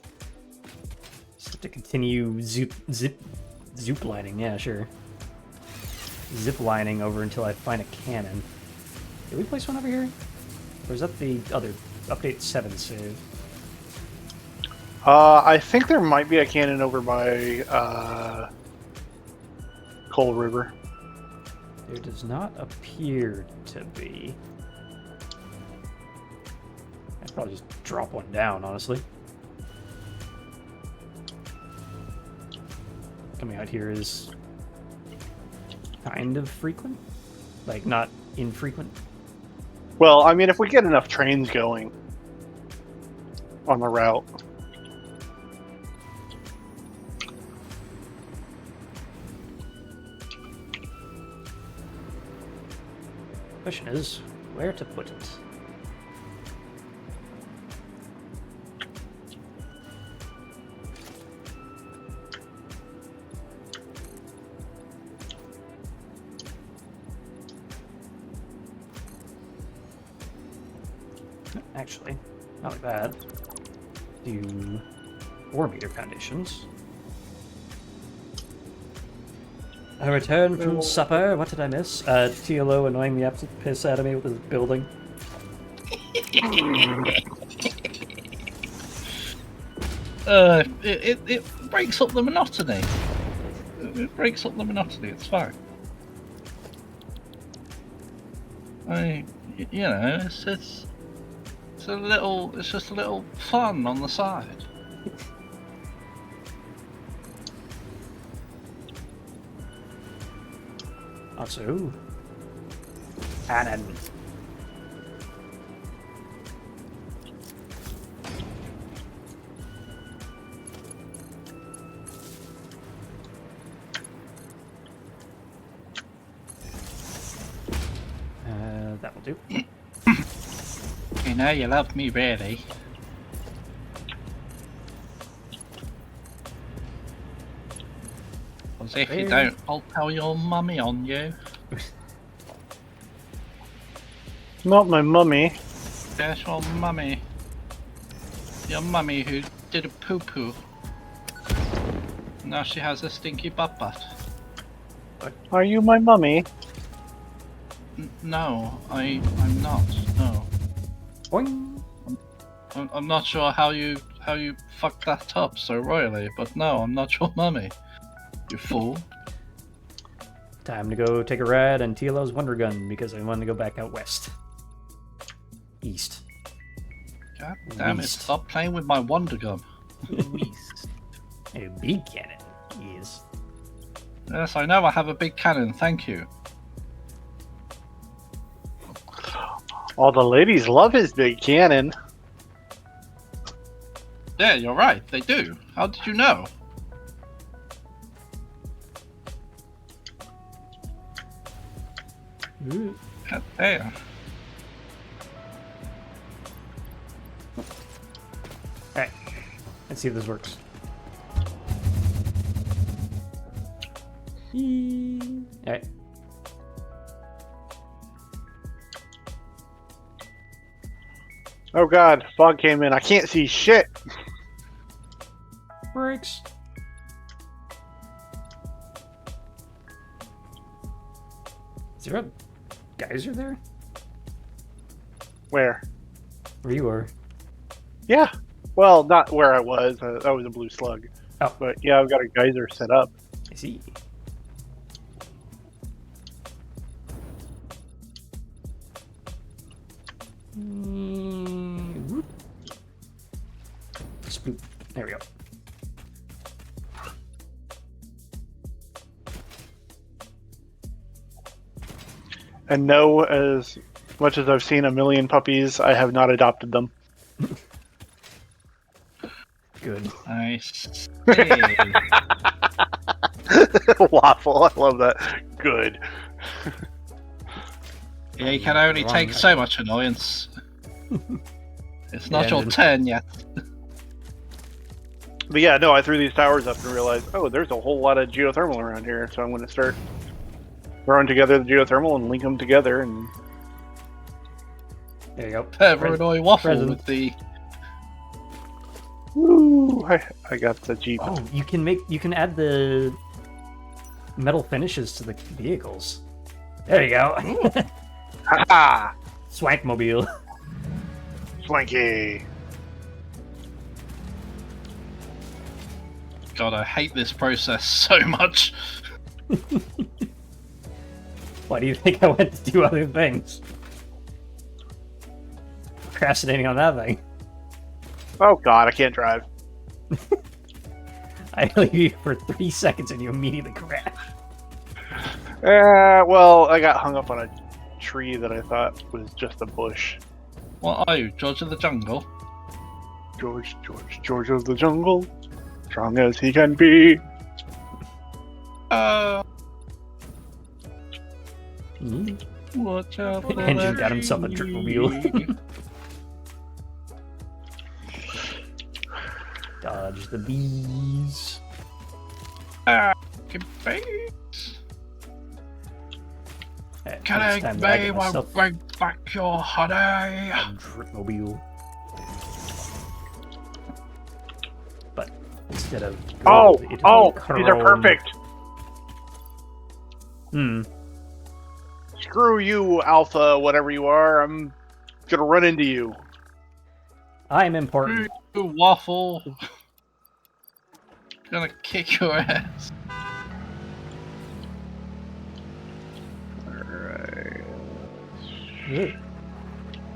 Just have to continue zip lining. Yeah, sure. Zip lining over until I find a cannon. Did we place one over here? Or is that the other update 7 save? I think there might be a cannon over by Coal River. There does not appear to be. I'd probably just drop one down, honestly. Coming out here is kind of frequent, like not infrequent. Well, I mean, if we get enough trains going on the route. Question is, where to put it? Actually, not like that. Do 4-meter foundations. I returned from supper. What did I miss? TLO annoying the absolute piss out of me with his building. It breaks up the monotony. It breaks up the monotony. It's fine. It's just a little fun on the side. Also, cannon. That will do. You know you love me, really. Because if you don't, I'll tell your mummy on you. Not my mummy. There's your mummy. Your mummy who did a poo-poo. Now she has a stinky butt. Are you my mummy? No, I'm not. No. Boing. I'm not sure how you fucked that up so royally, but no, I'm not your mummy. You fool. Time to go take a ride on TLO's Wonder Gun because I want to go back out west. East. God damn it, East. stop playing with my Wonder Gun. East. A big cannon. Yes. Yes, I know I have a big cannon, thank you. All the ladies love his big cannon. Yeah, you're right, they do. How did you know? Ooh. God damn. Alright. Let's see if this works. Alright. Oh god, fog came in. I can't see shit. Brakes. Is there a geyser there? Where? Where you are? Yeah. Well, not where I was. That was a blue slug. Oh. But yeah, I've got a geyser set up. I see. Whoop. Spoop. There we go. And no, as much as I've seen a million puppies, I have not adopted them. Good. Nice. Waffle, I love that. Good. Yeah, you can only take so much annoyance. It's not your Yeah, turn yet. But yeah, no, I threw these towers up and realized, oh, there's a whole lot of geothermal around here, so I'm going to start throwing together the geothermal and link them together. And There you go. Paranoid Waffle present. with the... woo, I got the Jeep. Oh, you can add the metal finishes to the vehicles. There you go. Ha-ha! Swankmobile. Swanky! God, I hate this process so much. Why do you think I went to do other things? Procrastinating on that thing. Oh god, I can't drive. I leave you for 3 seconds and you immediately crash. Well, I got hung up on a tree that I thought was just a bush. What are you, George of the Jungle? George of the jungle, strong as he can be. Watch out for Engine that got himself a drip wheel. tree. Dodge the bees. Can face. Hey, Can it's I time that I be get one myself bring back your honey? a drip mobile. But instead of gold, it will be These are chrome. perfect. Screw you, Alpha, whatever you are. I'm gonna run into you. I'm important. Waffle. Gonna kick your ass. Alright. Ugh. I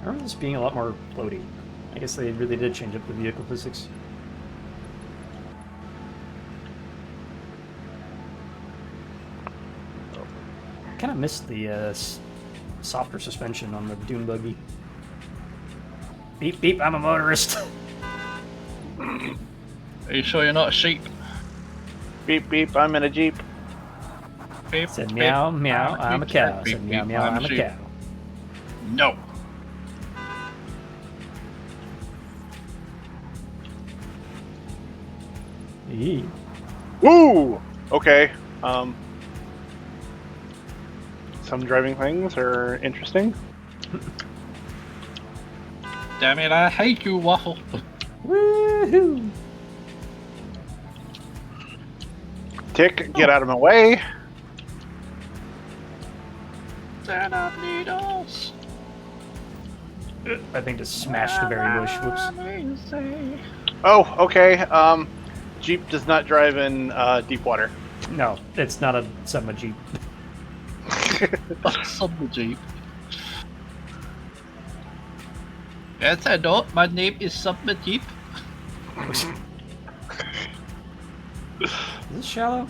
remember this being a lot more floaty. I guess they really did change up the vehicle physics. I kind of missed the softer suspension on the dune buggy. Beep beep, I'm a motorist. Are you sure you're not a sheep? Beep beep, I'm in a Jeep. Beep, Said beep. meow meow, I'm a cow. Beep, Said meow beep, meow, I'm a sheep. cow. No. Eee. Woo! Okay. Some driving things are interesting. Damn it, I hate you, Waffle. Woohoo! Tick, get out of my way. Turn up needles. I think just smashed a berry bush. Whoops. Oh, okay. Jeep does not drive in deep water. No, it's not a summer Jeep. Some Jeep. Yes, I know. My name is Summer Jeep. Is this shallow?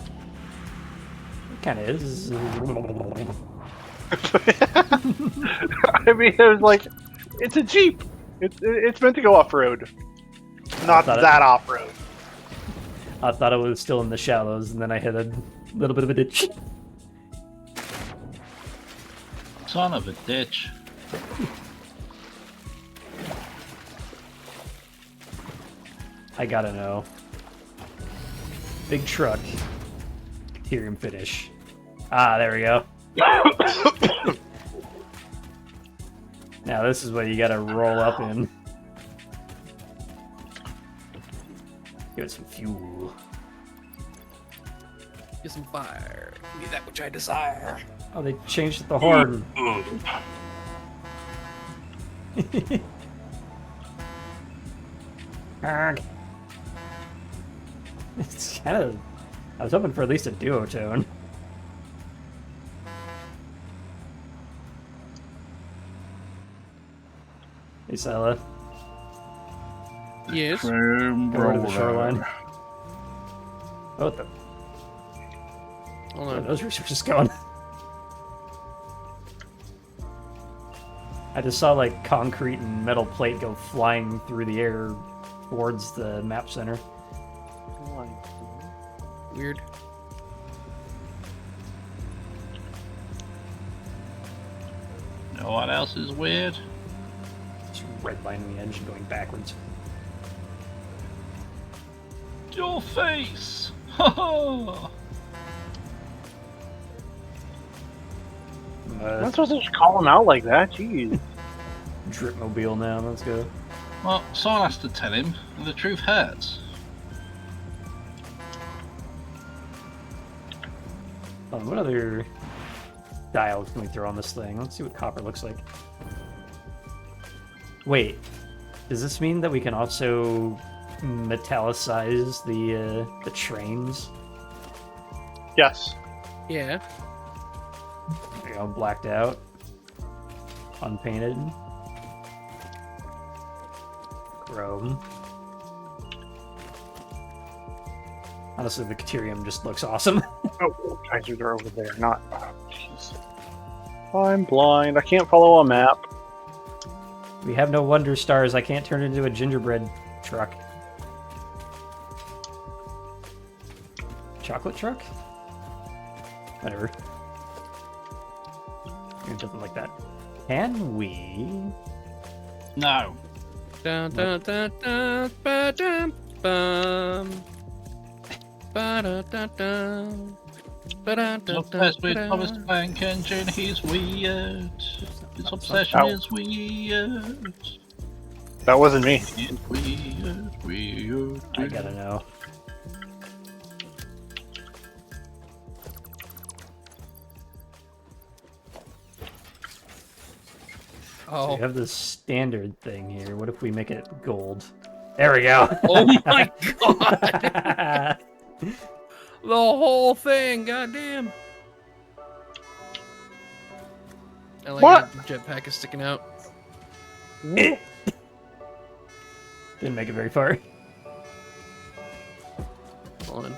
It kind of is. I mean, it was like, it's a Jeep. It's meant to go off road, not thought that off road. I thought it was still in the shallows, and then I hit a little bit of a ditch. Son of a ditch. I gotta know. Big truck. Ethereum finish. Ah, there we go. Now this is what you gotta roll up in. Give it some fuel. Get some fire. Give me that which I desire. Oh, they changed the horn. Arg. It's kind of... I was hoping for at least a duotone. Hey, Sala. Yes. Go to the shoreline. Oh, what the... Hold Where are on. those resources going? I just saw like concrete and metal plate go flying through the air towards the map center. Weird. Know what else is weird? Just redlining the engine going backwards. Your face! Ha ha! I'm not supposed to just call him out like that. Jeez. Dripmobile now, let's go. Well, someone has to tell him, and the truth hurts. What other dials can we throw on this thing? Let's see what copper looks like. Wait, does this mean that we can also metallicize the trains? Yes. Yeah. There you go, blacked out, unpainted, chrome. Honestly, the Caterium just looks awesome. Oh, geysers are over there, not I'm blind. I can't follow a map. We have no wonder stars. I can't turn it into a gingerbread truck. Chocolate truck? Whatever. It doesn't like that. Can we? No. Dun, dun, dun, dun, ba-dum, bum. Ba-da-dun-dun. Ba-da-dun-dun, Obsessed with ba-da. Thomas Bank Engine, he's weird. His obsession Ow. is weird. That wasn't me. It's weird, weird. I gotta know. So Oh. we have this standard thing here. What if we make it gold? There we go. Oh my god! The whole thing, goddamn. I like What? how the jetpack is sticking out. Didn't make it very far. Hold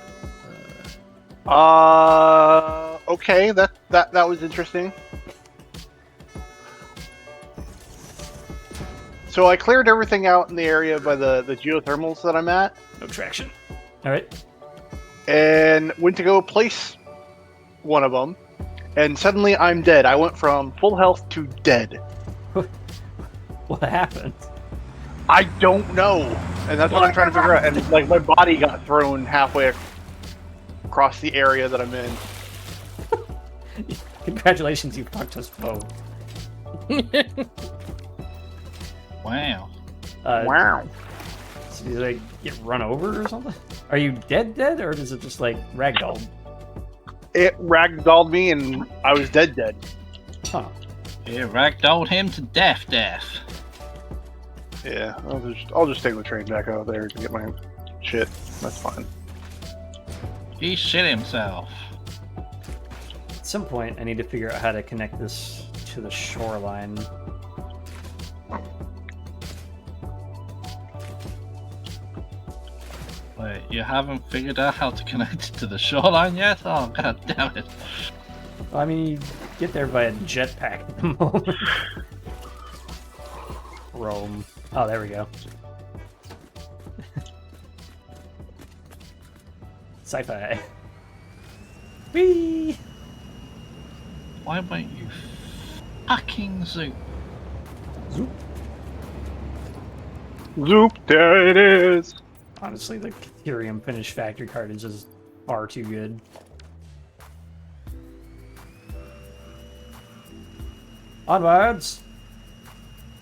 on. Okay, that was interesting. So I cleared everything out in the area by the geothermals that I'm at, No traction. All right. and went to go place one of them, and suddenly I'm dead. I went from full health to dead. What happened? I don't know, and that's what I'm trying to figure out. And like my body got thrown halfway across the area that I'm in. Congratulations, you fucked us both. Wow. Wow. So you like get run over or something? Are you dead, or is it just like ragdoll? It ragdolled me, and I was dead. Huh. Yeah, ragdolled him to death. Yeah, I'll just take the train back out there to get my shit. That's fine. He shit himself. At some point, I need to figure out how to connect this to the shoreline. Wait, you haven't figured out how to connect it to the shoreline yet? Oh, god damn it. Well, I mean, you get there by a jetpack at the moment. Rome. Oh, there we go. Sci-fi. Whee! Why won't you fucking zoom? Zoop. Zoop, there it is. Honestly, the Curium finished factory card is just far too good. Onwards!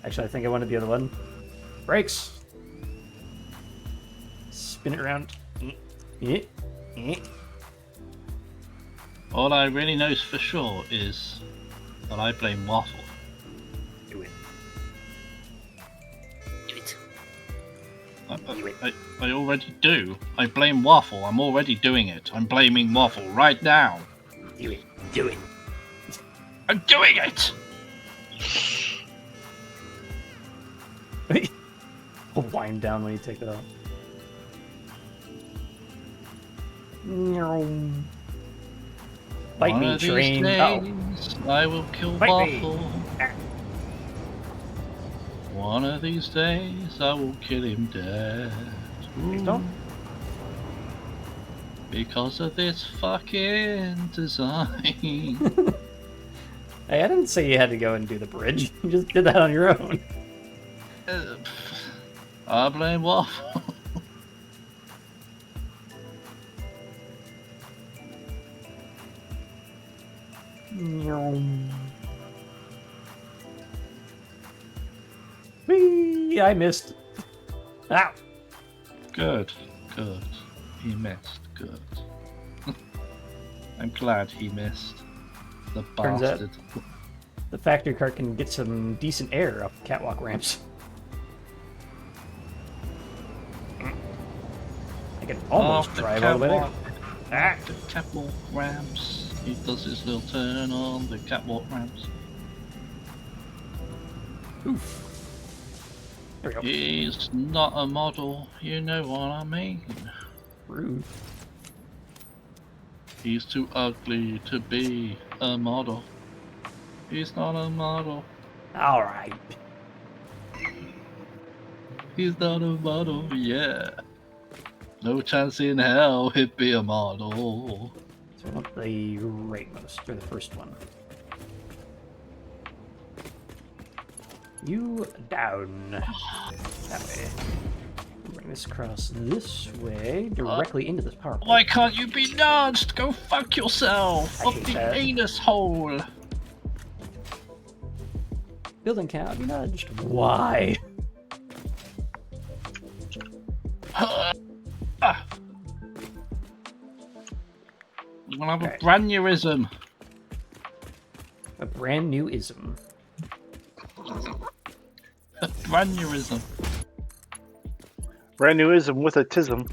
Actually, I think I wanted the other one. Brakes! Spin it around. All I really know for sure is that I blame Waffle. Do it. Do it. I already do. I blame Waffle. I'm already doing it. I'm blaming Waffle right now. Do it. Do it. I'm doing it! I'll wind down when you take it off. Bite One me, of these train. days, I will kill Bite me. Waffle. One of these days, I will kill him dead. Please don't. Because of this fucking design. Hey, I didn't say you had to go and do the bridge. You just did that on your own. I blame Waffle. Whee! I missed. Ow! Good, good. He missed. Good. I'm glad he missed. The Turns out- bastard. The factory cart can get some decent air up catwalk ramps. I can almost Off the drive all the way there. catwalk. Ah. The catwalk ramps. He does his little turn on the catwalk ramps. Oof. There we go. He's not a model, you know what I mean. Rude. He's too ugly to be a model. He's not a model. All right. He's not a model, yeah. No chance in hell he'd be a model. So I want the rightmost, or the first one. You down. That way. Bring this across this way, directly into this power plant. Why can't you be nudged? Go fuck yourself! I Up hate the that. anus hole! Building cannot be nudged. Why? I'm gonna have Okay. a brand neurism. A brand new ism. A brand neurism. Brand new ism with a tism.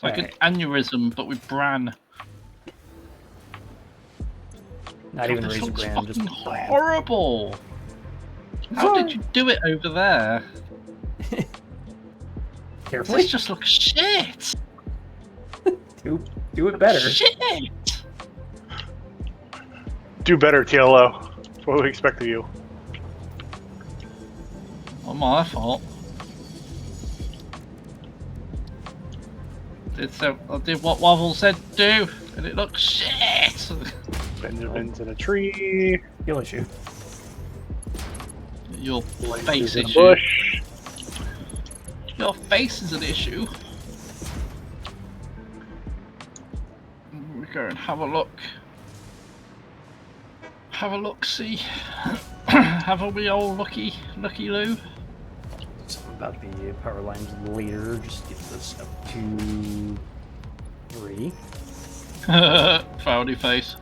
Like Alright. an aneurysm, but with bran. Not even this razor looks brand, just fucking brand. horrible! How did you do it over there? Carefully. This just looks shit! Do it better. Shit! Do better, TLO. That's what we expect of you. Not my fault. I did what Waffle said do, and it looks shit! Benjamin's in a tree. Skill issue. Your Blaze face is in a issue. bush. Your face is an issue. We go and have a look. Have a look, see. Have a wee old looky Lou. Something about the power lines later. Just get this up to 3. Frowny face.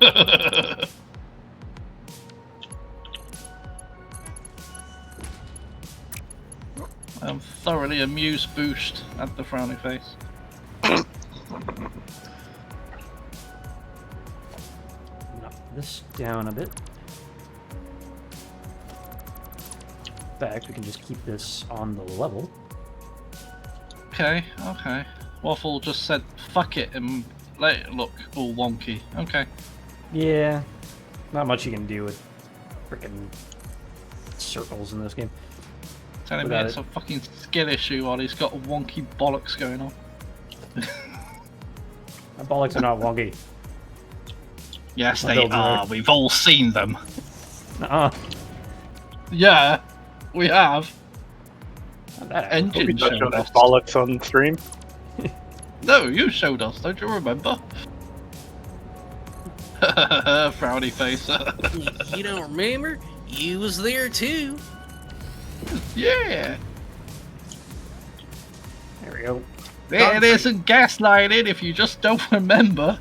I'm thoroughly amused boost at the frowny face. Knock this down a bit. In fact, we can just keep this on the level. Okay. Waffle just said fuck it and let it look all wonky. Okay. Yeah, not much you can do with freaking circles in this game. Telling me Without it's it. a fucking skill issue while he's got wonky bollocks going on. My bollocks are not wonky. Yes, My they builds are. are. We've all seen them. Nuh-uh. Yeah, we have. Not that We Engine touched on showed his us. bollocks on stream. No, you showed us. Don't you remember? Frowny face. You don't remember? You was there too. Yeah. There we go. It isn't gaslighting if you just don't remember.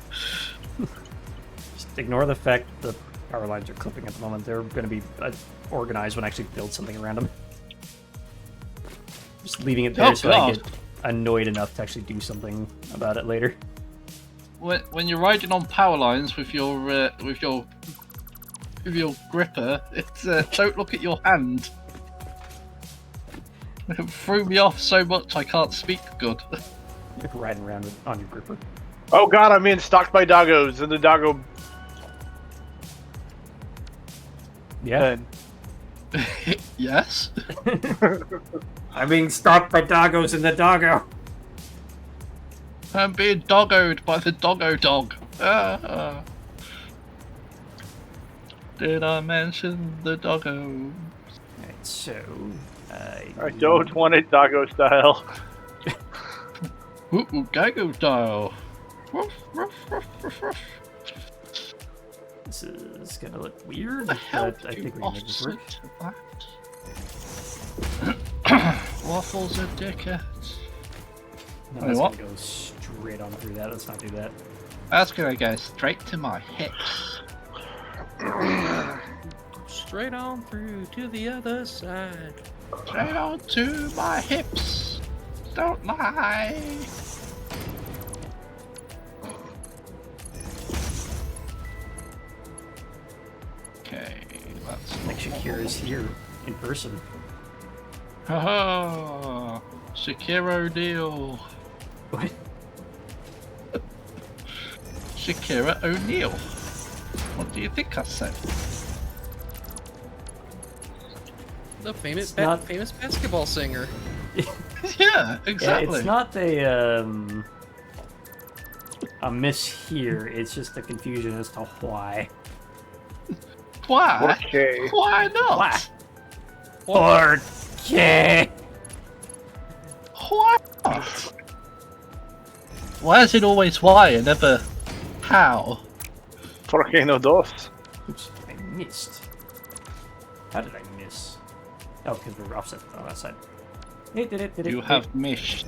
Just ignore the fact the power lines are clipping at the moment. They're going to be organized when I actually build something around them. Just leaving it there Oh, so I God. get annoyed enough to actually do something about it later. When you're riding on power lines with your gripper, it's don't look at your hand. It threw me off so much I can't speak good. Riding around on your gripper. Oh god, I'm being stalked by doggos in the doggo Yeah. pen. Yes. I'm being stalked by doggos in the doggo. I'm being doggoed by the doggo dog. Did I mention the doggo? Alright, so... I don't want it doggo style. Ooh, Gago style. Ruff, ruff, ruff, ruff, ruff. This is gonna look weird, What the hell but I do think we can make this work. offset that? Waffles a dickhead. No, Wait, that's what? gonna go straight on through that. Let's not do that. That's gonna go straight to my hips. Straight on through to the other side. Straight on to my hips. Don't lie. Okay, that's Like Shakira's here in person. haha. Shakiro deal. What? Shakira O'Neal. What do you think I said? The famous It's not- famous basketball singer. Yeah, exactly. Yeah, it's not a miss here. It's just a confusion as to why. Why? Okay. Why not? Why? Okay. Why not? Why is it always why and never how? Porque no dos. Oops, I missed. How did I miss? Oh, because we're offset on that side. You have missed.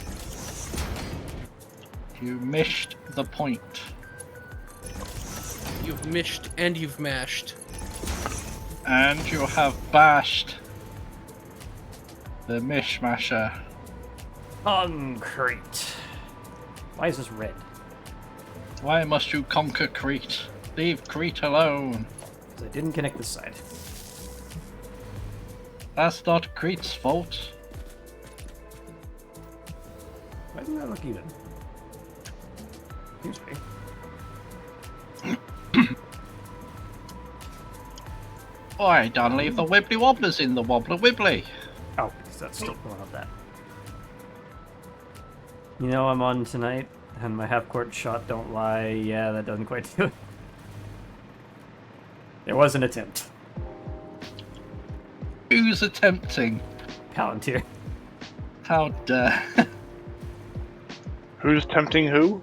You missed the point. You've mished and you've mashed. And you have bashed the mishmasher. Concrete. Why is this red? Why must you conquer Crete? Leave Crete alone. Because I didn't connect this side. That's not Crete's fault. Why didn't that look even? Seems right. Oi, don't leave the wibbly wobblers in the wobbler wibbly. Oh, because that's still pulling up that. You know I'm on tonight, and my half-court shot don't lie. Yeah, that doesn't quite do it. There was an attempt. Who's attempting? Palantir. How dare. Who's tempting who?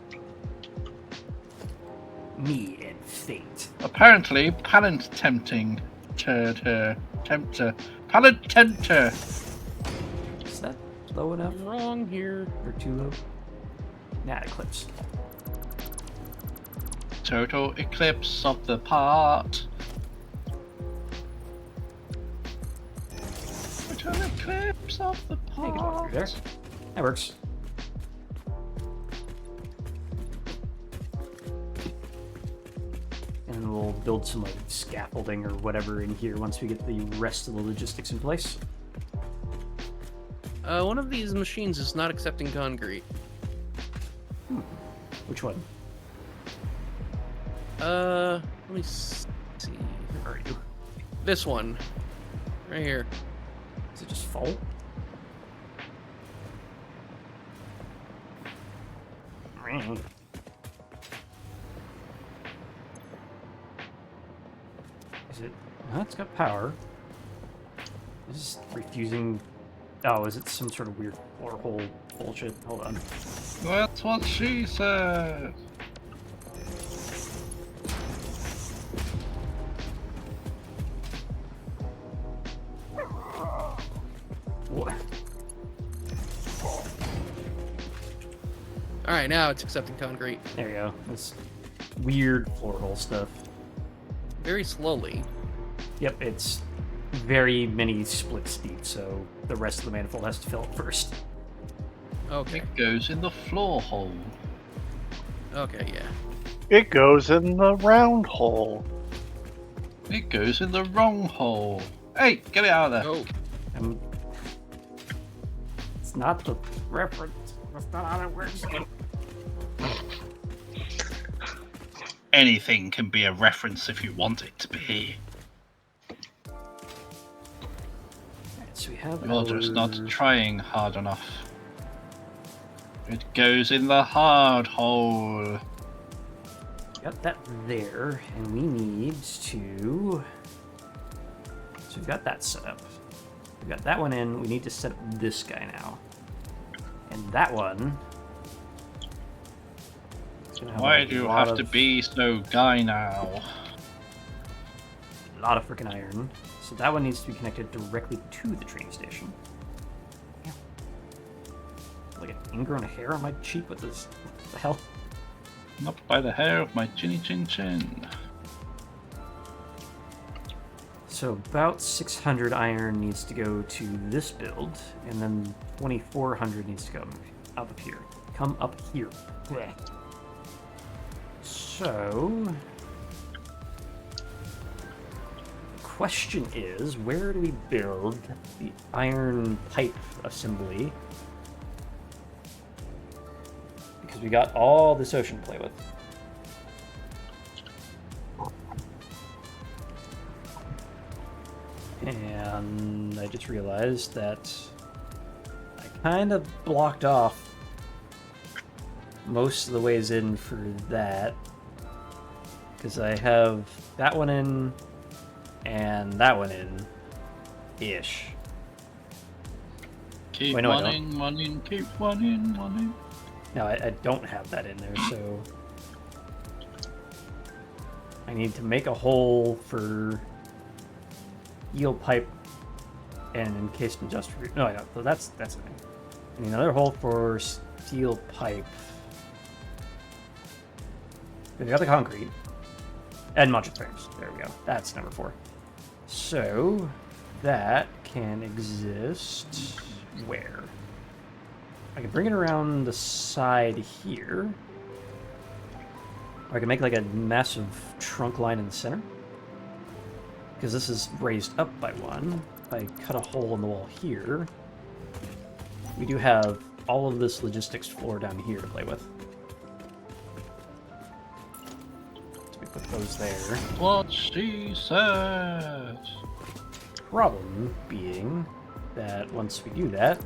Me and fate. Apparently, pallant tempting. Tempter. Pallant tempter. Is that low enough I'm wrong here. or too low? Nah, eclipse. Total eclipse of the part. Total eclipse of the Hey, you can walk part. through there. That works. And we'll build some like scaffolding or whatever in here once we get the rest of the logistics in place. One of these machines is not accepting concrete. Which one? Let me see. Where are you? This one. Right here. Is it just full? Is it? No, it's got power. Is this refusing? Oh, is it some sort of weird floor hole bullshit? Hold on. That's what she said. What? Alright, now it's accepting concrete. There you go. This weird floor hole stuff. Very slowly. Yep, it's very many splits deep, so the rest of the manifold has to fill it first. Okay. It goes in the floor hole. Okay, yeah. It goes in the round hole. It goes in the wrong hole. Hey, get it out of there. Oh. It's not the reference. That's not how it works. Anything can be a reference if you want it to be. Alright, so we have You're just not our- trying hard enough. It goes in the hard hole. Got that there, and we need to. So we've got that set up. We've got that one in. We need to set up this guy now, and that one. It's gonna have Why a do you lot have to of- be so guy now? A lot of freaking iron. So that one needs to be connected directly to the train station. Yeah. Like an ingrown hair on my cheek. What the hell? Not by the hair of my chinny chin chin. So about 600 iron needs to go to this build, and then 2400 needs to go up here. Come up here. Blech. So, the question is, where do we build the iron pipe assembly? Because we got all this ocean to play with. And I just realized that I kind of blocked off most of the ways in for that. Because I have that one in and that one in ish. Keep Wait, no, I one don't. in, one in, keep one in, one in. No, I don't have that in there, so I need to make a hole for eel pipe and encased industrial. No, I don't. So that's the thing. I need another hole for steel pipe. We got the concrete and modular frames. There we go. That's number 4. So that can exist where? I can bring it around the side here. Or I can make like a massive trunk line in the center. Because this is raised up by 1. If I cut a hole in the wall here, we do have all of this logistics floor down here to play with. So we put those there. What she said. Problem being that once we do that,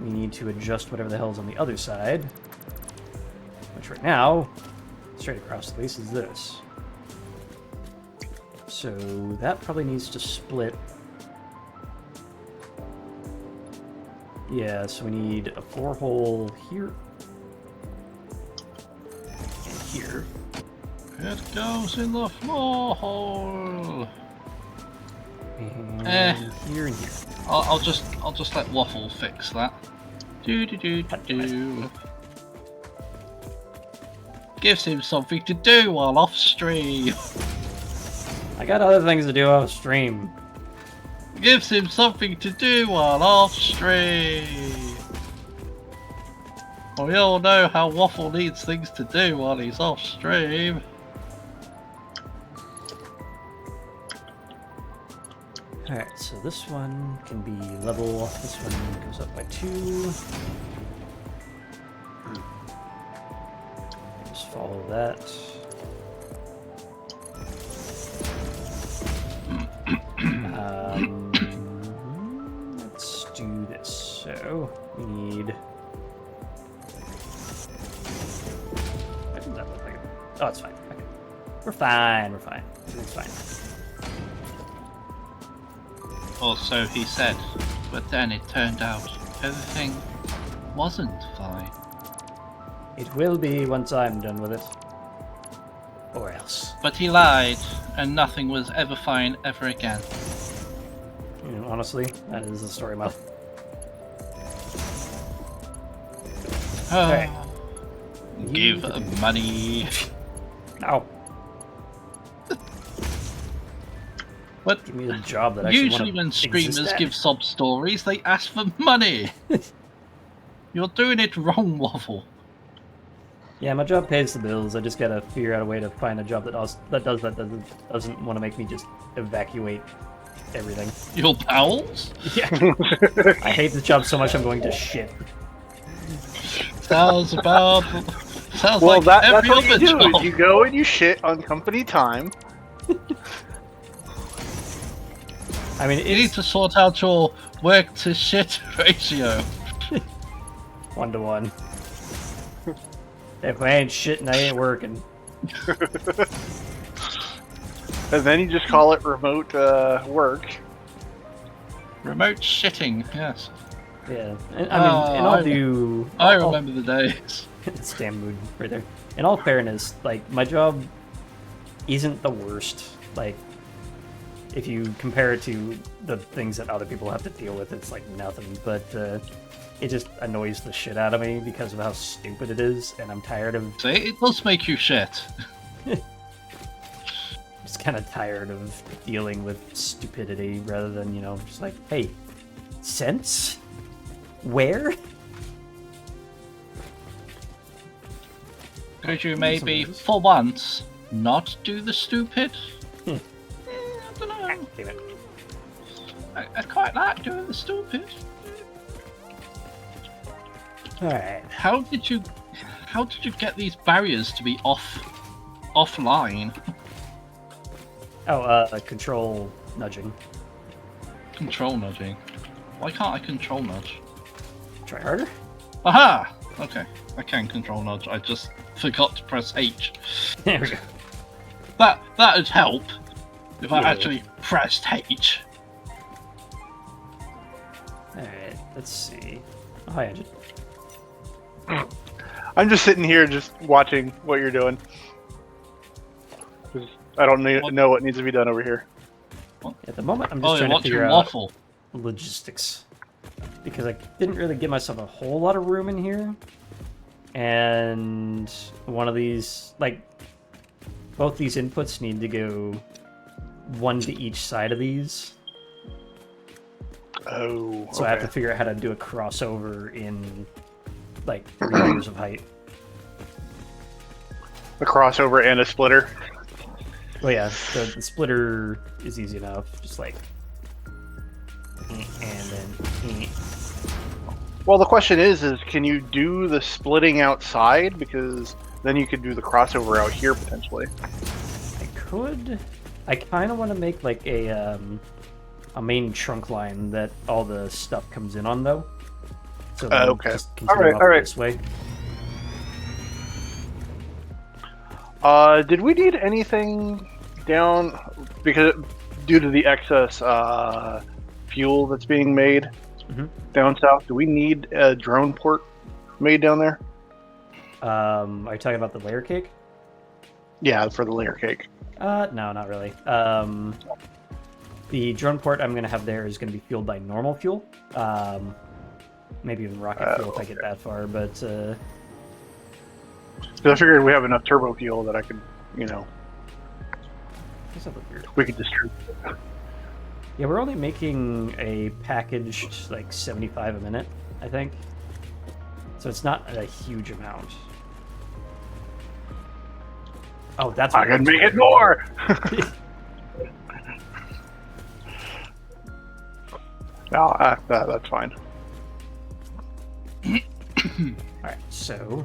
we need to adjust whatever the hell is on the other side, which right now, straight across the base is this. So that probably needs to split. Yeah, so we need a 4-hole here and here. It goes in the floor hole. And here and here. I'll just let Waffle fix that. Do. Gives him something to do while off stream. I got other things to do off stream. Gives him something to do while off stream. Well, we all know how Waffle needs things to do while he's off stream. Alright, so this one can be level, this one goes up by 2. Just follow that. Let's do this. So, we need... Why does that look like it? Oh, it's fine. Okay. We're fine, we're fine. Everything's fine. Or so he said, but then it turned out everything wasn't fine. It will be once I'm done with it. Or else. But he lied, and nothing was ever fine ever again. You know, honestly, that is the story of my life. Alright. Give money. No. What? Give me a job that I actually Usually when streamers give sob stories, they ask for money. You're doing it wrong, Waffle. Yeah, my job pays the bills. I just gotta figure out a way to find a job that doesn't want to make me just evacuate everything. Your bowels? Yeah. I hate this job so much I'm going to shit. Sounds Well, like that's every what you other do. job. You go and you shit on company time. I mean, You need to sort out your work to shit ratio. 1-to-1. If I ain't shitting, I ain't working. And then you just call it remote work. Remote shitting, yes. Yeah. And, I mean, and I'll do... I I'll- remember the days. It's damn mood right there. In all fairness, like, my job isn't the worst. Like, if you compare it to the things that other people have to deal with, it's like nothing. But it just annoys the shit out of me because of how stupid it is, and I'm tired of... See, it does make you shit. just kind of tired of dealing with stupidity rather than, you know, just like, hey, sense? Where? Could you maybe, for once, not do the stupid? I don't know. Damn it. I quite like doing the stupid. Alright. How did you get these barriers to be offline? Oh, control nudging. Control nudging. Why can't I control nudge? Try harder. Aha! Okay, I can control nudge. I just forgot to press H. There we go. That'd help if I Yeah. actually pressed H. Alright, let's see. Oh, hi, Engine. I'm just sitting here, just watching what you're doing. 'Cause I don't know what needs to be done over here. At the moment, I'm Oh, just you're trying to watching figure out Waffle. logistics. Because I didn't really give myself a whole lot of room in here. And one of these, like, both these inputs need to go one to each side of these. Oh, So I have to figure out how to do a crossover in, like, 3 layers of height. A crossover and a splitter. Well, yeah, the splitter is easy enough. Just like, and then. Well, the question is can you do the splitting outside? Because then you could do the crossover out here potentially. I could. I kind of want to make like a main trunk line that all the stuff comes in on, though. So then Okay. just continue All off right. this way. Did we need anything down because due to the excess fuel that's being made Mhm. down south? Do we need a drone port made down there? Are you talking about the layer cake? Yeah, for the layer cake. No, not really. The drone port I'm going to have there is going to be fueled by normal fuel. Maybe even rocket fuel if I get that far, but... 'Cause I figured we have enough turbo fuel that I could, What's that look weird? we could distribute it. Yeah, we're only making a packaged, like, 75 a minute, I think. So it's not a huge amount. Oh, that's I what can make it more! No, that's fine. Alright, so...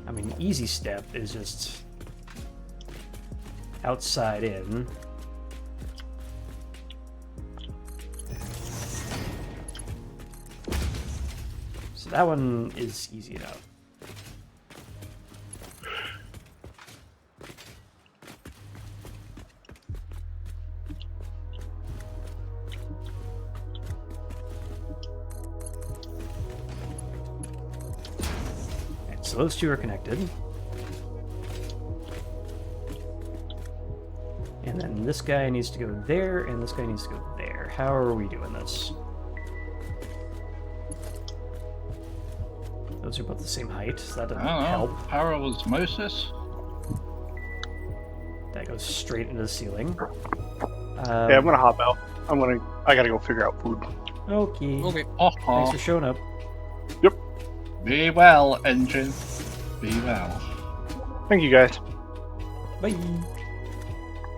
I mean, easy step is just... outside in. So that one is easy enough. Alright, so those two are connected. And then this guy needs to go there, and this guy needs to go there. How are we doing this? Those are both the same height, so that I doesn't don't know. help. Power osmosis? That goes straight into the ceiling. Yeah, I'm gonna hop out. I gotta go figure out food. Okay. Okay. Thanks for showing up. Be well, engine. Be well. Thank you guys. Bye.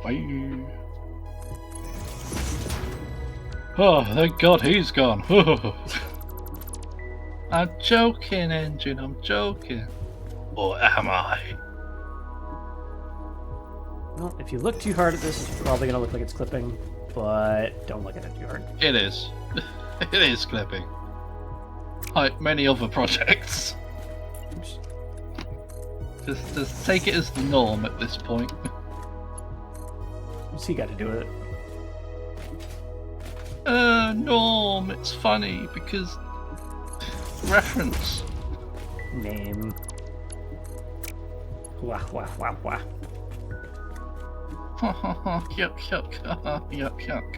Bye. Oh, thank God he's gone. I'm joking, engine. I'm joking. Or am I? Well, if you look too hard at this, it's probably gonna look like it's clipping, but don't look at it too hard. It is. It is clipping. Like many other projects. Oops. Just take it as the norm at this point. What's he got to do with it? Norm. It's funny because reference. Name. Wah, wah, wah, wah. Yuck, yuck, yuck, yuck.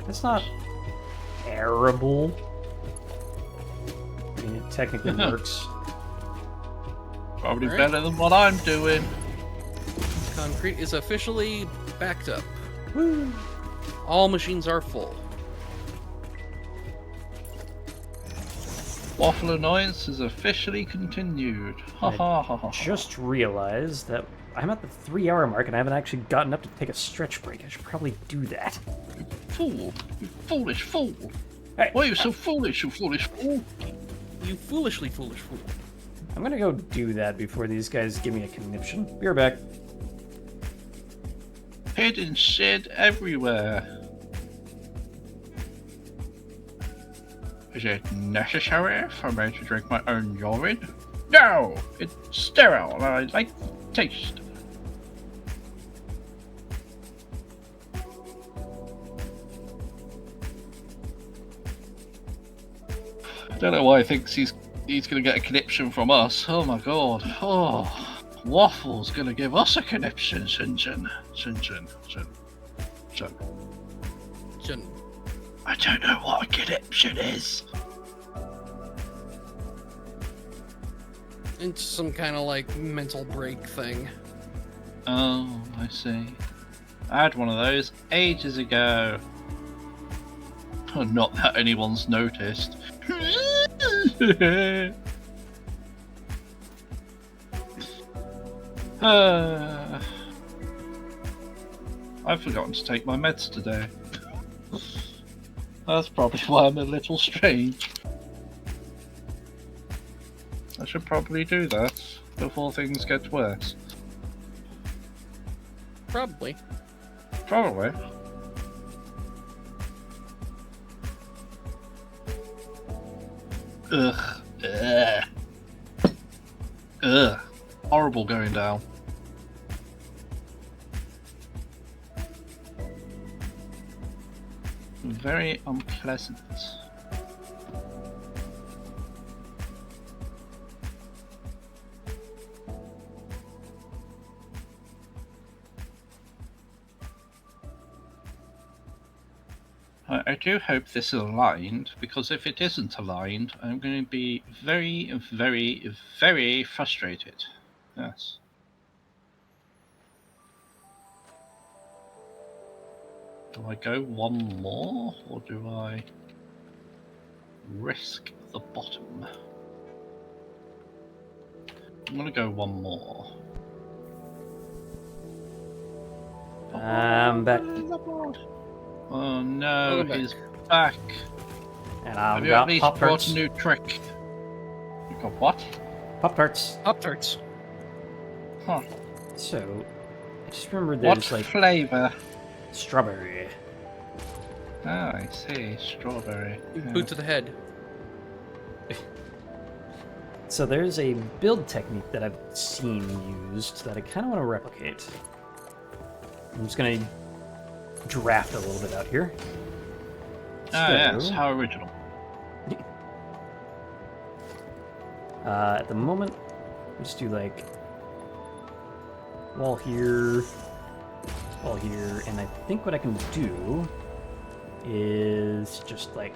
That's not terrible. I mean, it technically works. Probably Alright. better than what I'm doing. Concrete is officially backed up. Woo. All machines are full. Waffle annoyance is officially continued. Ha ha ha ha. Just realized that I'm at the 3-hour mark and I haven't actually gotten up to take a stretch break. I should probably do that. Fool! You foolish fool! Hey, Why are you so foolish, you foolish fool? You foolishly foolish fool. I'm gonna go do that before these guys give me a conniption. Be right back. Hidden shit everywhere. Is it necessary for me to drink my own urine? No! It's sterile and I like the taste. I don't know why he thinks he's gonna get a conniption from us. Oh my god. Oh. Waffle's gonna give us a conniption, Shinjin. I don't know what a conniption is. It's some kind of like mental break thing. Oh, I see. I had one of those ages ago. Oh, not that anyone's noticed. I've forgotten to take my meds today. That's probably why I'm a little strange. I should probably do that before things get worse. Probably. Probably. Ugh. Ugh. Ugh. Horrible going down. Very unpleasant. I do hope this is aligned, because if it isn't aligned, I'm going to be very, very, very frustrated. Yes. Do I go one more, or do I risk the bottom? I'm going to go one more. I'm back. Oh no, Welcome he's back. And Have I've you at got least brought Pop-Tarts. a new trick? You got what? Pop-Tarts. Pop-Tarts. Huh. So, I just remembered What there's like flavour? strawberry. Oh, I see. Strawberry. Yeah. Boot to the head. So there's a build technique that I've seen used that I kind of want to replicate. I'm just going to draft a little bit out here. Ah, So, yes. How original. At the moment, just do like wall here, and I think what I can do is just like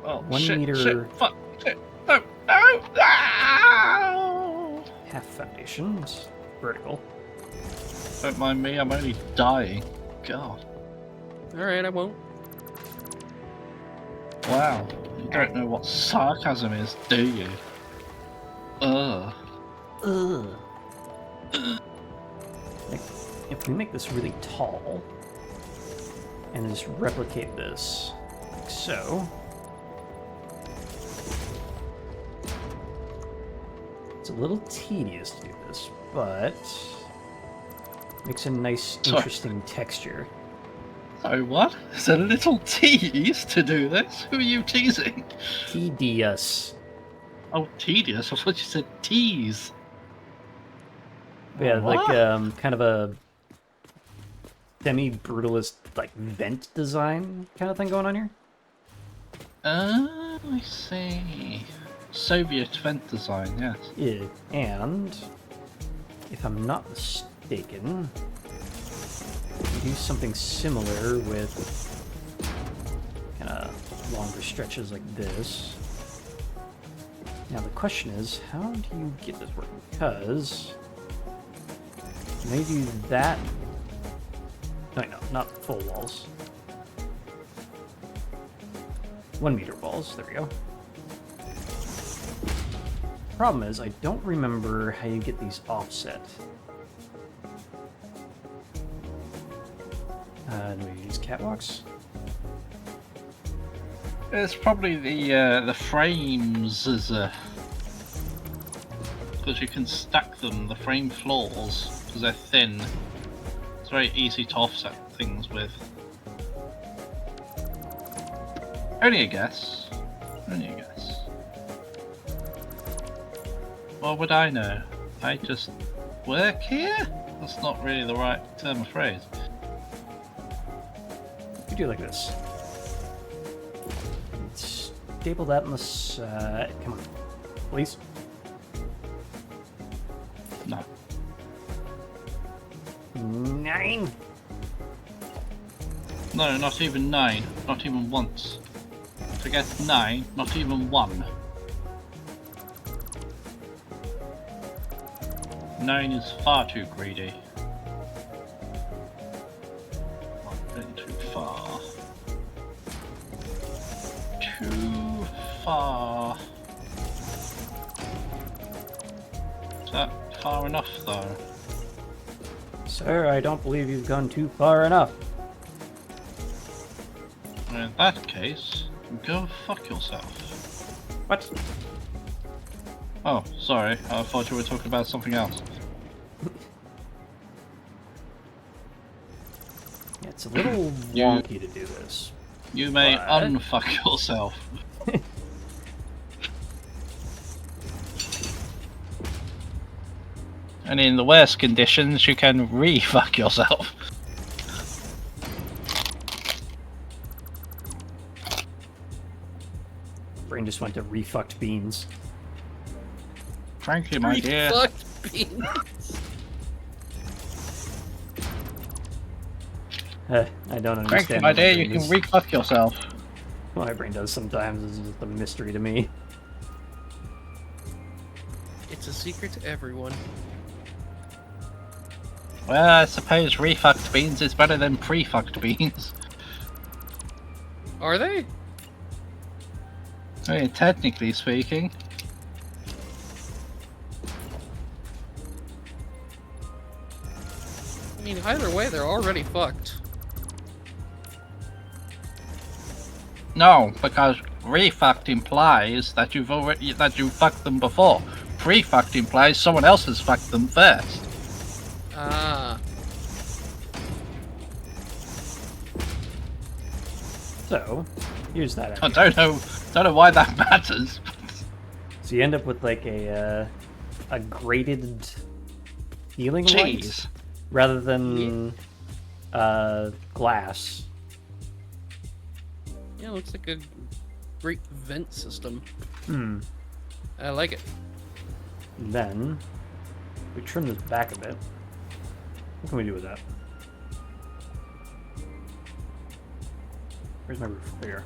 Oh, 1 shit, meter shit, fuck, shit, no, no, no! half foundations, vertical. Don't mind me, I'm only dying. God. Alright, I won't. Wow. You don't know what sarcasm is, do you? Ugh. Ugh. Like, if we make this really tall and just replicate this like so, it's a little tedious to do this, but makes a nice, Sorry. interesting texture. So what? It's a little tease to do this? Who are you teasing? Tedious. Oh, tedious. I thought you said tease. Yeah, like What? kind of a semi-brutalist like vent design kind of thing going on here. Oh, I see. Soviet vent design, yes. Yeah, and if I'm not mistaken, we do something similar with kind of longer stretches like this. Now the question is, how do you get this working? Because maybe that. No, not full walls. 1 meter walls. There we go. Problem is, I don't remember how you get these offset. Do we use catwalks? It's probably the frames as because you can stack them, the frame floors, because they're thin. It's very easy to offset things with. Only a guess. Only a guess. What would I know? I just work here? That's not really the right term of phrase. You do like this. Staple that on the side. Come on. Please. No. 9. No, not even 9. Not even once. Forget 9, not even 1. 9 is far too greedy. Not been too far. Too far. Is that far enough though? Sir, I don't believe you've gone too far enough. In that case, go fuck yourself. What? Oh, sorry. I thought you were talking about something else. Yeah, it's a little wonky to do this. You may What? unfuck yourself. And in the worst conditions, you can re-fuck yourself. Brain just went to refucked beans. Frankly, my dear. Fucked beans. I don't understand. Frankly, my what dear, brain you can is- re-fuck yourself. What my brain does sometimes is just a mystery to me. It's a secret to everyone. Well, I suppose re-fucked beans is better than pre-fucked beans. Are they? I mean, technically speaking. I mean, either way, they're already fucked. No, because re-fucked implies that you've fucked them before. Pre-fucked implies someone else has fucked them first. Ah. So, here's that. I idea. don't know why that matters. So you end up with like a grated healing light Cheese. rather than glass. Yeah, it looks like a great vent system. Hmm. I like it. And then we trim this back a bit. What can we do with that? Where's my roof? There.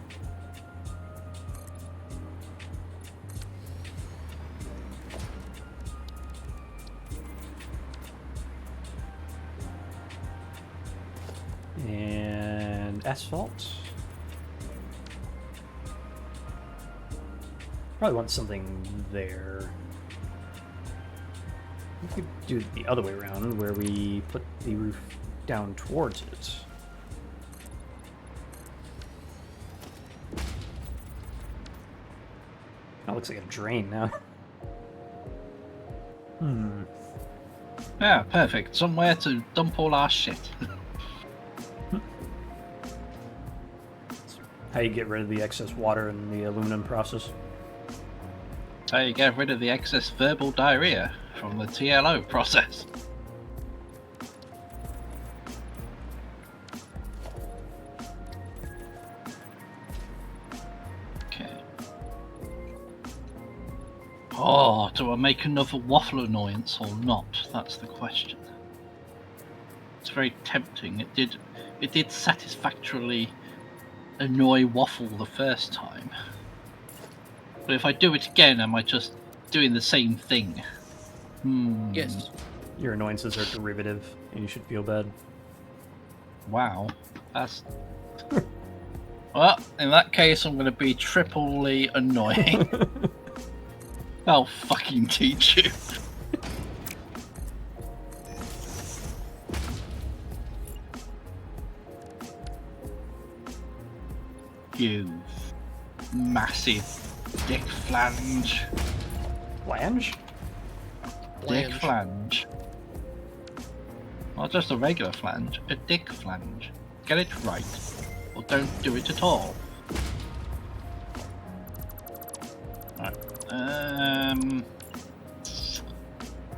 And asphalt. Probably want something there. We could do it the other way around, where we put the roof down towards it. That looks like a drain now. Hmm. Yeah, perfect. Somewhere to dump all our shit. How you get rid of the excess water in the aluminum process? So you get rid of the excess verbal diarrhea from the TLO process. Okay. Oh, do I make another waffle annoyance or not? That's the question. It's very tempting. It did satisfactorily annoy Waffle the first time. But if I do it again, am I just doing the same thing? Yes. Your annoyances are derivative, and you should feel bad. Wow. That's... Well, in that case, I'm going to be triply annoying. I'll fucking teach you. You massive dick flange. Flange? Dick flange. Not just a regular flange, a dick flange. Get it right, or don't do it at all. Right.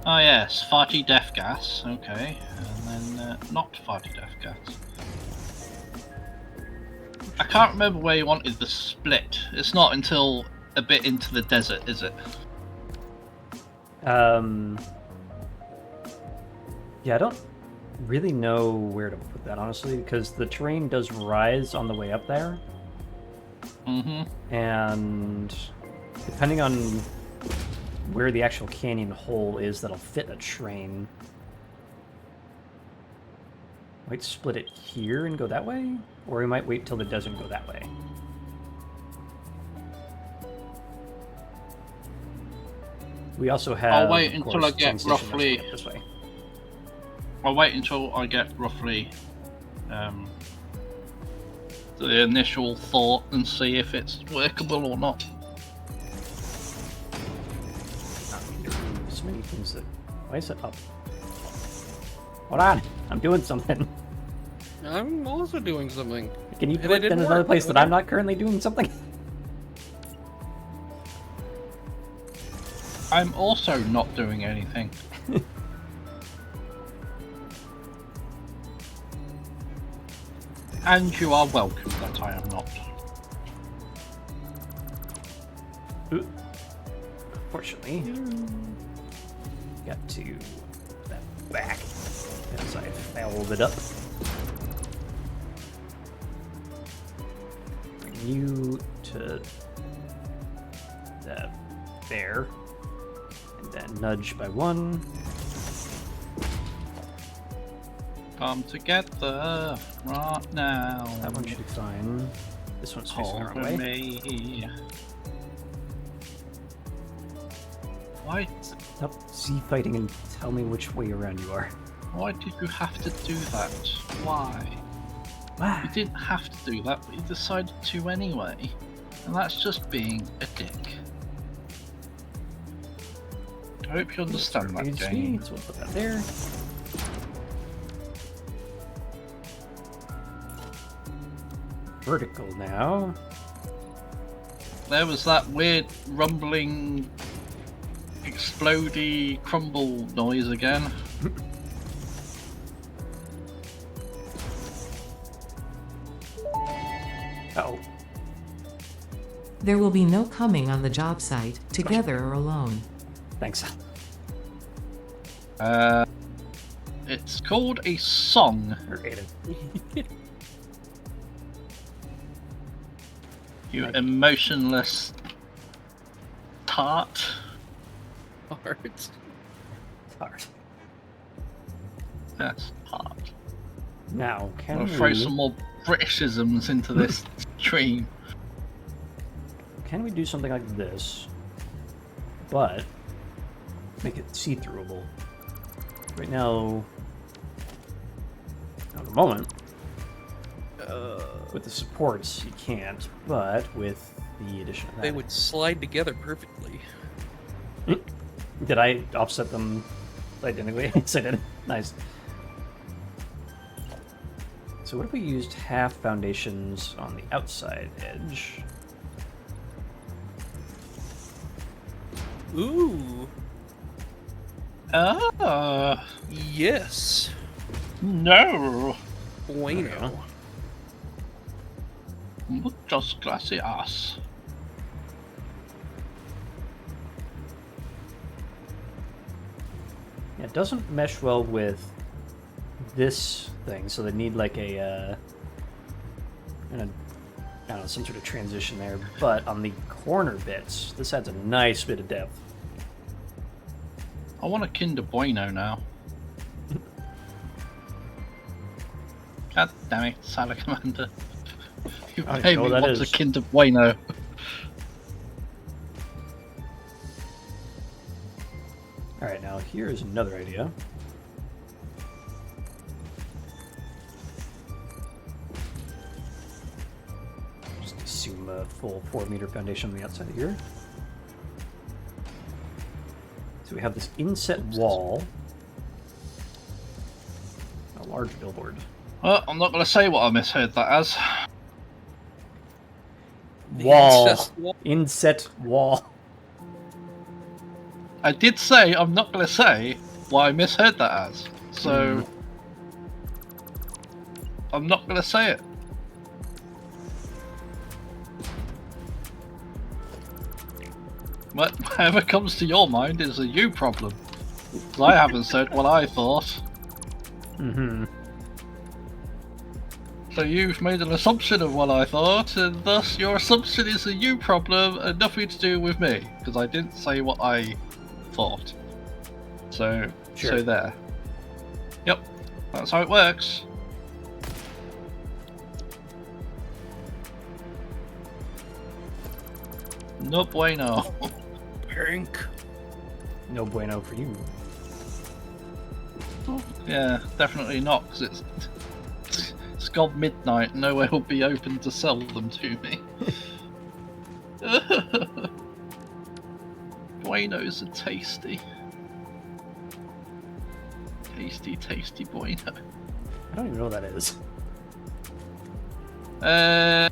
Oh yes, farty death gas. Okay, and then not farty death gas. I can't remember where you wanted the split. It's not until a bit into the desert, is it? Yeah, I don't really know where to put that, honestly, because the terrain does rise on the way up there. Mm-hmm. And depending on where the actual canyon hole is that'll fit a train, might split it here and go that way, or we might wait till the desert and go that way. We also have. I'll wait of until course, I get train station that's roughly. going this way. I'll wait until I get roughly the initial thought and see if it's workable or not. I mean, there's so many things that. Why is it up? Hold on, I'm doing something. I'm also doing something. Can you And do it it in didn't another work. place that I'm not currently doing something? I'm also not doing anything. And you are welcome that I am not. Ooh. Unfortunately, got to put that back as I fouled it up. Bring you to there, and then nudge by one. Come together right now. That one should be fine. This one's facing the wrong Over way. me. Why? Stop Z-fighting and tell me which way around you are. Why did you have to do that? Why? Wow. You didn't have to do that, but you decided to anyway. And that's just being a dick. I hope you understand that, game. So we'll put that there. Vertical now. There was that weird rumbling, explodey, crumble noise again. Uh-oh. There will be no coming on the job site, together or alone. Thanks. It's called a song. Or Aiden. You emotionless tart. Art. Hard. That's tart. Now, I'm can gonna throw we... some more Britishisms into this stream. Can we do something like this, but make it see-throughable? Right now, at the moment, with the supports, you can't, but with the addition of that... They would slide together perfectly. Did I offset them identically? Yes, I did. Nice. So what if we used half foundations on the outside edge? Ooh. Yes. No. Bueno. Muchas gracias. Yeah, it doesn't mesh well with this thing, so they need like a, I don't know, some sort of transition there. But on the corner bits, this adds a nice bit of depth. I want a Kinder Bueno now. God damn it, Sala Commander. You I don't made know me what that want a is. Kinder Bueno. Alright, now here's another idea. Just assume a full 4-meter foundation on the outside here. So we have this inset wall. A large billboard. Well, I'm not going to say what I misheard that as. Wall. incest wall. Inset wall. I did say I'm not going to say what I misheard that as. So, I'm not going to say it. Whatever comes to your mind is a you problem. 'Cause I haven't said what I thought. Mm-hmm. So you've made an assumption of what I thought, and thus your assumption is a you problem and nothing to do with me, because I didn't say what I thought. So, Sure. so there. Yep, that's how it works. No bueno. Pink. No bueno for you. Yeah, definitely not, because it's gone midnight, nowhere will be open to sell them to me. Buenos are tasty. Tasty, tasty bueno. I don't even know what that is.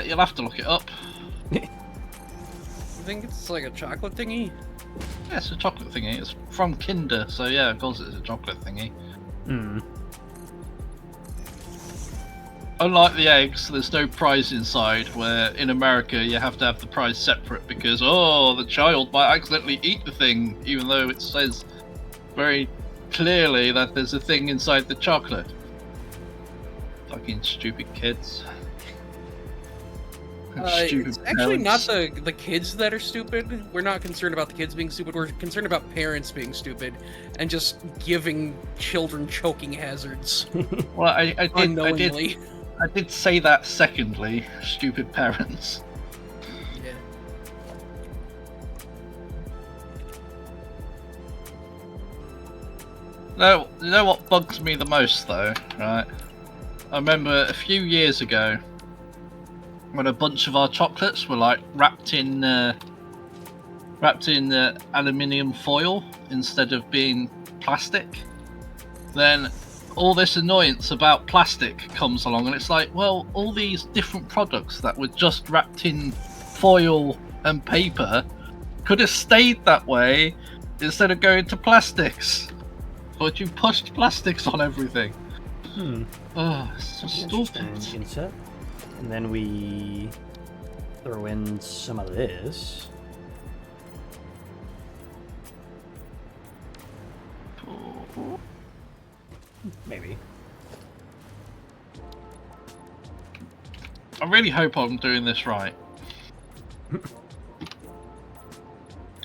You'll have to look it up. I think it's like a chocolate thingy. Yeah, it's a chocolate thingy. It's from Kinder, so yeah, of course it's a chocolate thingy. Hmm. Unlike the eggs, there's no prize inside, where in America you have to have the prize separate because, oh, the child might accidentally eat the thing, even though it says very clearly that there's a thing inside the chocolate. Fucking stupid kids. It's actually not parents. the kids that are stupid. We're not concerned about the kids being stupid. We're concerned about parents being stupid and just giving children choking hazards Well, I unknowingly. did say that secondly, stupid parents. Yeah. No, you know what bugs me the most though, right? I remember a few years ago when a bunch of our chocolates were like wrapped in aluminium foil instead of being plastic. Then all this annoyance about plastic comes along, and it's like, well, all these different products that were just wrapped in foil and paper could have stayed that way instead of going to plastics. But you pushed plastics on everything. Oh, it's so stupid. Interesting inset. And then we throw in some of this. Maybe. I really hope I'm doing this right.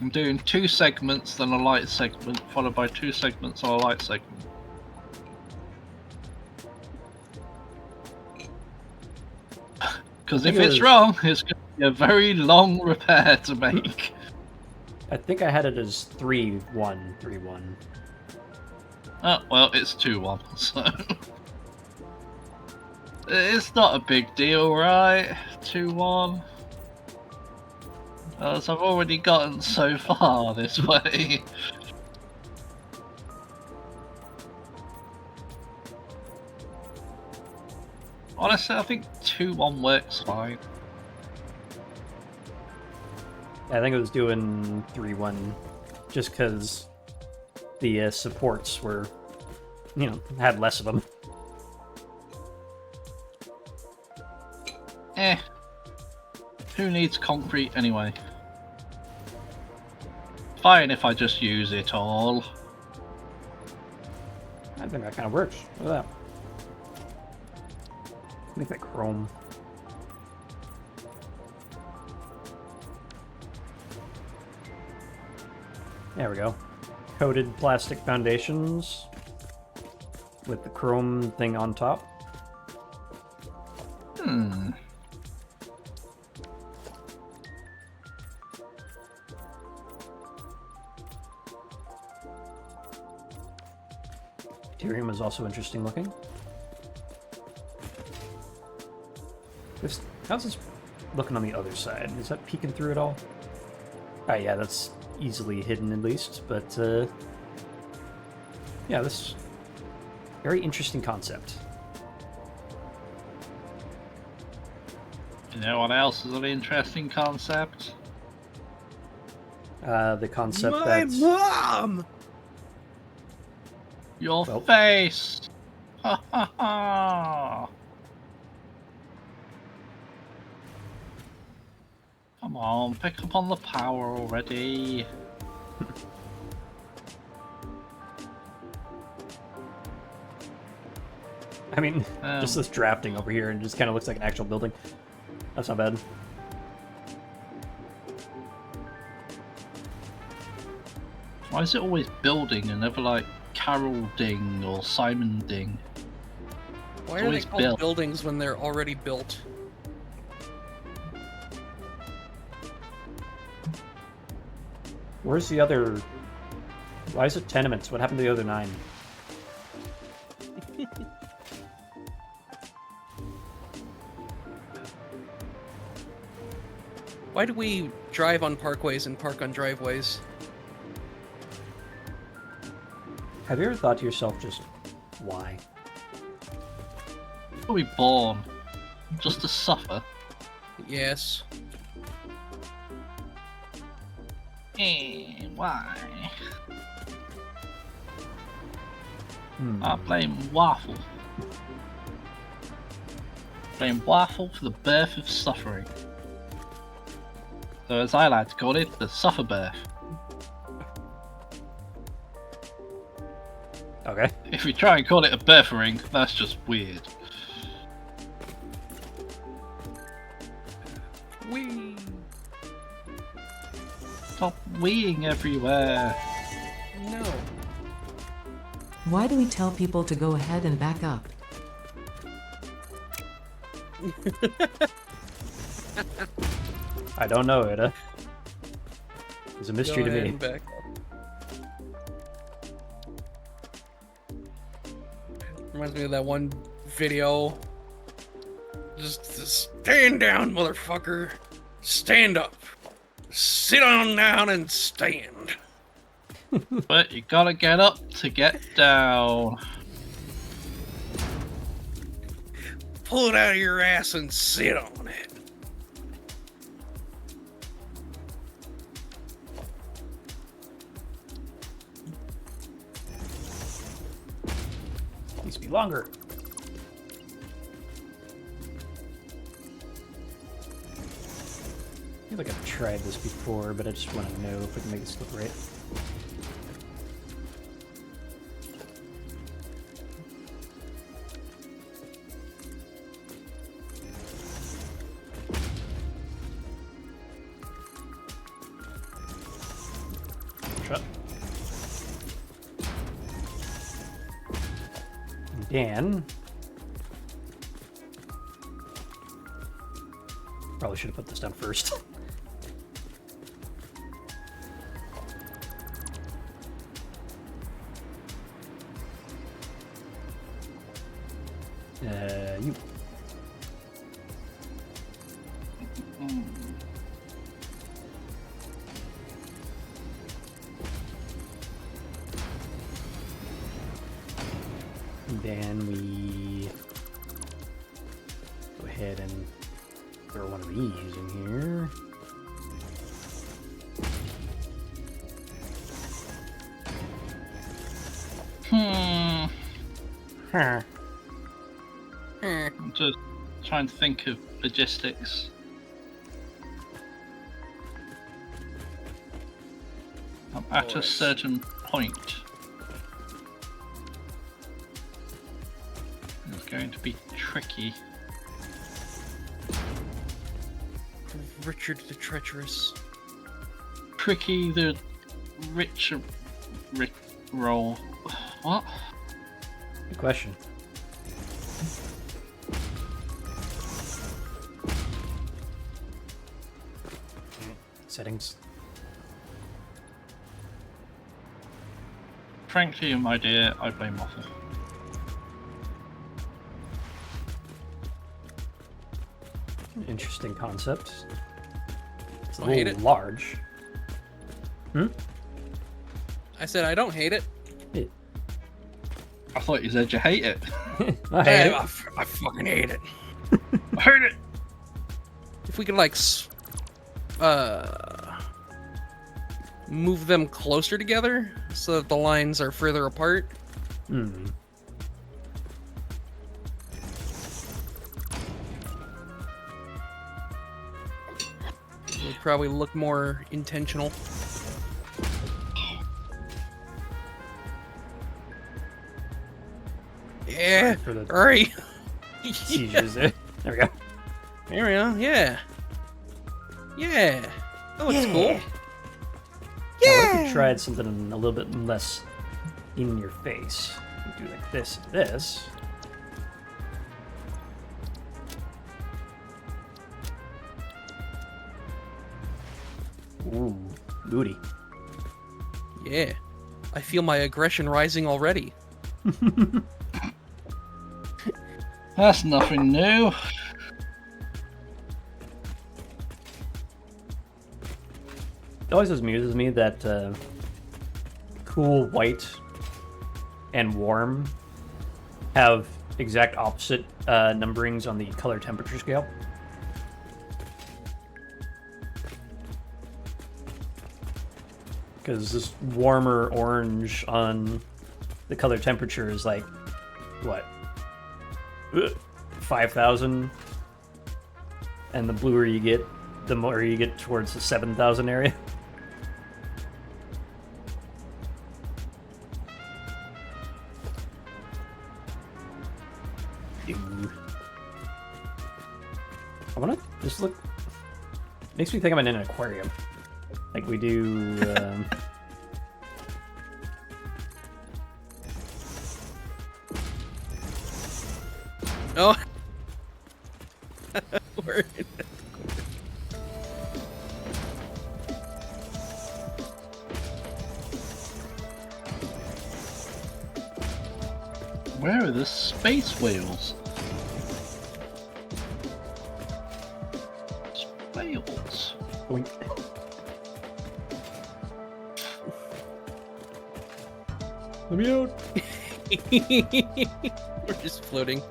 I'm doing 2 segments, then a light segment, followed by 2 segments on a light segment. Because if it it's was- wrong, it's going to be a very long repair to make. I think I had it as 3-1, 3-1. Oh, well, it's 2-1, so... It's not a big deal, right? 2-1. As I've already gotten so far this way. Honestly, I think 2-1 works fine. I think it was doing 3-1 just because the supports were, had less of them. Who needs concrete anyway? Fine if I just use it all. I think that kind of works. Look at that. Make that chrome. There we go. Coated plastic foundations with the chrome thing on top. Tyrium is also interesting looking. How's this looking on the other side? Is that peeking through at all? Oh yeah, that's easily hidden at least, but yeah, this very interesting concept. You know what else is an interesting concept? The concept My that mom! Your Well. face! Ha ha ha! Come on, pick up on the power already. I mean, just this drafting over here and just kind of looks like an actual building. That's not bad. Why is it always building and never like Carol Ding or Simon Ding? Why It's are they always called built. buildings when they're already built? Where's the other... Why is it tenements? What happened to the other 9? Why do we drive on parkways and park on driveways? Have you ever thought to yourself just, why? Were we born? Just to suffer? Yes. Why? Hmm. I blame Waffle. Blame Waffle for the birth of suffering. So as I like to call it, the suffer birth. Okay. If we try and call it a birthering, that's just weird. Whee! Stop weeing everywhere. No. Why do we tell people to go ahead and back up? I don't know, Ida. It's a mystery Go to ahead me. and back up. Reminds me of that one video. Just stand down, motherfucker. Stand up. Sit on down and stand. But you gotta get up to get down. Pull it out of your ass and sit on it. Needs to be longer. I feel like I've tried this before, but I just want to know if we can make this look right. Shut. Dan. Probably should have put this down first. You. Then we go ahead and throw one of these in here. Huh. I'm just trying to think of logistics. I'm at a certain point. It's going to be tricky. Richard the Treacherous. Tricky the richer roll. What? Good question. Settings. Frankly, my dear, I blame Waffle. Interesting concept. It's a I hate little it. large. Hmm? I said I don't hate it. I thought you said you hate it. I hate it. I fucking hate it. I hate it. If we could like move them closer together so that the lines are further apart. Hmm. It would probably look more intentional. Yeah, For the hurry. seizures there. There we go. There we go. Yeah. Yeah. That looks cool. Now, what if we tried something a little bit less in your face? We do like this and this. Ooh, booty. Yeah. I feel my aggression rising already. That's nothing new. It always amuses me that cool white and warm have exact opposite numberings on the color temperature scale. Because this warmer orange on the color temperature is like, what? 5,000? And the bluer you get, the more you get towards the 7,000 area. I wanna just look. Makes me think I'm in an aquarium, like we do. Oh. Word. Where are the space whales? Whales. Oink. Let me out. We're just floating.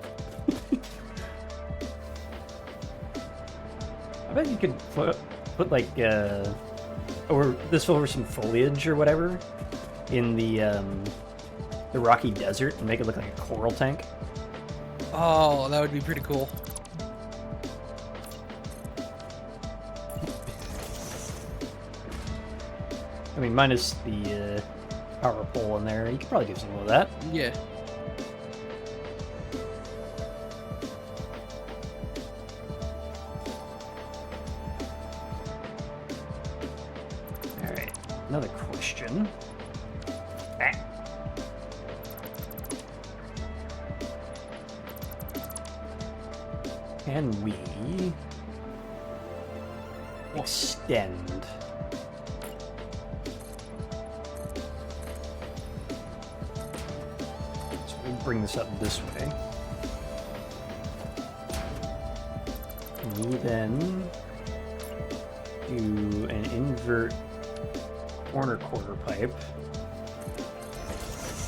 I bet you could put like over some foliage or whatever in the rocky desert and make it look like a coral tank. Oh, that would be pretty cool. I mean, minus the power pole in there. You could probably do some of that. Yeah. All right, another question. Ah. Can we extend? So we bring this up this way. We then do an invert corner quarter pipe.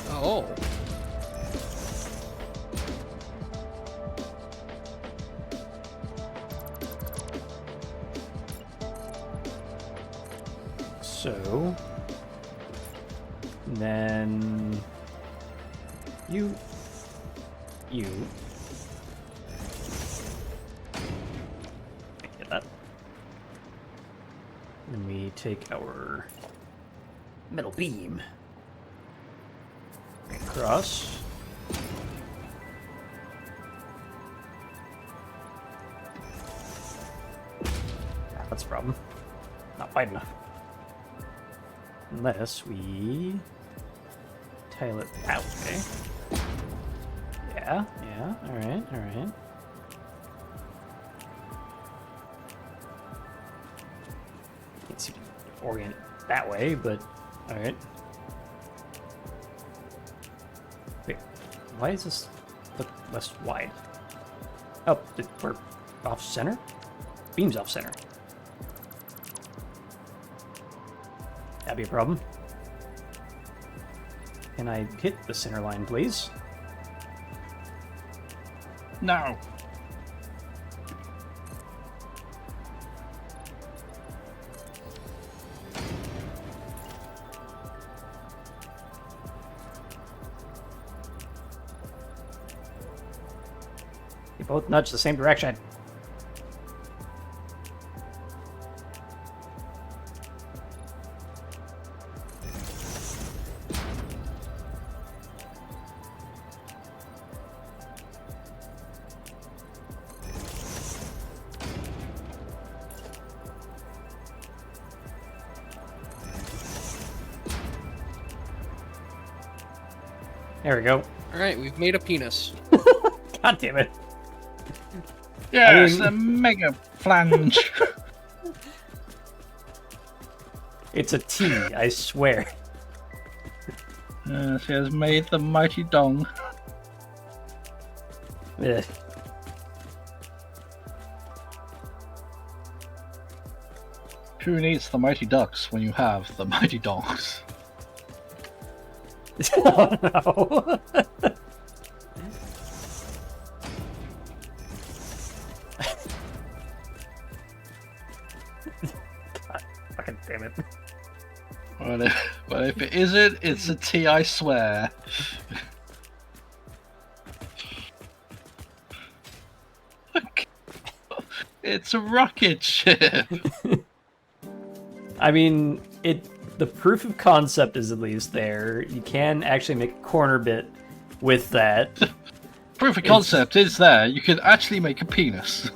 Oh. So then you get that. Then we take our metal beam across. That's a problem. Not wide enough. Unless we tile it that way. Yeah, alright. Can't see to orient it that way, but alright. Wait, why does this look less wide? Oh, we're off center? Beam's off center. That'd be a problem. Can I hit the center line, please? No. You both nudge the same direction. There we go. All right, we've made a penis. God damn it. Yes, I mean- a mega flange. It's a T, I swear. She has made the mighty dong. Ugh. Who needs the mighty ducks when you have the mighty dongs? Oh no. God, fucking damn it. But if it isn't, it's a T, I swear. It's a rocket ship. I mean, the proof of concept is at least there. You can actually make a corner bit with that. Proof of concept is there. You can actually make a penis.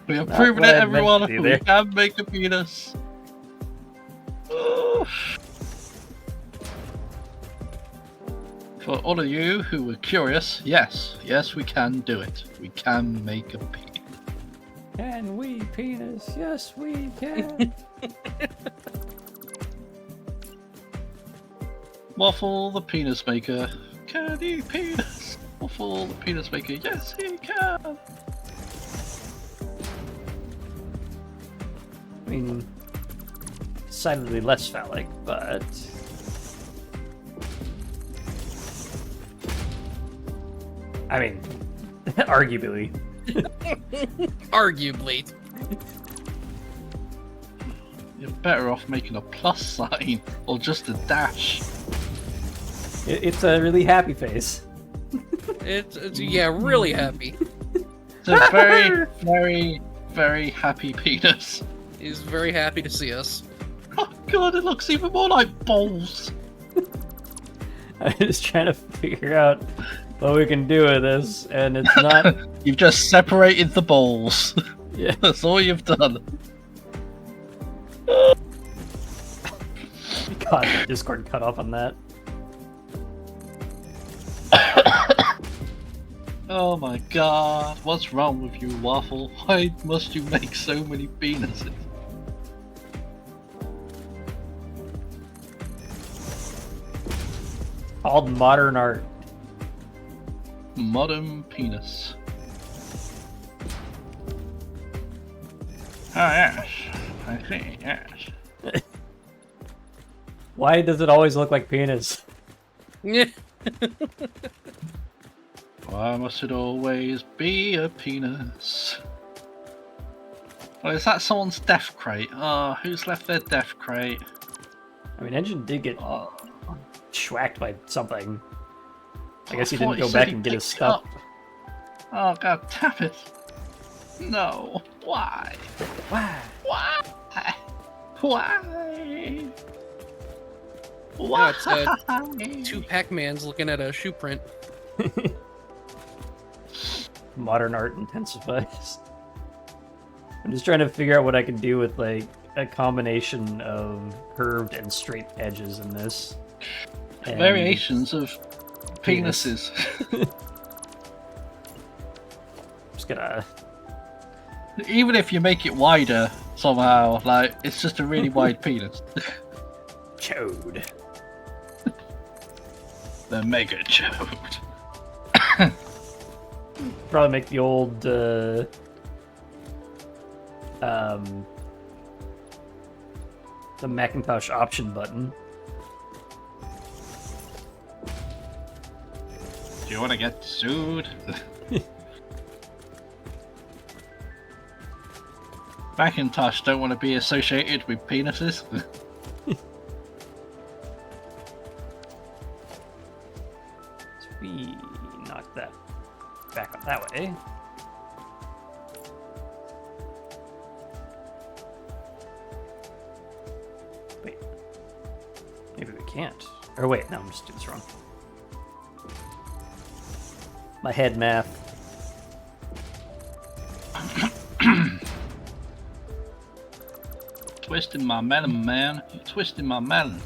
We have Not proven what it, I meant everyone. to do We there. can make a penis. For all of you who were curious, yes, we can do it. We can make a penis. Can we penis? Yes, we can. Waffle the penis maker. Can he penis? Waffle the penis maker. Yes, he can. I mean, decidedly less phallic, but I mean, arguably. Arguably. You're better off making a plus sign or just a dash. It's a really happy face. It's yeah, really happy. It's a very, very, very happy penis. He's very happy to see us. Oh god, it looks even more like balls. I'm just trying to figure out what we can do with this, and it's not. You've just separated the balls. Yeah. That's all you've done. God, Discord cut off on that. Oh my god, what's wrong with you, Waffle? Why must you make so many penises? Called modern art. Modern penis. Oh yes, I see, yes. Why does it always look like penis? Yeah. Why must it always be a penis? Oh, is that someone's death crate? Oh, who's left their death crate? I mean, Engine did get Oh, schwacked by something. I guess he thought didn't go said back he and get his picked it stuff. up. Oh god damn it. No. Why? Why? Why? Why? No, Why? it's two Pac-Mans looking at a shoe print. Modern art intensifies. I'm just trying to figure out what I can do with like a combination of curved and straight edges in this. And Variations of Penis. penises. just gonna. Even if you make it wider somehow, like it's just a really wide penis. Chode. The mega chode. Probably make the old the Macintosh option button. Do you want to get sued? Macintosh don't want to be associated with penises. So we knock that back up that way. Wait. Maybe we can't. Or wait, no, I'm just doing this wrong. My head math. Twisting my melon, man. You're twisting my melon.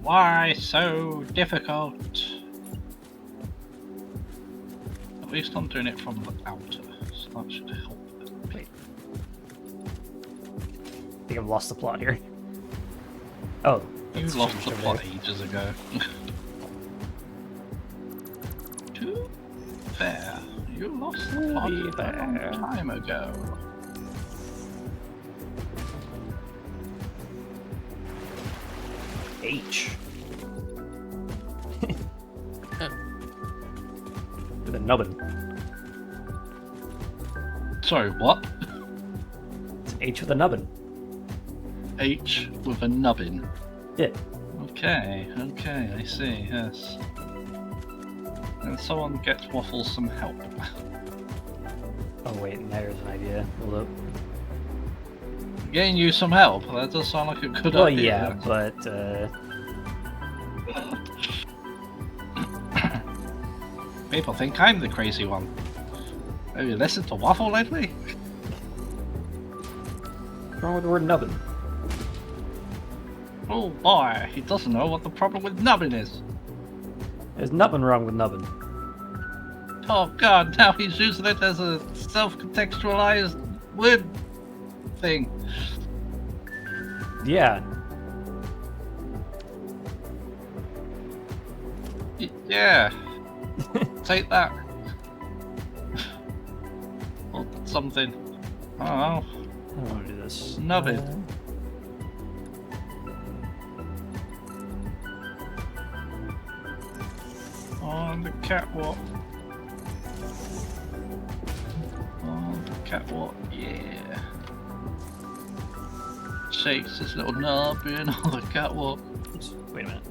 Why so difficult? At least I'm doing it from the outer, so that should help. Wait. I think I've lost the plot here. Oh. You that's lost changed the over plot there. ages ago. Too fair. You lost the plot Too a fair. long time ago. H. With a nubbin. Sorry, what? It's an H with a nubbin. H with a nubbin. Yeah. Okay, I see, yes. And someone get Waffle some help. Oh wait, and there's an idea. Hold up. Getting you some help, that does sound like a good Well, idea. yeah, but People think I'm the crazy one. Have you listened to Waffle lately? what's wrong with the word nubbin? Oh boy, he doesn't know what the problem with nubbin is. There's nothing wrong with nubbin. Oh god, now he's using it as a self-contextualized word thing. Yeah. Yeah. Take that. Or something. I don't know. I don't want to do this. Nubbin. On the catwalk. On the catwalk, yeah. Shakes his little nubbin on the catwalk. Oops, wait a minute.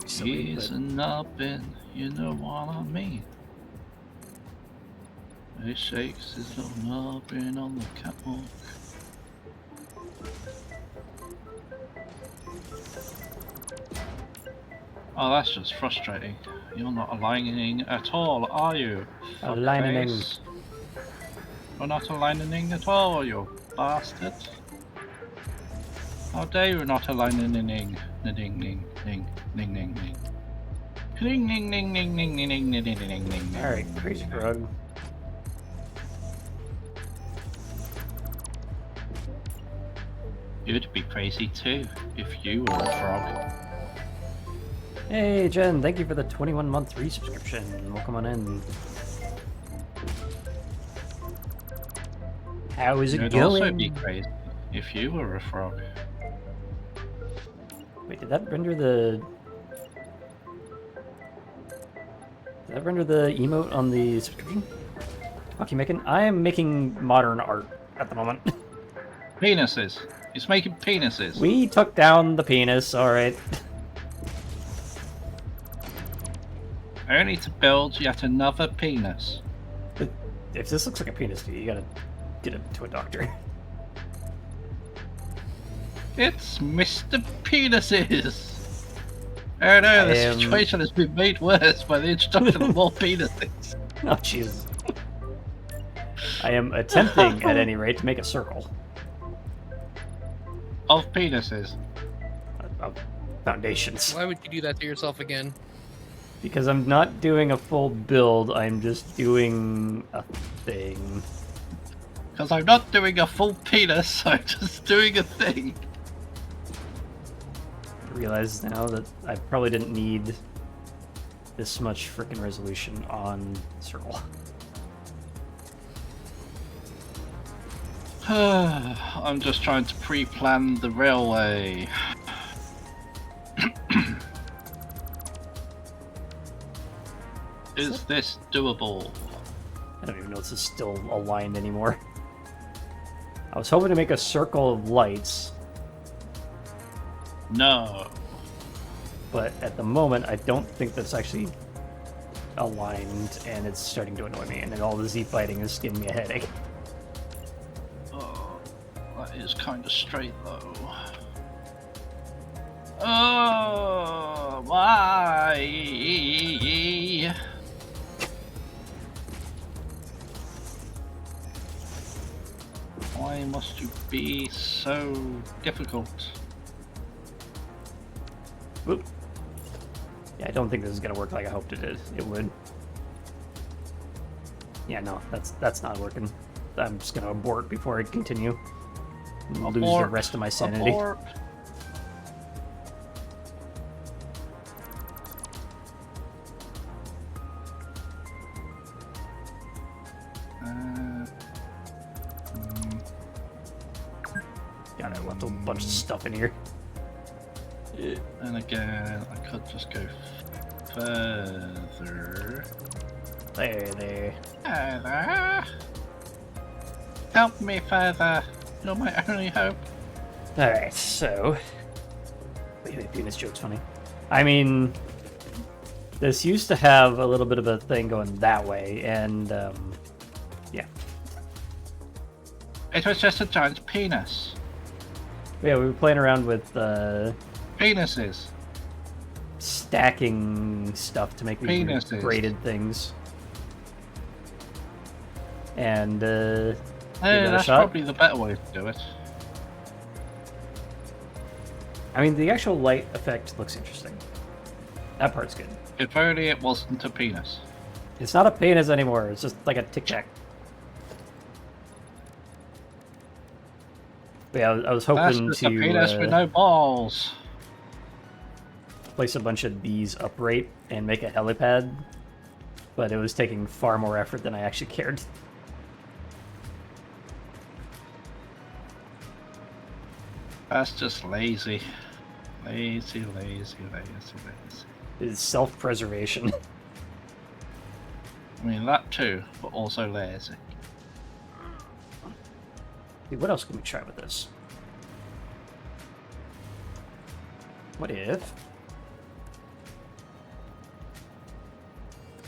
Silly, He's but- a nubbin, you know what I mean. He shakes his little nubbin on the catwalk. Oh, that's just frustrating. You're not aligning at all, are you? Aligning. fuckface? You're not aligning at all, you bastard. How dare you not aligning? Ning, ning, ning, ning, ning, ning, ning, ning. Ning, ning, ning, ning, ning, ning, ning, ning, ning, ning, ning. Alright, crazy frog. You'd be crazy too, if you were a frog. Hey Jen, thank you for the 21-month resubscription. Welcome on in. How is it You'd going? also be crazy if you were a frog. Wait, did that render the... Did that render the emote on the subscription? Fuck you making? I am making modern art at the moment. Penises. He's making penises. We took down the penis, alright. Only to build yet another penis. If this looks like a penis to you, you gotta get it to a doctor. It's Mr. Penises! Oh no, the am- situation has been made worse by the introduction of more penises. Oh, Jesus. I am attempting, at any rate, to make a circle. of penises. Foundations. Why would you do that to yourself again? Because I'm not doing a full build, I'm just doing a thing. Because I'm not doing a full penis, I'm just doing a thing. I realize now that I probably didn't need this much freaking resolution on circle. I'm just trying to pre-plan the railway. Is this doable? I don't even know if this is still aligned anymore. I was hoping to make a circle of lights, No. but at the moment I don't think that's actually aligned, and it's starting to annoy me, and then all the Z fighting is giving me a headache. Oh, that is kind of straight though. Oh, why? Why must you be so difficult? Oop. Yeah, I don't think this is gonna work like I hoped it would. Yeah, no, that's not working. I'm just gonna abort before I continue. And lose the Abort. rest of my sanity. Abort. God, I left a bunch of stuff in here. And again, I could just go further. There. Further. Help me further. You're my only hope. Alright, so... Wait, penis joke's funny. I mean... This used to have a little bit of a thing going that way, and, yeah. It was just a giant penis. Yeah, we were playing around with, Penises. stacking stuff to make these weird Penises. braided things. And, give it Hey, a that's shot. probably the better way to do it. I mean, the actual light effect looks interesting. That part's good. If only it wasn't a penis. It's not a penis anymore, it's just like a tic-tac. But yeah, I was That's hoping just a to penis with no balls. place a bunch of these upright and make a helipad, but it was taking far more effort than I actually cared. That's just lazy. Lazy. It's self-preservation. I mean, that too, but also lazy. Dude, what else can we try with this? What if...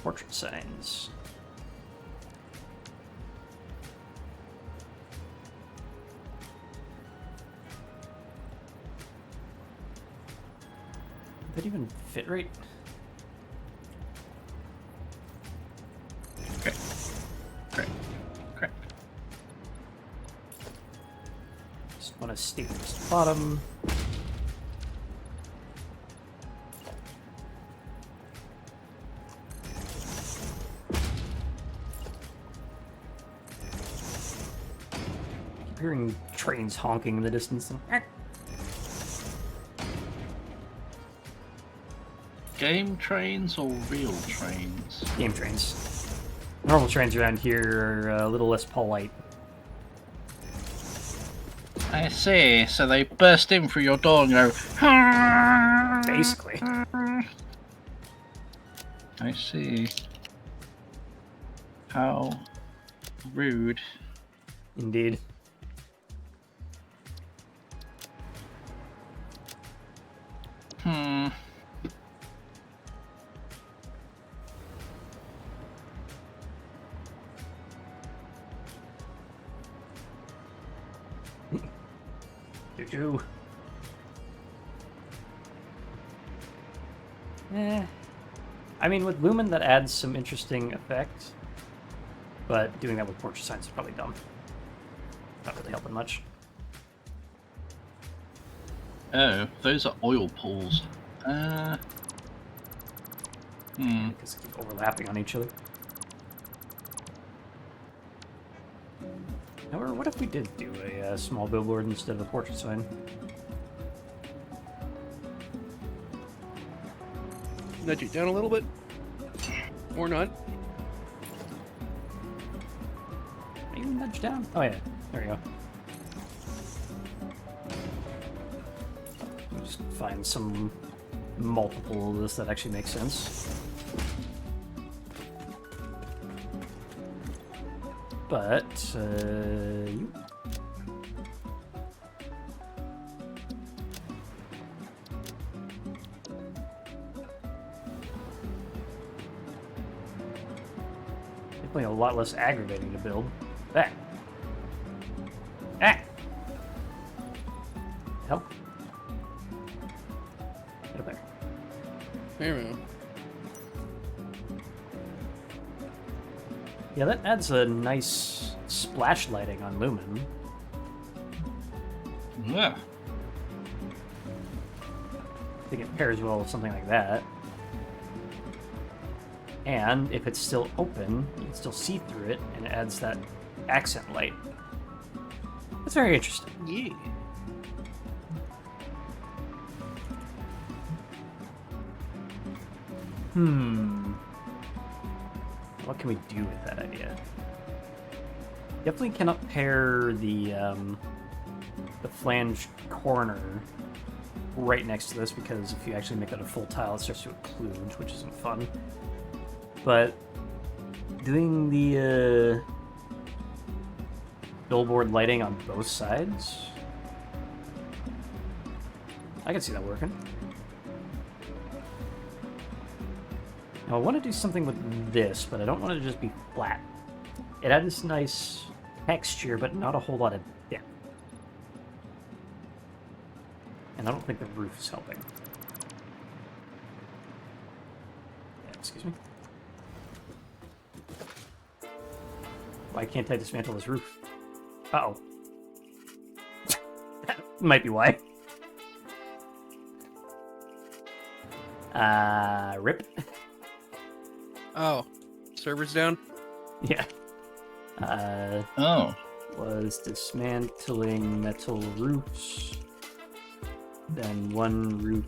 Portrait signs. Did that even fit right? Great. Just want to staple this to the bottom. Keep hearing trains honking in the distance. Game trains or real trains? Game trains. Normal trains around here are a little less polite. I see. So they burst in through your door and go. Basically. I see. How rude. Indeed. Doo-doo. I mean, with Lumen, that adds some interesting effect, but doing that with portrait signs is probably dumb. Not really helping much. Oh, those are oil pools. Because they keep overlapping on each other. However, what if we did do a small billboard instead of a portrait sign? Nudge it down a little bit. Or not. Maybe nudge down? Oh yeah, there we go. Just find some multiple of this that actually makes sense. But, you... Definitely a lot less aggravating to build. That. Ah! Help. Get up there. There we go. Yeah, that adds a nice splash lighting on Lumen. Yeah. I think it pairs well with something like that. And if it's still open, you can still see through it, and it adds that accent light. That's very interesting. Yeah. What can we do with that idea? Definitely cannot pair the flange corner right next to this, because if you actually make that a full tile, it starts to occlude, which isn't fun. But doing the billboard lighting on both sides, I can see that working. Now I want to do something with this, but I don't want it to just be flat. It adds nice texture, but not a whole lot of depth. And I don't think the roof is helping. Yeah, excuse me. Why can't I dismantle this roof? Uh-oh. That might be why. Rip. Oh. Server's down? Yeah. Oh. Was dismantling metal roofs. Then one roof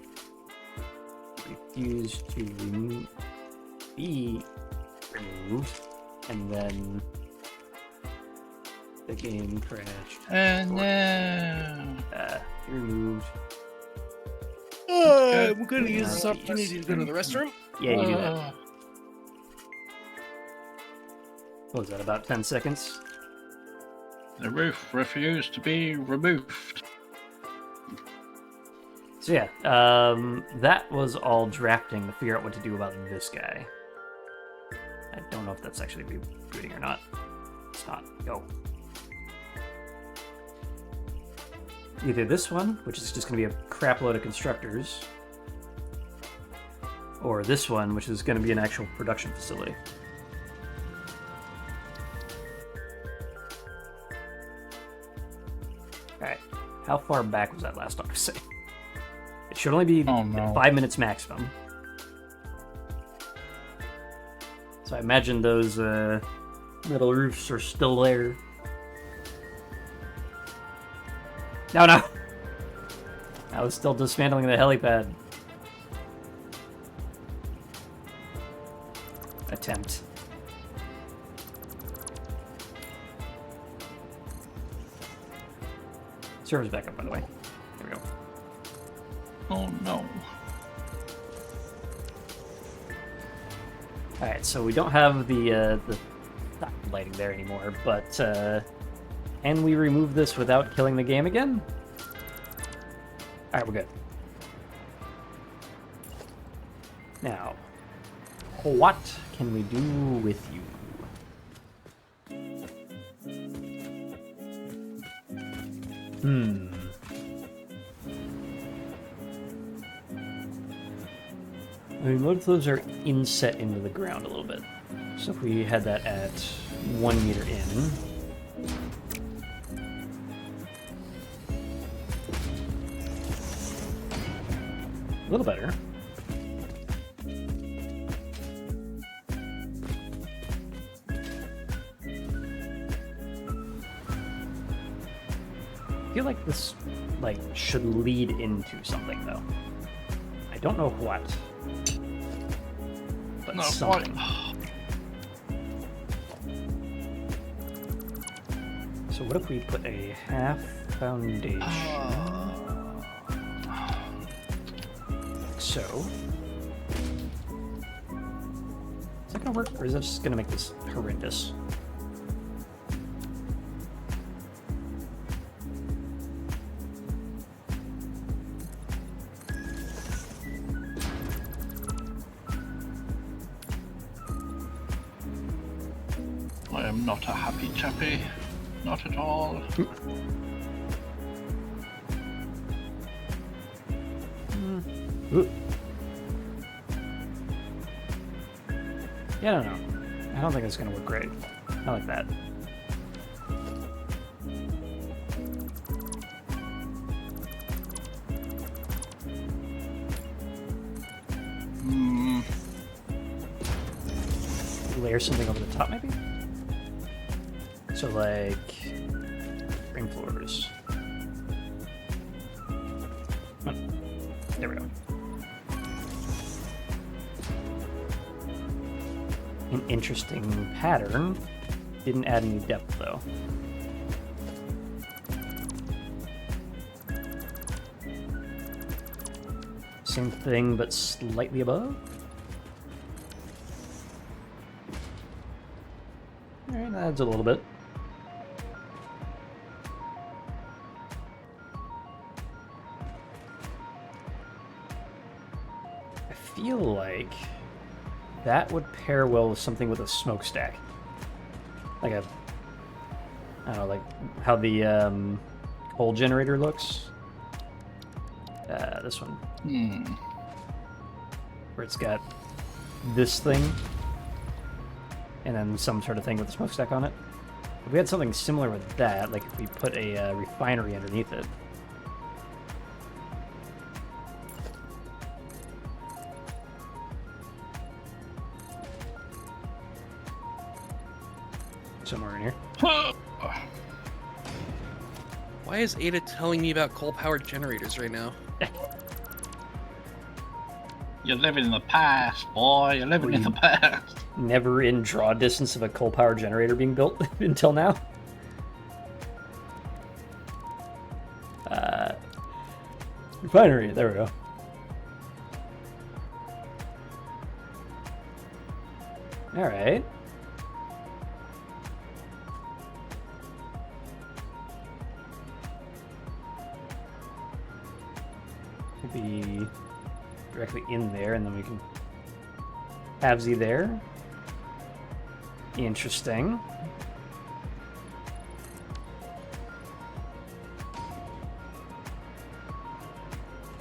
refused to be removed. And then the game crashed. No. Removed. I'm gonna use this opportunity to go to the restroom. Yeah, you do that. What was that, about 10 seconds? The roof refused to be removed. So yeah, that was all drafting to figure out what to do about this guy. I don't know if that's actually rebooting or not. It's not. Go. Either this one, which is just going to be a crap load of constructors, or this one, which is going to be an actual production facility. Alright, how far back was that last autosave? It should only be 5 minutes maximum. So I imagine those metal roofs are still there. No! I was still dismantling the helipad. Attempt. Server's back up, by the way. There we go. Oh no. Alright, so we don't have the lighting there anymore, but can we remove this without killing the game again? Alright, we're good. Now, what can we do with you? I mean, most of those are inset into the ground a little bit. So if we had that at 1 meter in, A little better. I feel like this, like, should lead into something, though. I don't know what. But No, something. So what if we put a half foundation? So, is that gonna work, or is that just gonna make this horrendous? I am not a happy chappy. Not at all. Ooh. Yeah, I don't know. I don't think it's gonna work great. I like that. Layer something over the top, maybe? So, like, frame floors. Oh, there we go. An interesting pattern. Didn't add any depth, though. Same thing, but slightly above. Alright, that adds a little bit. I feel like that would pair well with something with a smokestack. Like a, I don't know, like how the coal generator looks. This one. Where it's got this thing, and then some sort of thing with a smokestack on it. If we had something similar with that, like if we put a refinery underneath it. Somewhere in here. Why is Ada telling me about coal-powered generators right now? You're living in the past, boy. You're living in the past. Never in draw distance of a coal power generator being built until now. Refinery, there we go. Alright. Could be directly in there, and then we can have Z there. Interesting.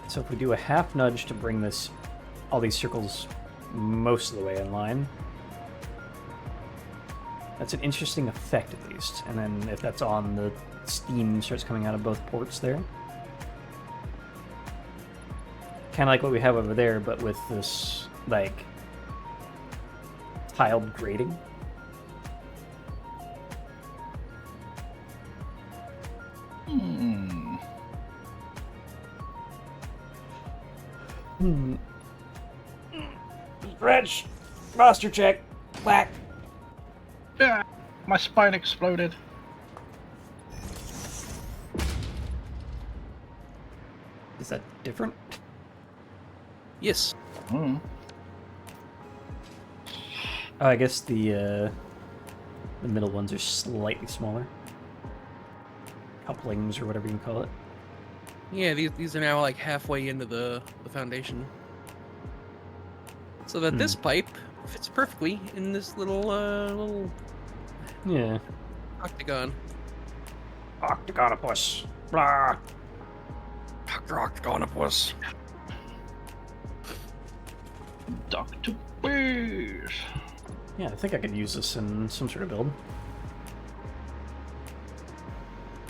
So if we do a half nudge to bring this, all these circles most of the way in line, that's an interesting effect at least. And then if that's on, the steam starts coming out of both ports there. Kind of like what we have over there, but with this, like, tiled grating. Stretch! Posture check! Whack! Yeah, my spine exploded. Is that different? Yes. Mm. Oh, I guess the middle ones are slightly smaller. Couplings or whatever you can call it. Yeah, these are now like halfway into the foundation. So that this pipe fits perfectly in this little Yeah. octagon. Octagonopus. Blah. Octagonopus. Dr. Bears. Yeah, I think I could use this in some sort of build.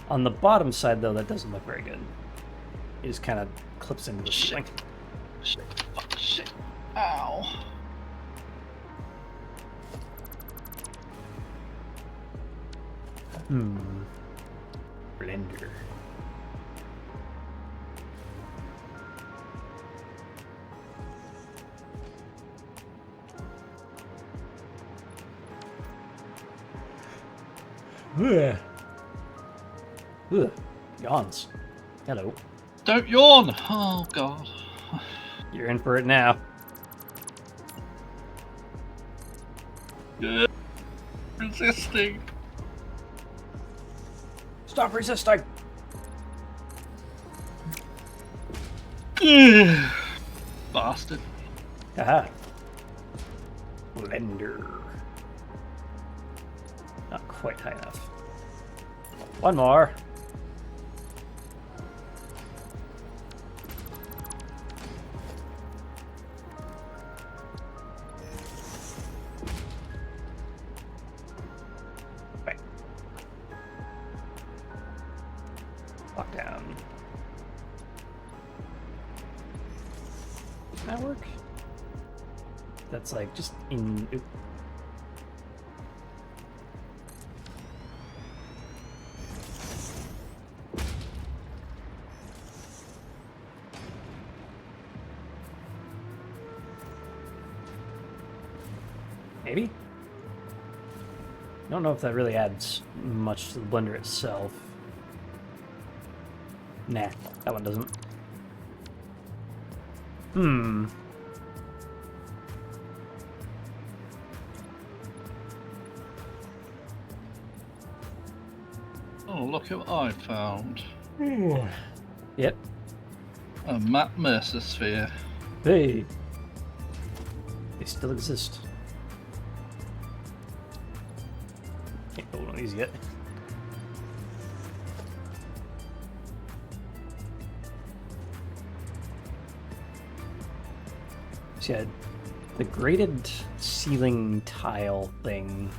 On the bottom side, though, that doesn't look very good. It just kind of clips into the ceiling. Shit. Fuck, shit. Ow. Blender. Ugh. Ugh. Yawns. Hello. Don't yawn! Oh, God. You're in for it now. Resisting. Stop resisting! Bastard. Aha. Blender. Not quite high enough. One more. Right. Lock down. Can that work? That's like just in. Oop. Maybe? Don't know if that really adds much to the blender itself. Nah, that one doesn't. Oh, look at what I found. Yep. A Matt Mercer sphere. Hey. They still exist. Can't build one of these yet. So yeah, the graded ceiling tile thing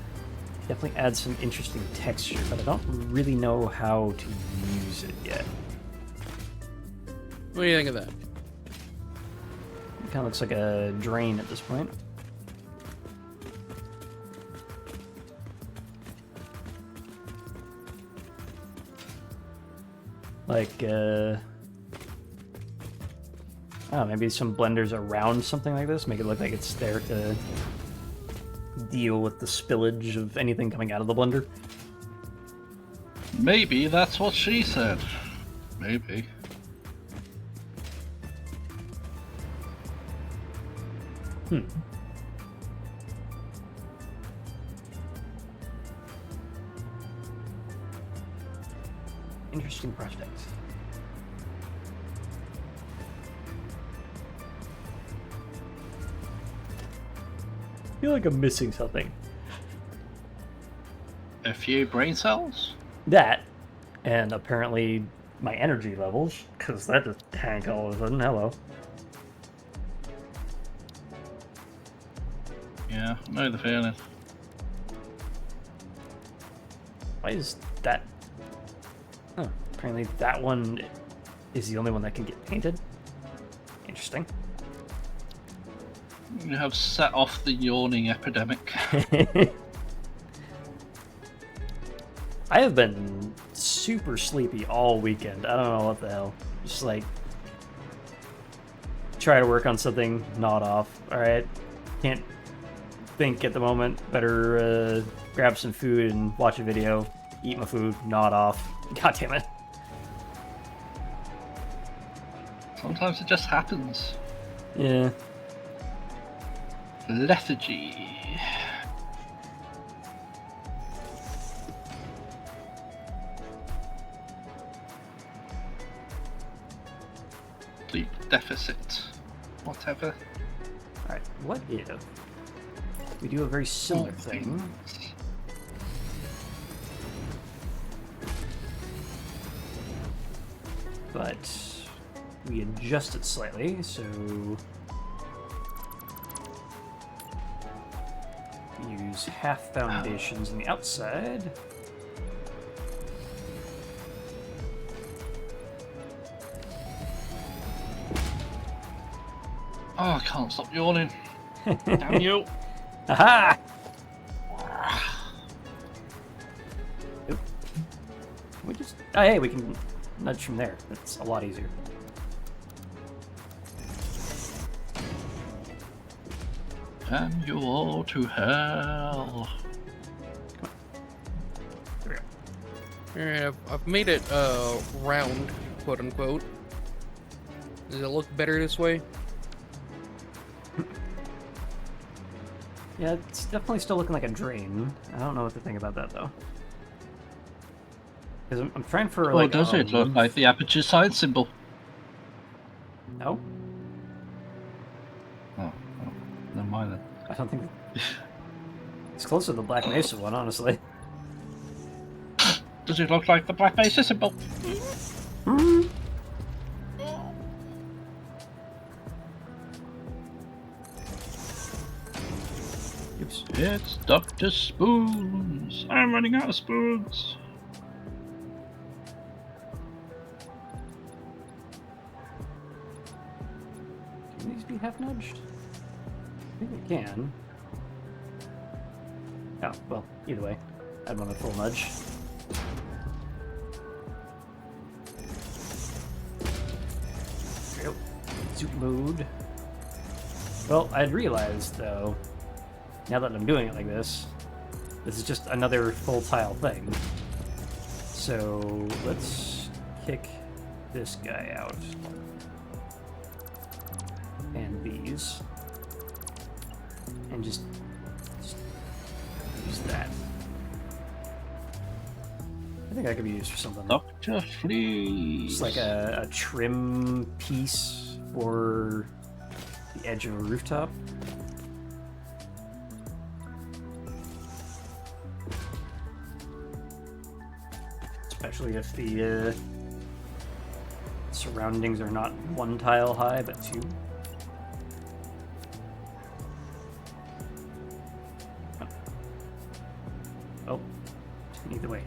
definitely adds some interesting texture, but I don't really know how to use it yet. What do you think of that? It kind of looks like a drain at this point. Like, oh, maybe some blenders around something like this make it look like it's there to deal with the spillage of anything coming out of the blender. Maybe that's what she said. Maybe. Interesting project. I feel like I'm missing something. A few brain cells? That, and apparently my energy levels, because that just tanked all of a sudden. Hello. Yeah, I know the feeling. Why is that? Oh, apparently that one is the only one that can get painted. Interesting. You have set off the yawning epidemic. I have been super sleepy all weekend. I don't know what the hell. Just like try to work on something, nod off. All right, can't think at the moment. Better grab some food and watch a video. Eat my food, nod off. God damn it. Sometimes it just happens. Yeah. Lethargy. Sleep deficit. Whatever. Alright, what if we do a very similar thing? But we adjust it slightly, so use half foundations on the outside. I can't stop yawning. Damn you. Aha! Oop. We just. Oh, hey, we can nudge from there. That's a lot easier. Damn you all to hell. There we go. Alright, I've made it round, quote unquote. Does it look better this way? Yeah, it's definitely still looking like a drain. I don't know what to think about that though. Because I'm trying for Oh, like. does it look like the aperture side symbol? No, Oh, never mind then. I don't think. It's closer to the Black Mesa one, honestly. Does it look like the Black Mesa symbol? Oops. It's Dr. Spoons. I'm running out of spoons. Can these be half nudged? I think they can. Oh, well, either way. I'd want a full nudge. There we go. Zoot mode. Well, I'd realized, though, now that I'm doing it like this is just another full tile thing. So, let's kick this guy out. And these. And just use that. I think that could be used for something. Dr. Fleas. Just like a trim piece for the edge of a rooftop. Especially if the surroundings are not one tile high, but two. Oh, either way.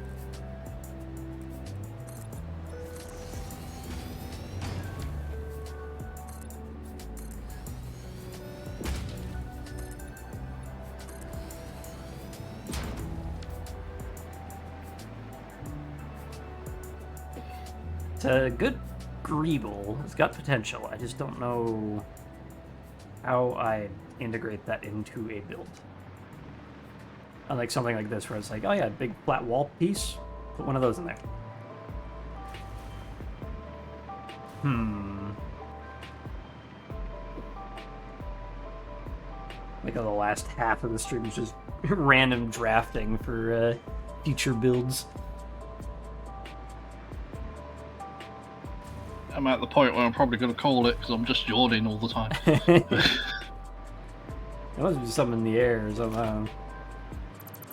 It's a good greeble. It's got potential. I just don't know how I integrate that into a build. Unlike something like this where it's like, oh yeah, big flat wall piece, put one of those in there. Like the last half of the stream is just random drafting for future builds. I'm at the point where I'm probably going to call it because I'm just yawning all the time. There must be something in the air somehow.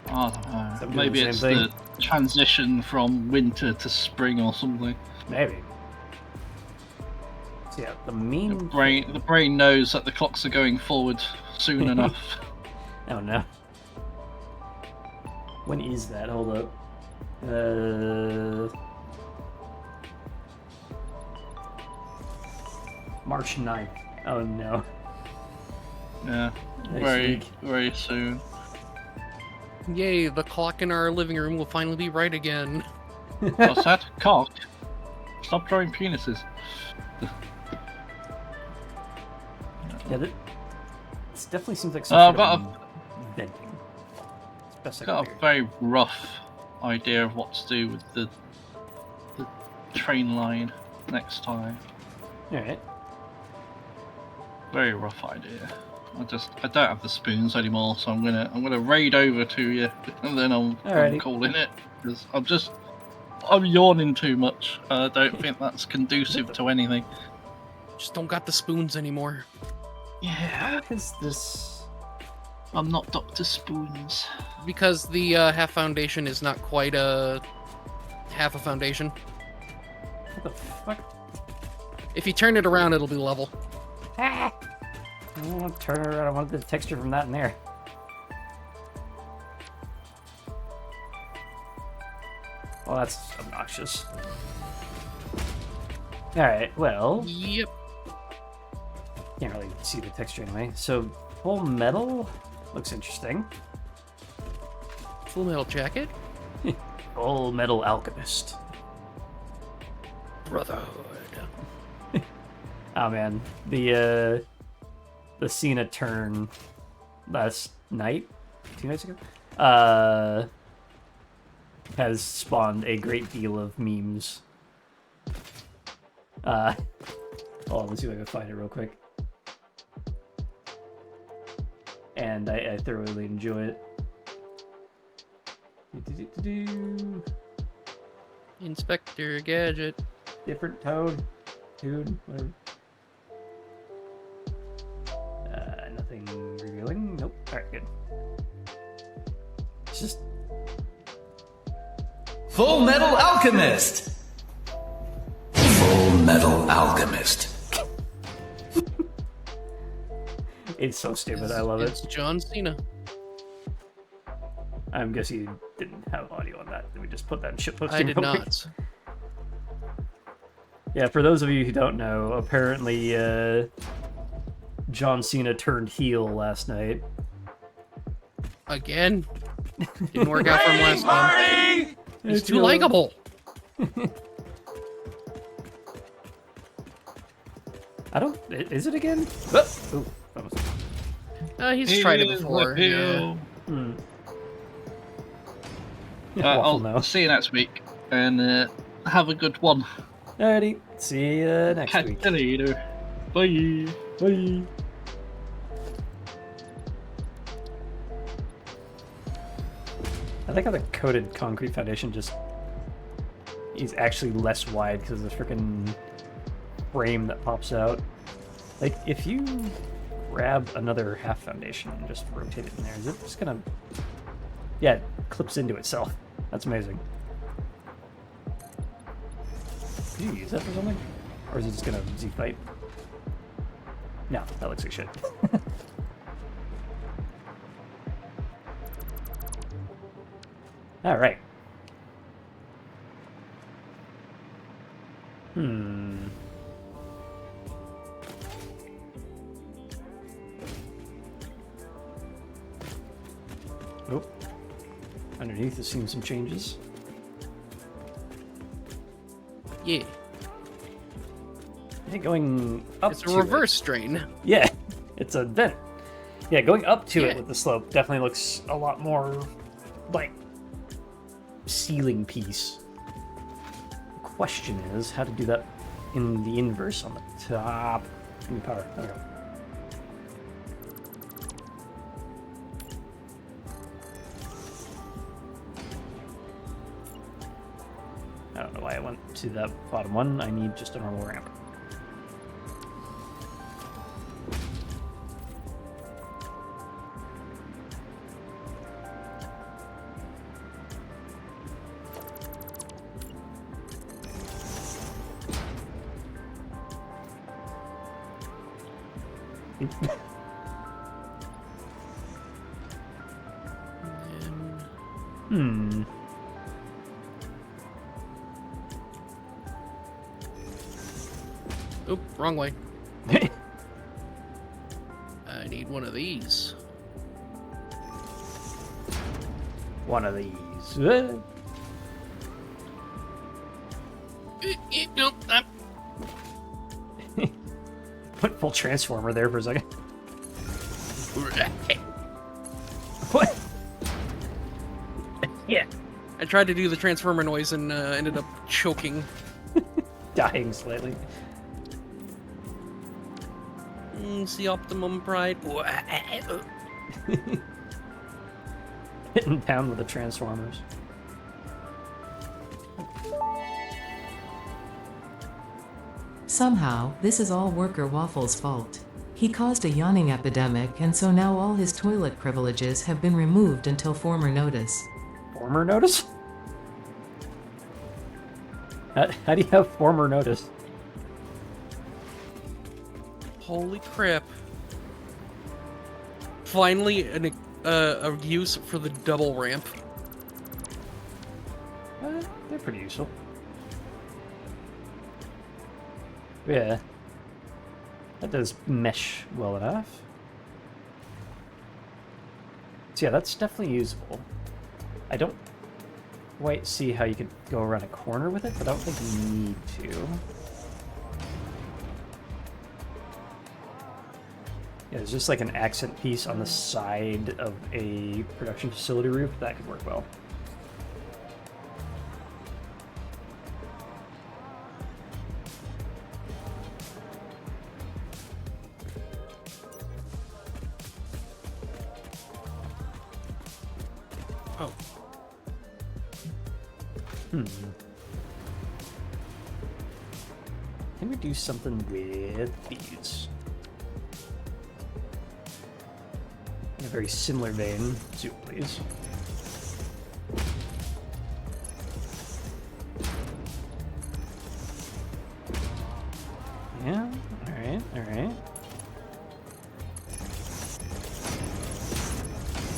I don't know. Something doing Maybe the it's same the transition from winter to spring or something. Maybe. So yeah, the mean The brain knows that the clocks are going forward soon enough. Oh no. When is that? Hold up. March 9th. Oh no. Yeah, Next week. very soon. Yay, the clock in our living room will finally be right again. What's that? Cock? Stop drawing penises. Yeah, this definitely seems like I've some got sort of venting. It's best I got can a very rough idea of what to do with the train line next time. figure. Alright. Very rough idea. I don't have the spoons anymore, so I'm gonna raid over to you, and then I'm Alrighty. calling it because I'm yawning too much. I don't think that's conducive to anything. Just don't got the spoons anymore. Yeah, How is this? I'm not Dr. Spoons. Because the half foundation is not quite a half a foundation. What the fuck? If you turn it around, it'll be level. Ah! I don't want to turn it around. I want the texture from that in there. Well, that's obnoxious. Alright, well, Yep. can't really see the texture anyway. So full metal looks interesting. Full Metal Jacket. Full Metal Alchemist. Brotherhood. Oh man, the Cena turn last night, 2 nights ago, has spawned a great deal of memes. Hold on, let's see if I can find it real quick. And I thoroughly enjoy it. Inspector Gadget. Different Toad. Dude, whatever. Nothing revealing. Nope. Alright, good. It's just Full Metal Alchemist! Full Metal Alchemist. it's so stupid. I love It's it. John Cena. I'm guessing you didn't have audio on that. Did we just put that in shitposting? I did real quick? not. Yeah, for those of you who don't know, apparently John Cena turned heel last night. Again. Didn't work out for him last time. He's too likable. I don't. Is it again? Ooh, almost. He's tried it before. Yeah. Waffle I'll now. see you next week, and have a good one. Alrighty. See you next Catch week. you later. Bye. Bye. I like how the coated concrete foundation just is actually less wide because of the freaking frame that pops out. Like, if you grab another half foundation and just rotate it in there, is it just gonna... Yeah, it clips into itself. That's amazing. Could you use that for something? Or is it just gonna Z-fight? No, that looks like shit. Alright. Oh. Underneath, has seen some changes. Yeah. I think going up It's a to reverse strain. Yeah, it's a vent. Yeah, going up to it Yeah. with the slope definitely looks a lot more like ceiling piece. The question is how to do that in the inverse on the top. Give me power. There we go. I don't know why I went to that bottom one. I need just a normal ramp. Hmm. Oop, wrong way. I need one of these. One of these. Nope. Put full transformer there for a second. What? Yeah. I tried to do the transformer noise and ended up choking. Dying slightly. See Optimum Pride. Hitting down with the transformers. Somehow, this is all Worker Waffle's fault. He caused a yawning epidemic, and so now all his toilet privileges have been removed until former notice. Former notice? How do you have former notice? Holy crap. Finally, a use for the double ramp. They're pretty useful. Yeah. That does mesh well enough. So yeah, that's definitely usable. I don't quite see how you could go around a corner with it, but I don't think you need to. Yeah, there's just like an accent piece on the side of a production facility roof. That could work well. Oh. Can we do something with these? In a very similar vein. Zoom, please. Yeah, alright, alright.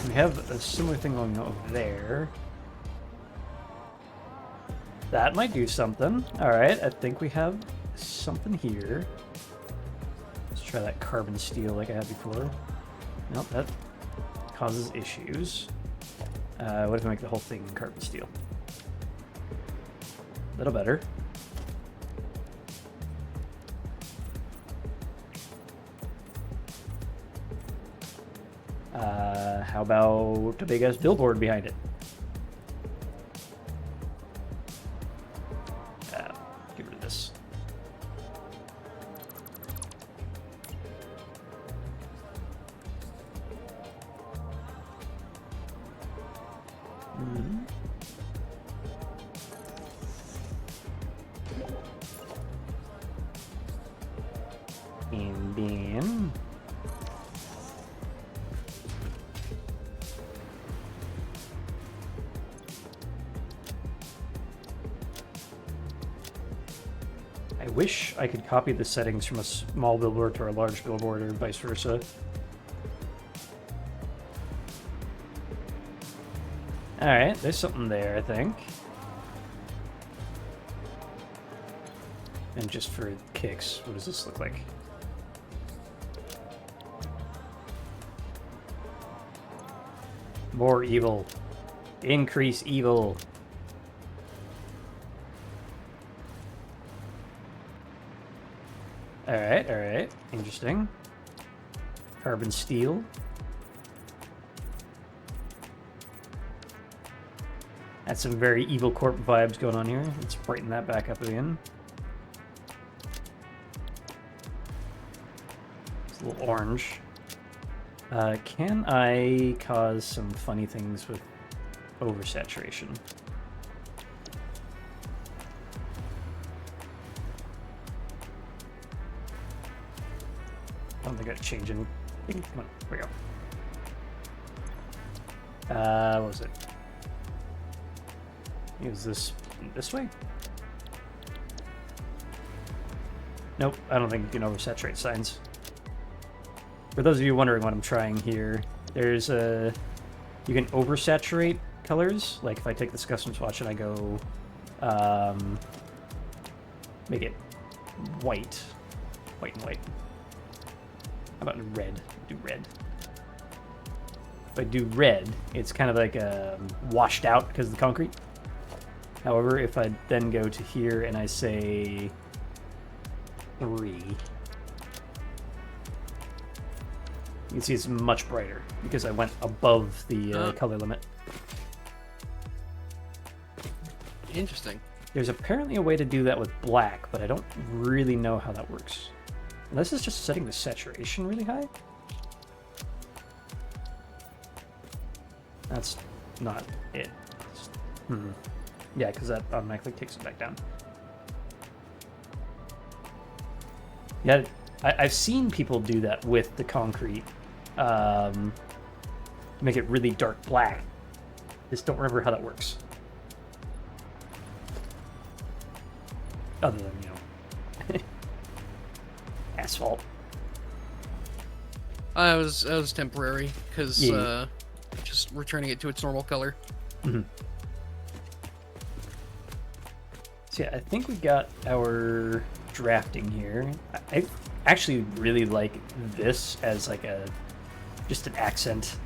We have a similar thing going over there. That might do something. Alright, I think we have something here. Let's try that carbon steel like I had before. Nope, that causes issues. What if we make the whole thing carbon steel? A little better. How about a big ass billboard behind it? Get rid of this. And then I wish I could copy the settings from a small billboard to a large billboard or vice versa. Alright, there's something there, I think. And just for kicks, what does this look like? More evil. Increase evil. Alright, alright. Interesting. Carbon steel. That's some very Evil Corp vibes going on here. Let's brighten that back up again. It's a little orange. Can I cause some funny things with oversaturation? I don't think I'd change anything. Come on, here we go. What was it? Use this way? Nope, I don't think you can oversaturate signs. For those of you wondering what I'm trying here, there's a... You can oversaturate colors. Like if I take this custom swatch and I go... make it white. White and white. How about red? Do red. If I do red, it's kind of like washed out because of the concrete. However, if I then go to here and I say 3, you can see it's much brighter because I went above the color limit. Interesting. There's apparently a way to do that with black, but I don't really know how that works. Unless it's just setting the saturation really high. That's not it. Yeah, because that automatically takes it back down. Yeah, I've seen people do that with the concrete. Make it really dark black. Just don't remember how that works. Other than, you know, asphalt. I was temporary because Yeah. Just returning it to its normal color. Mm-hmm. So yeah, I think we got our drafting here. I actually really like this as like just an accent.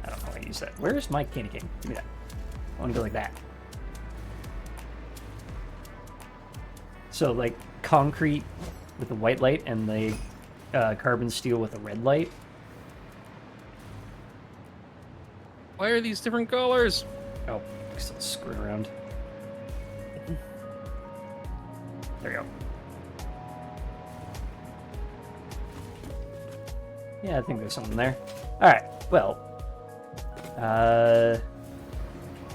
I don't know how to use that. Where's my candy cane? Give me that. I want to go like that. So like concrete with the white light and the carbon steel with the red light. Why are these different colors? Oh, still screwing around. There we go. Yeah, I think there's something there. Alright, well.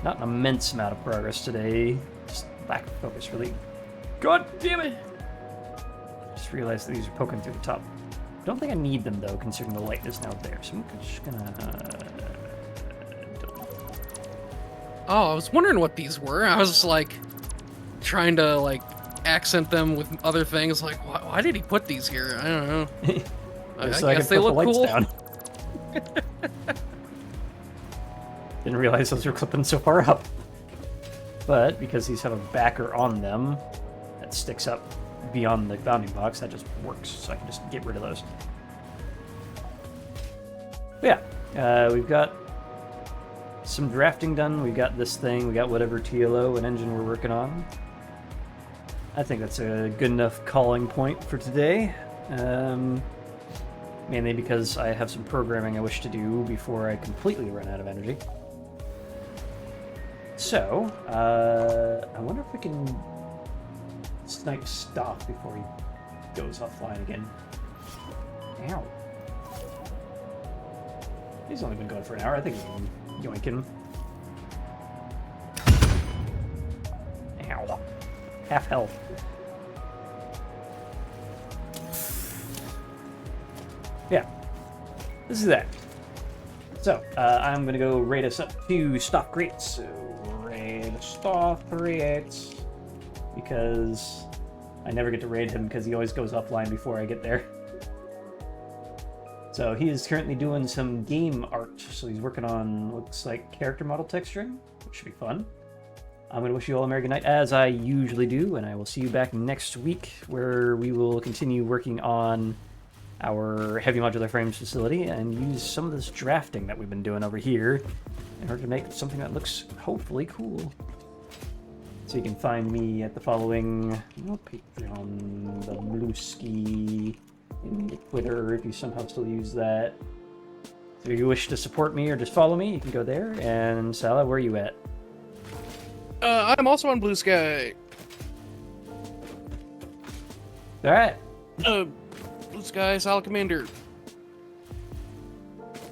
Not an immense amount of progress today. Just lack of focus, really. God damn it! Just realized that these are poking through the top. Don't think I need them, though, considering the light is now there. So I'm just gonna... Oh, I was wondering what these were. I was like trying to like accent them with other things. Like, why did he put these here? I don't know. I so I guess can they put look the lights cool. down. Didn't realize those were clipping so far up. But because these have a backer on them that sticks up beyond the bounding box, that just works. So I can just get rid of those. But yeah, we've got some drafting done. We've got this thing. We got whatever TLO and engine we're working on. I think that's a good enough calling point for today. Mainly because I have some programming I wish to do before I completely run out of energy. So, I wonder if we can snipe Stop before he goes offline again. Ow. He's only been going for an hour. I think we can yoink him. Ow. Half health. Yeah. This is that. So, I'm going to go raid us up to stock crates. So, raid stock crates. Because I never get to raid him because he always goes offline before I get there. So, he is currently doing some game art. So, he's working on, looks like, character model texturing, which should be fun. I'm going to wish you all a merry good night, as I usually do, and I will see you back next week, where we will continue working on our Heavy Modular Frames facility and use some of this drafting that we've been doing over here in order to make something that looks hopefully cool. So you can find me at the following Patreon, the Blueski, in the Twitter if you somehow still use that. So if you wish to support me or just follow me, you can go there. And Sala, where are you at? I'm also on Blue Sky. All right. Blue Sky, Solid Commander.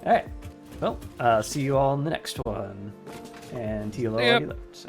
All right. Well, see you all in the next one. And TLO already left, so.